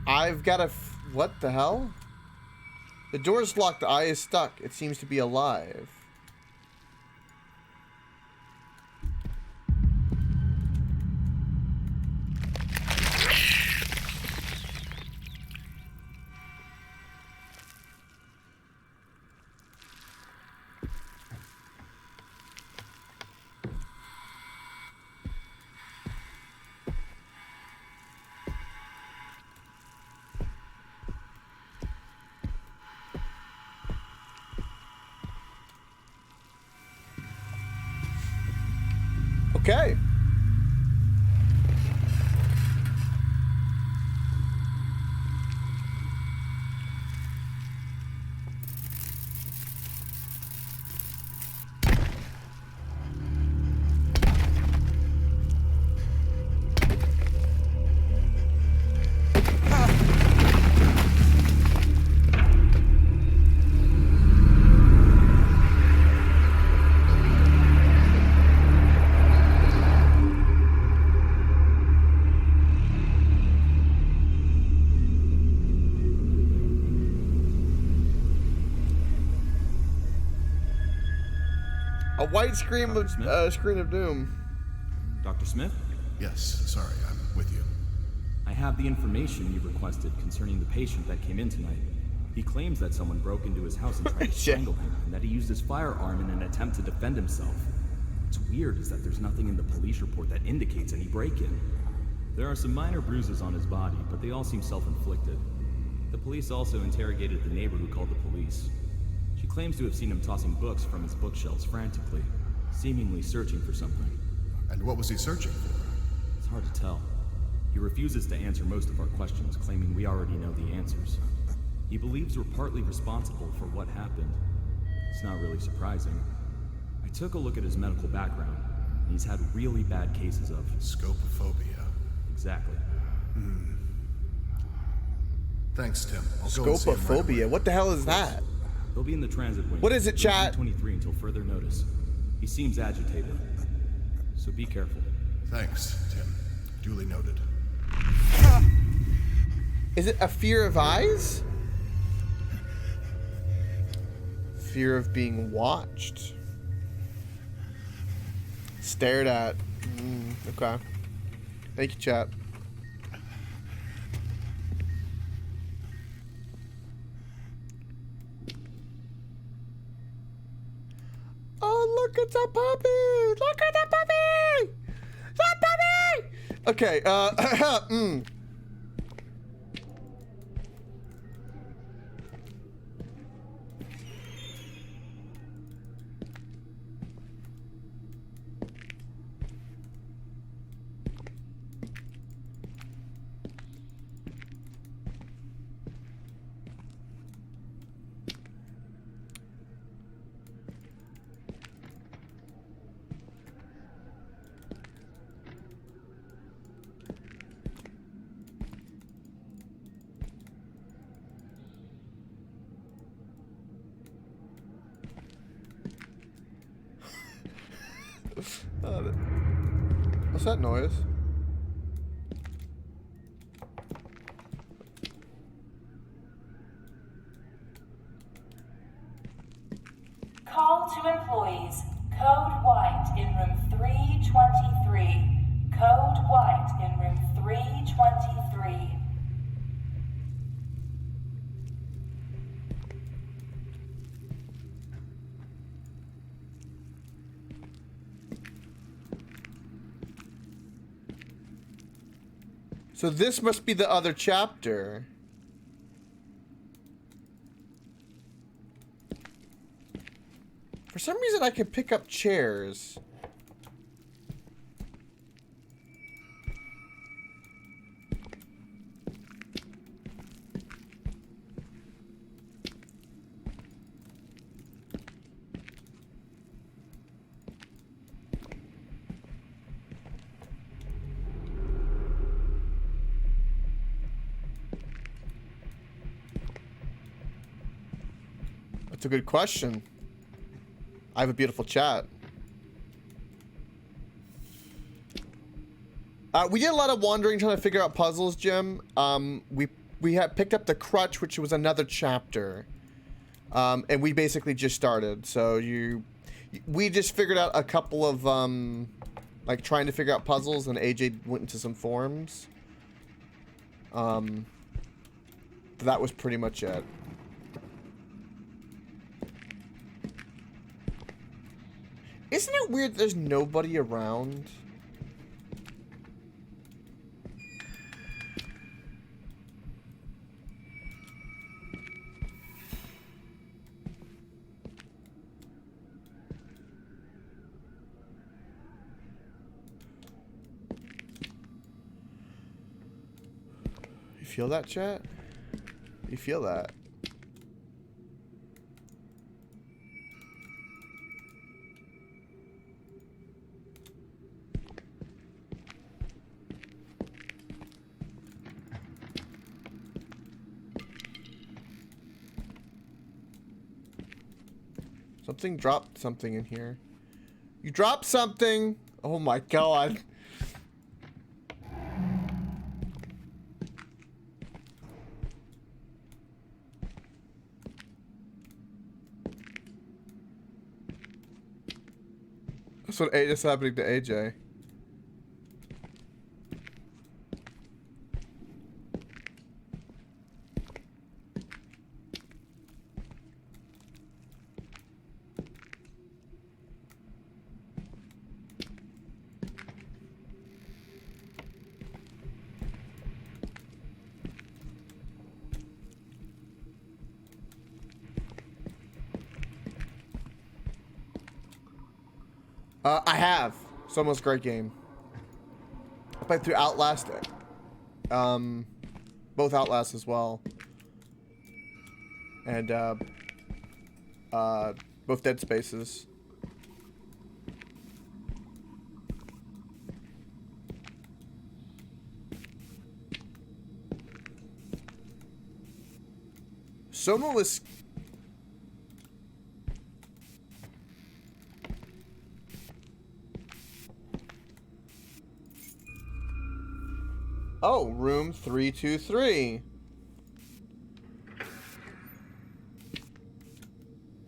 I've got a... What the hell? The door's locked. The eye is stuck. It seems to be alive. Okay. A white screen Dr. of Smith? screen of doom. Dr. Smith? Yes, sorry, I'm with you. I have the information you requested concerning the patient that came in tonight. He claims that someone broke into his house and tried to Shit. strangle him, and that he used his firearm in an attempt to defend himself. What's weird is that there's nothing in the police report that indicates any break-in. There are some minor bruises on his body, but they all seem self-inflicted. The police also interrogated the neighbor who called the police. She claims to have seen him tossing books from his bookshelves frantically, seemingly searching for something. And what was he searching for? It's hard to tell. He refuses to answer most of our questions, claiming we already know the answers. He believes we're partly responsible for what happened. It's not really surprising. I took a look at his medical background, and he's had really bad cases of... Scopophobia. Exactly. Thanks, Tim. I'll go and see him right Scopophobia. away. What the hell is that? He'll be in the transit wing. What is it, chat? 23 until further notice. He seems agitated, so be careful. Thanks, Tim. Duly noted. Is it a fear of eyes? Fear of being watched. Stared at. Okay. Thank you, chat. Oh, look, it's a puppy! Look at the puppy! The puppy! Okay, what's that noise? Call to employees. Code white in room 323. Code white in room 323. So this must be the other chapter. For some reason I can pick up chairs. That's a good question. I have a beautiful chat. We did a lot of wandering trying to figure out puzzles, Jim. We had picked up the crutch, which was another chapter. And we basically just started. So we just figured out a couple of like trying to figure out puzzles, and AJ went into some forums. But that was pretty much it. Isn't it weird there's nobody around? You feel that, chat? You feel that? Something dropped something in here. You dropped something! Oh my god. That's what is happening to AJ. I have. It's almost a great game. I played through Outlast. Both Outlast as well. And, both Dead Spaces. Soma was... Oh, room 323.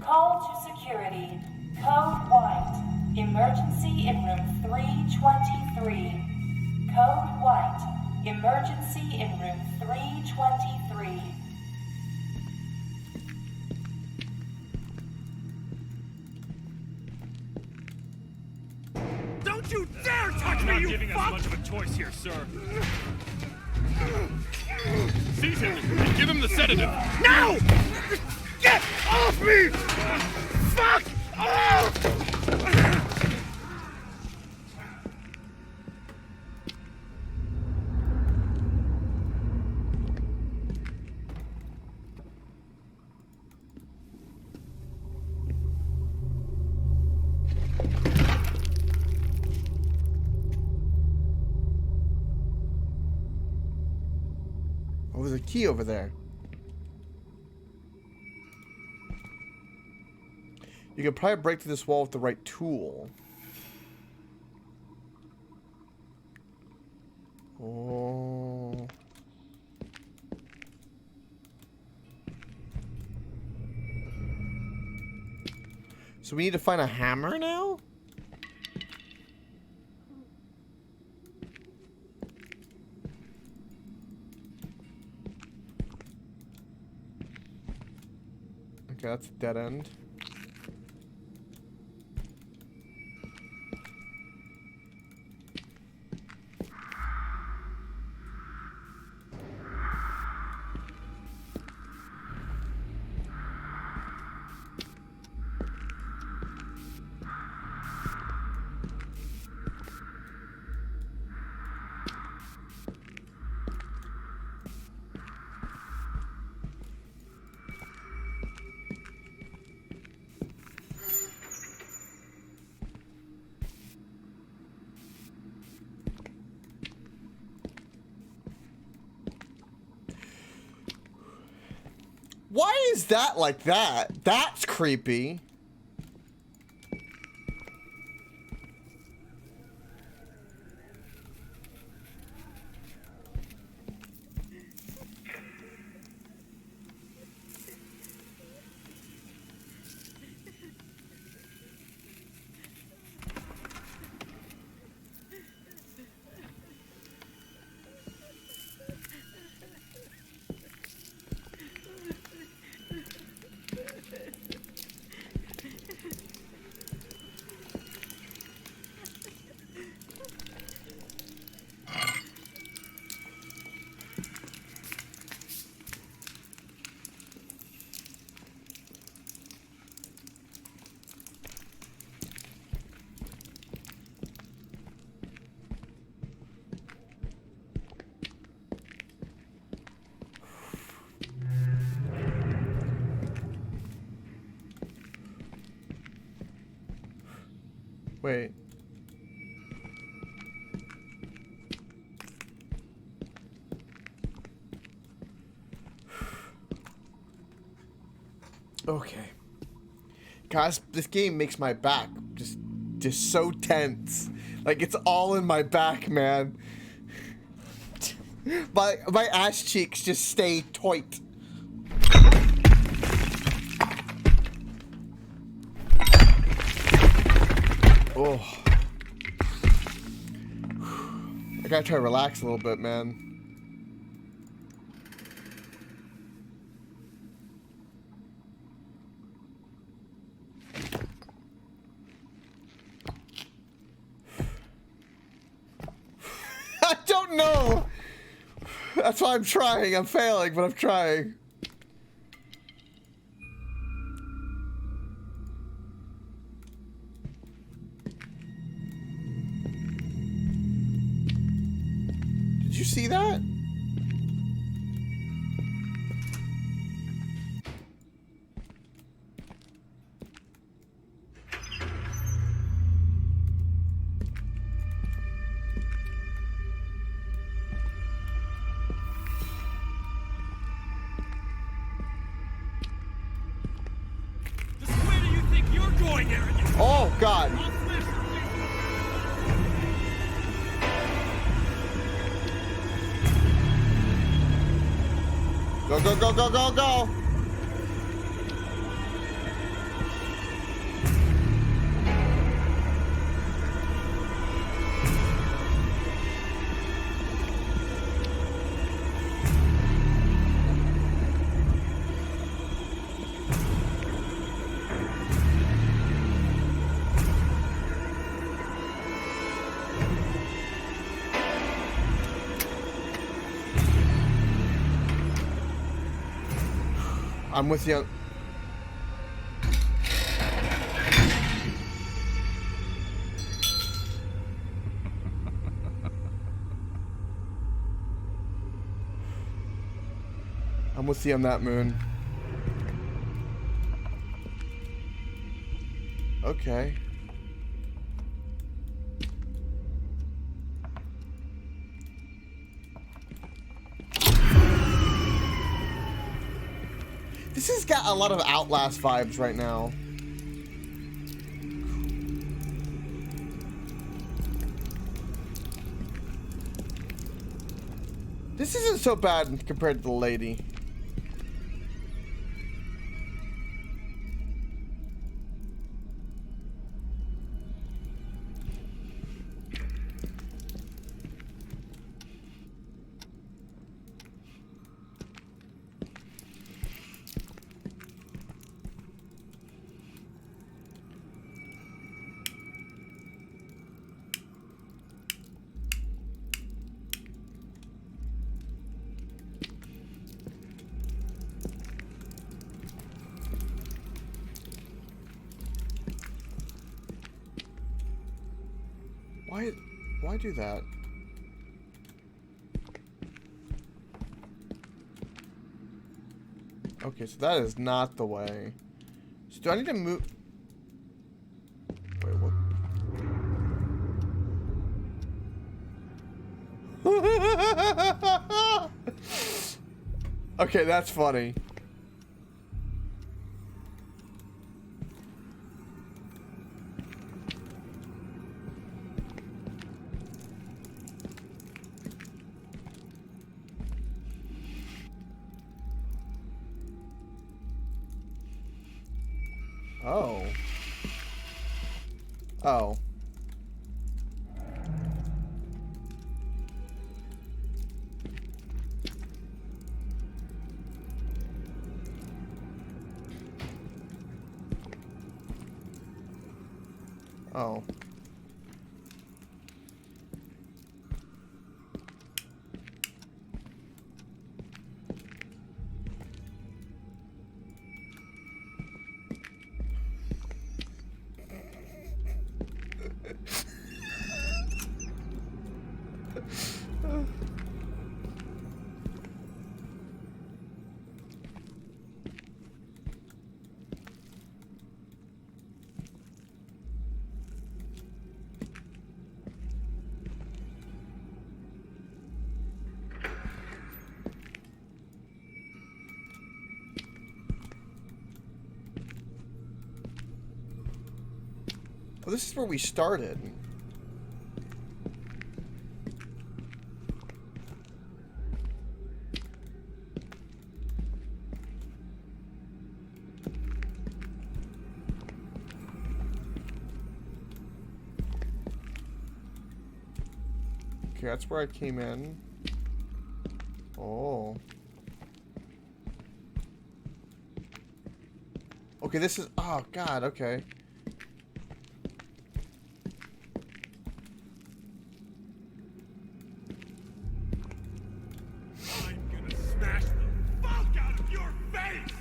Call to security. Code white. Emergency in room 323. Code white. Emergency in room 323. Don't you dare touch me, you giving fuck! Us much of a choice here, sir. Seize him and give him the sedative. No! Get off me! Fuck off! Oh, there's a key over there. You could probably break through this wall with the right tool. Oh. So we need to find a hammer now? Okay, that's a dead end. Why is that like that? That's creepy. Wait. Okay. Guys, this game makes my back just so tense. Like it's all in my back, man. My ass cheeks just stay tight. Oh. gotta try to relax a little bit, man. I don't know. That's why I'm trying. I'm failing, but I'm trying. Did you see that? Just where do you think you're going, arrogant? Oh, God. I'll smash your face. Go, go, go, go, go, go. I'm with you. I'm with you on that, Moon. Okay. This has got a lot of Outlast vibes right now. This isn't so bad compared to the lady. Why do that? Okay, so that is not the way. So do I need to move? Wait, what? Okay, that's funny. Oh. Oh. Oh. Well, this is where we started. Okay, that's where I came in. Oh. Okay, this is... Oh, God, okay. I'm gonna smash the fuck out of your face!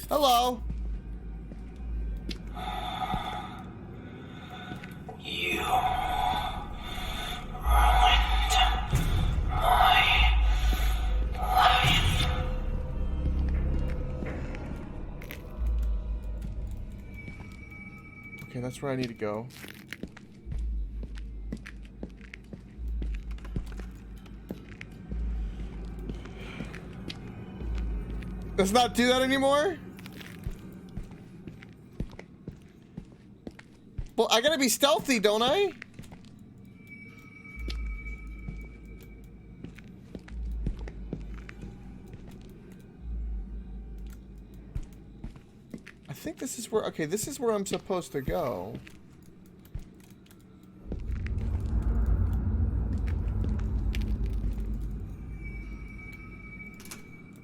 Hello. You ruined my life. Okay, that's where I need to go. Let's not do that anymore? Well, I gotta be stealthy, don't I? I think this is where... Okay, this is where I'm supposed to go.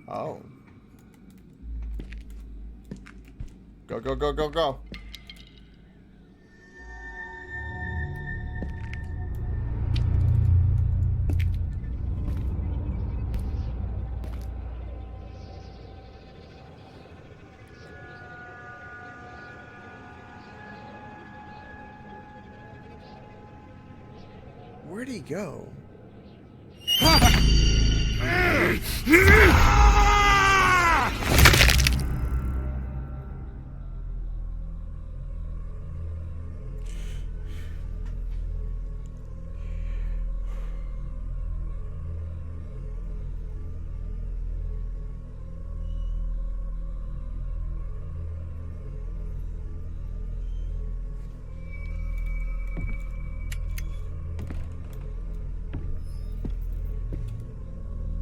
Oh. Go, go, go, go, go. Where'd he go?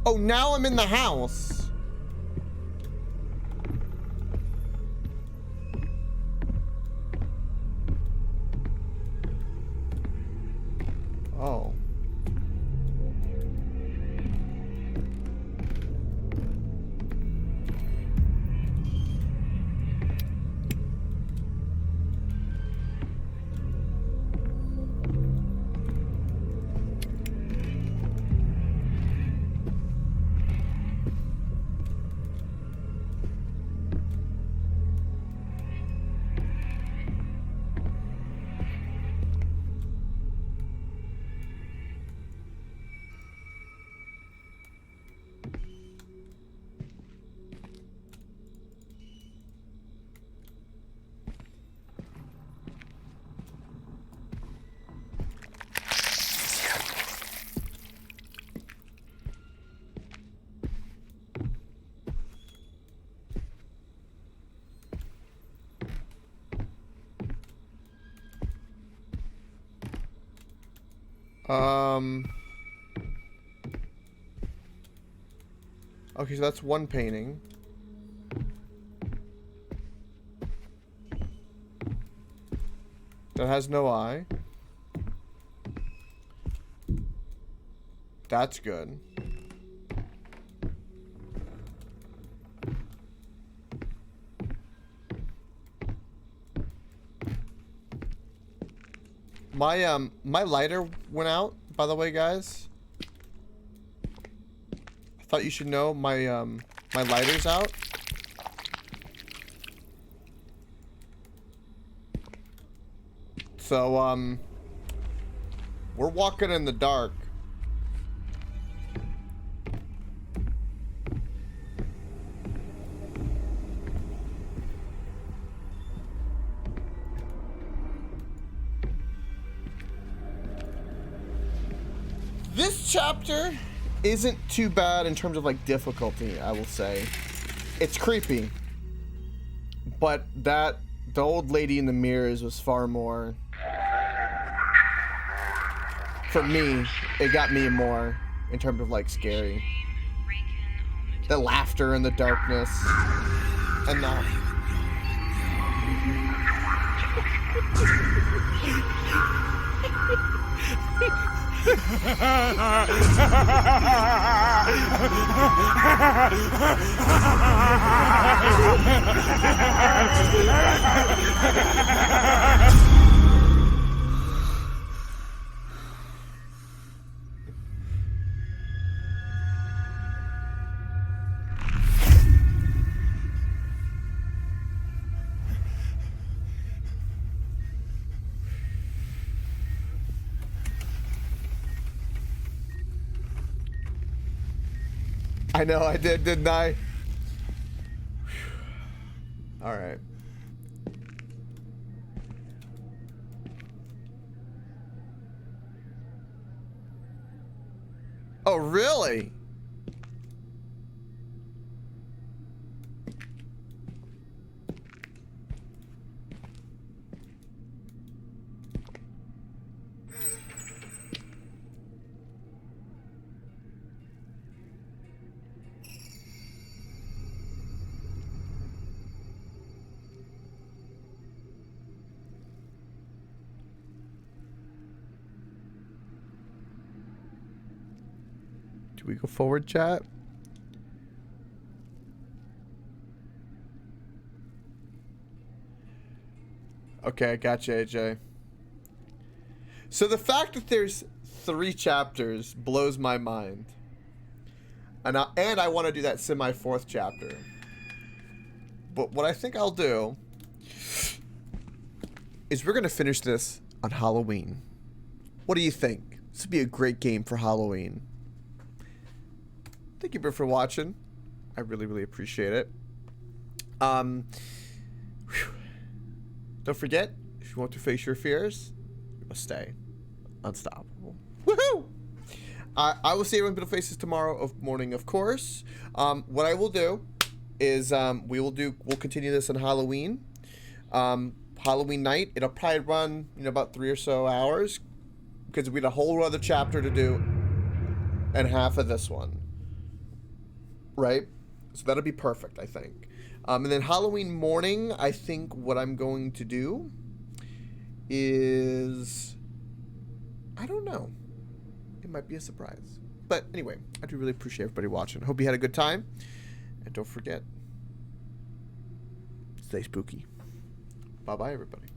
Oh, now I'm in the house. Oh. Okay, so that's one painting. That has no eye. That's good. My lighter went out, by the way, guys. I thought you should know my my lighter's out. So we're walking in the dark. This chapter isn't too bad in terms of like difficulty, I will say. It's creepy. But the old lady in the mirrors was far more. For me, it got me more in terms of like scary. The laughter and the darkness. And the I know I did, didn't I? All right. Oh, really? Do we go forward, chat? Okay, I got you, AJ. So the fact that there's 3 chapters blows my mind. And I want to do that semi-4th chapter. But what I think I'll do is we're going to finish this on Halloween. What do you think? This would be a great game for Halloween. Thank you for watching. I really, really appreciate it. Don't forget, if you want to face your fears, you must stay unstoppable. Woohoo! I will see everyone Middle Faces tomorrow morning, of course. What I will do is we'll continue this on Halloween. Halloween night. It'll probably run about 3 or so hours because we had a whole other chapter to do and half of this one. Right? So that'll be perfect, I think. And then Halloween morning, I think what I'm going to do is... I don't know. It might be a surprise. But anyway, I do really appreciate everybody watching. Hope you had a good time. And don't forget, stay spooky. Bye-bye, everybody.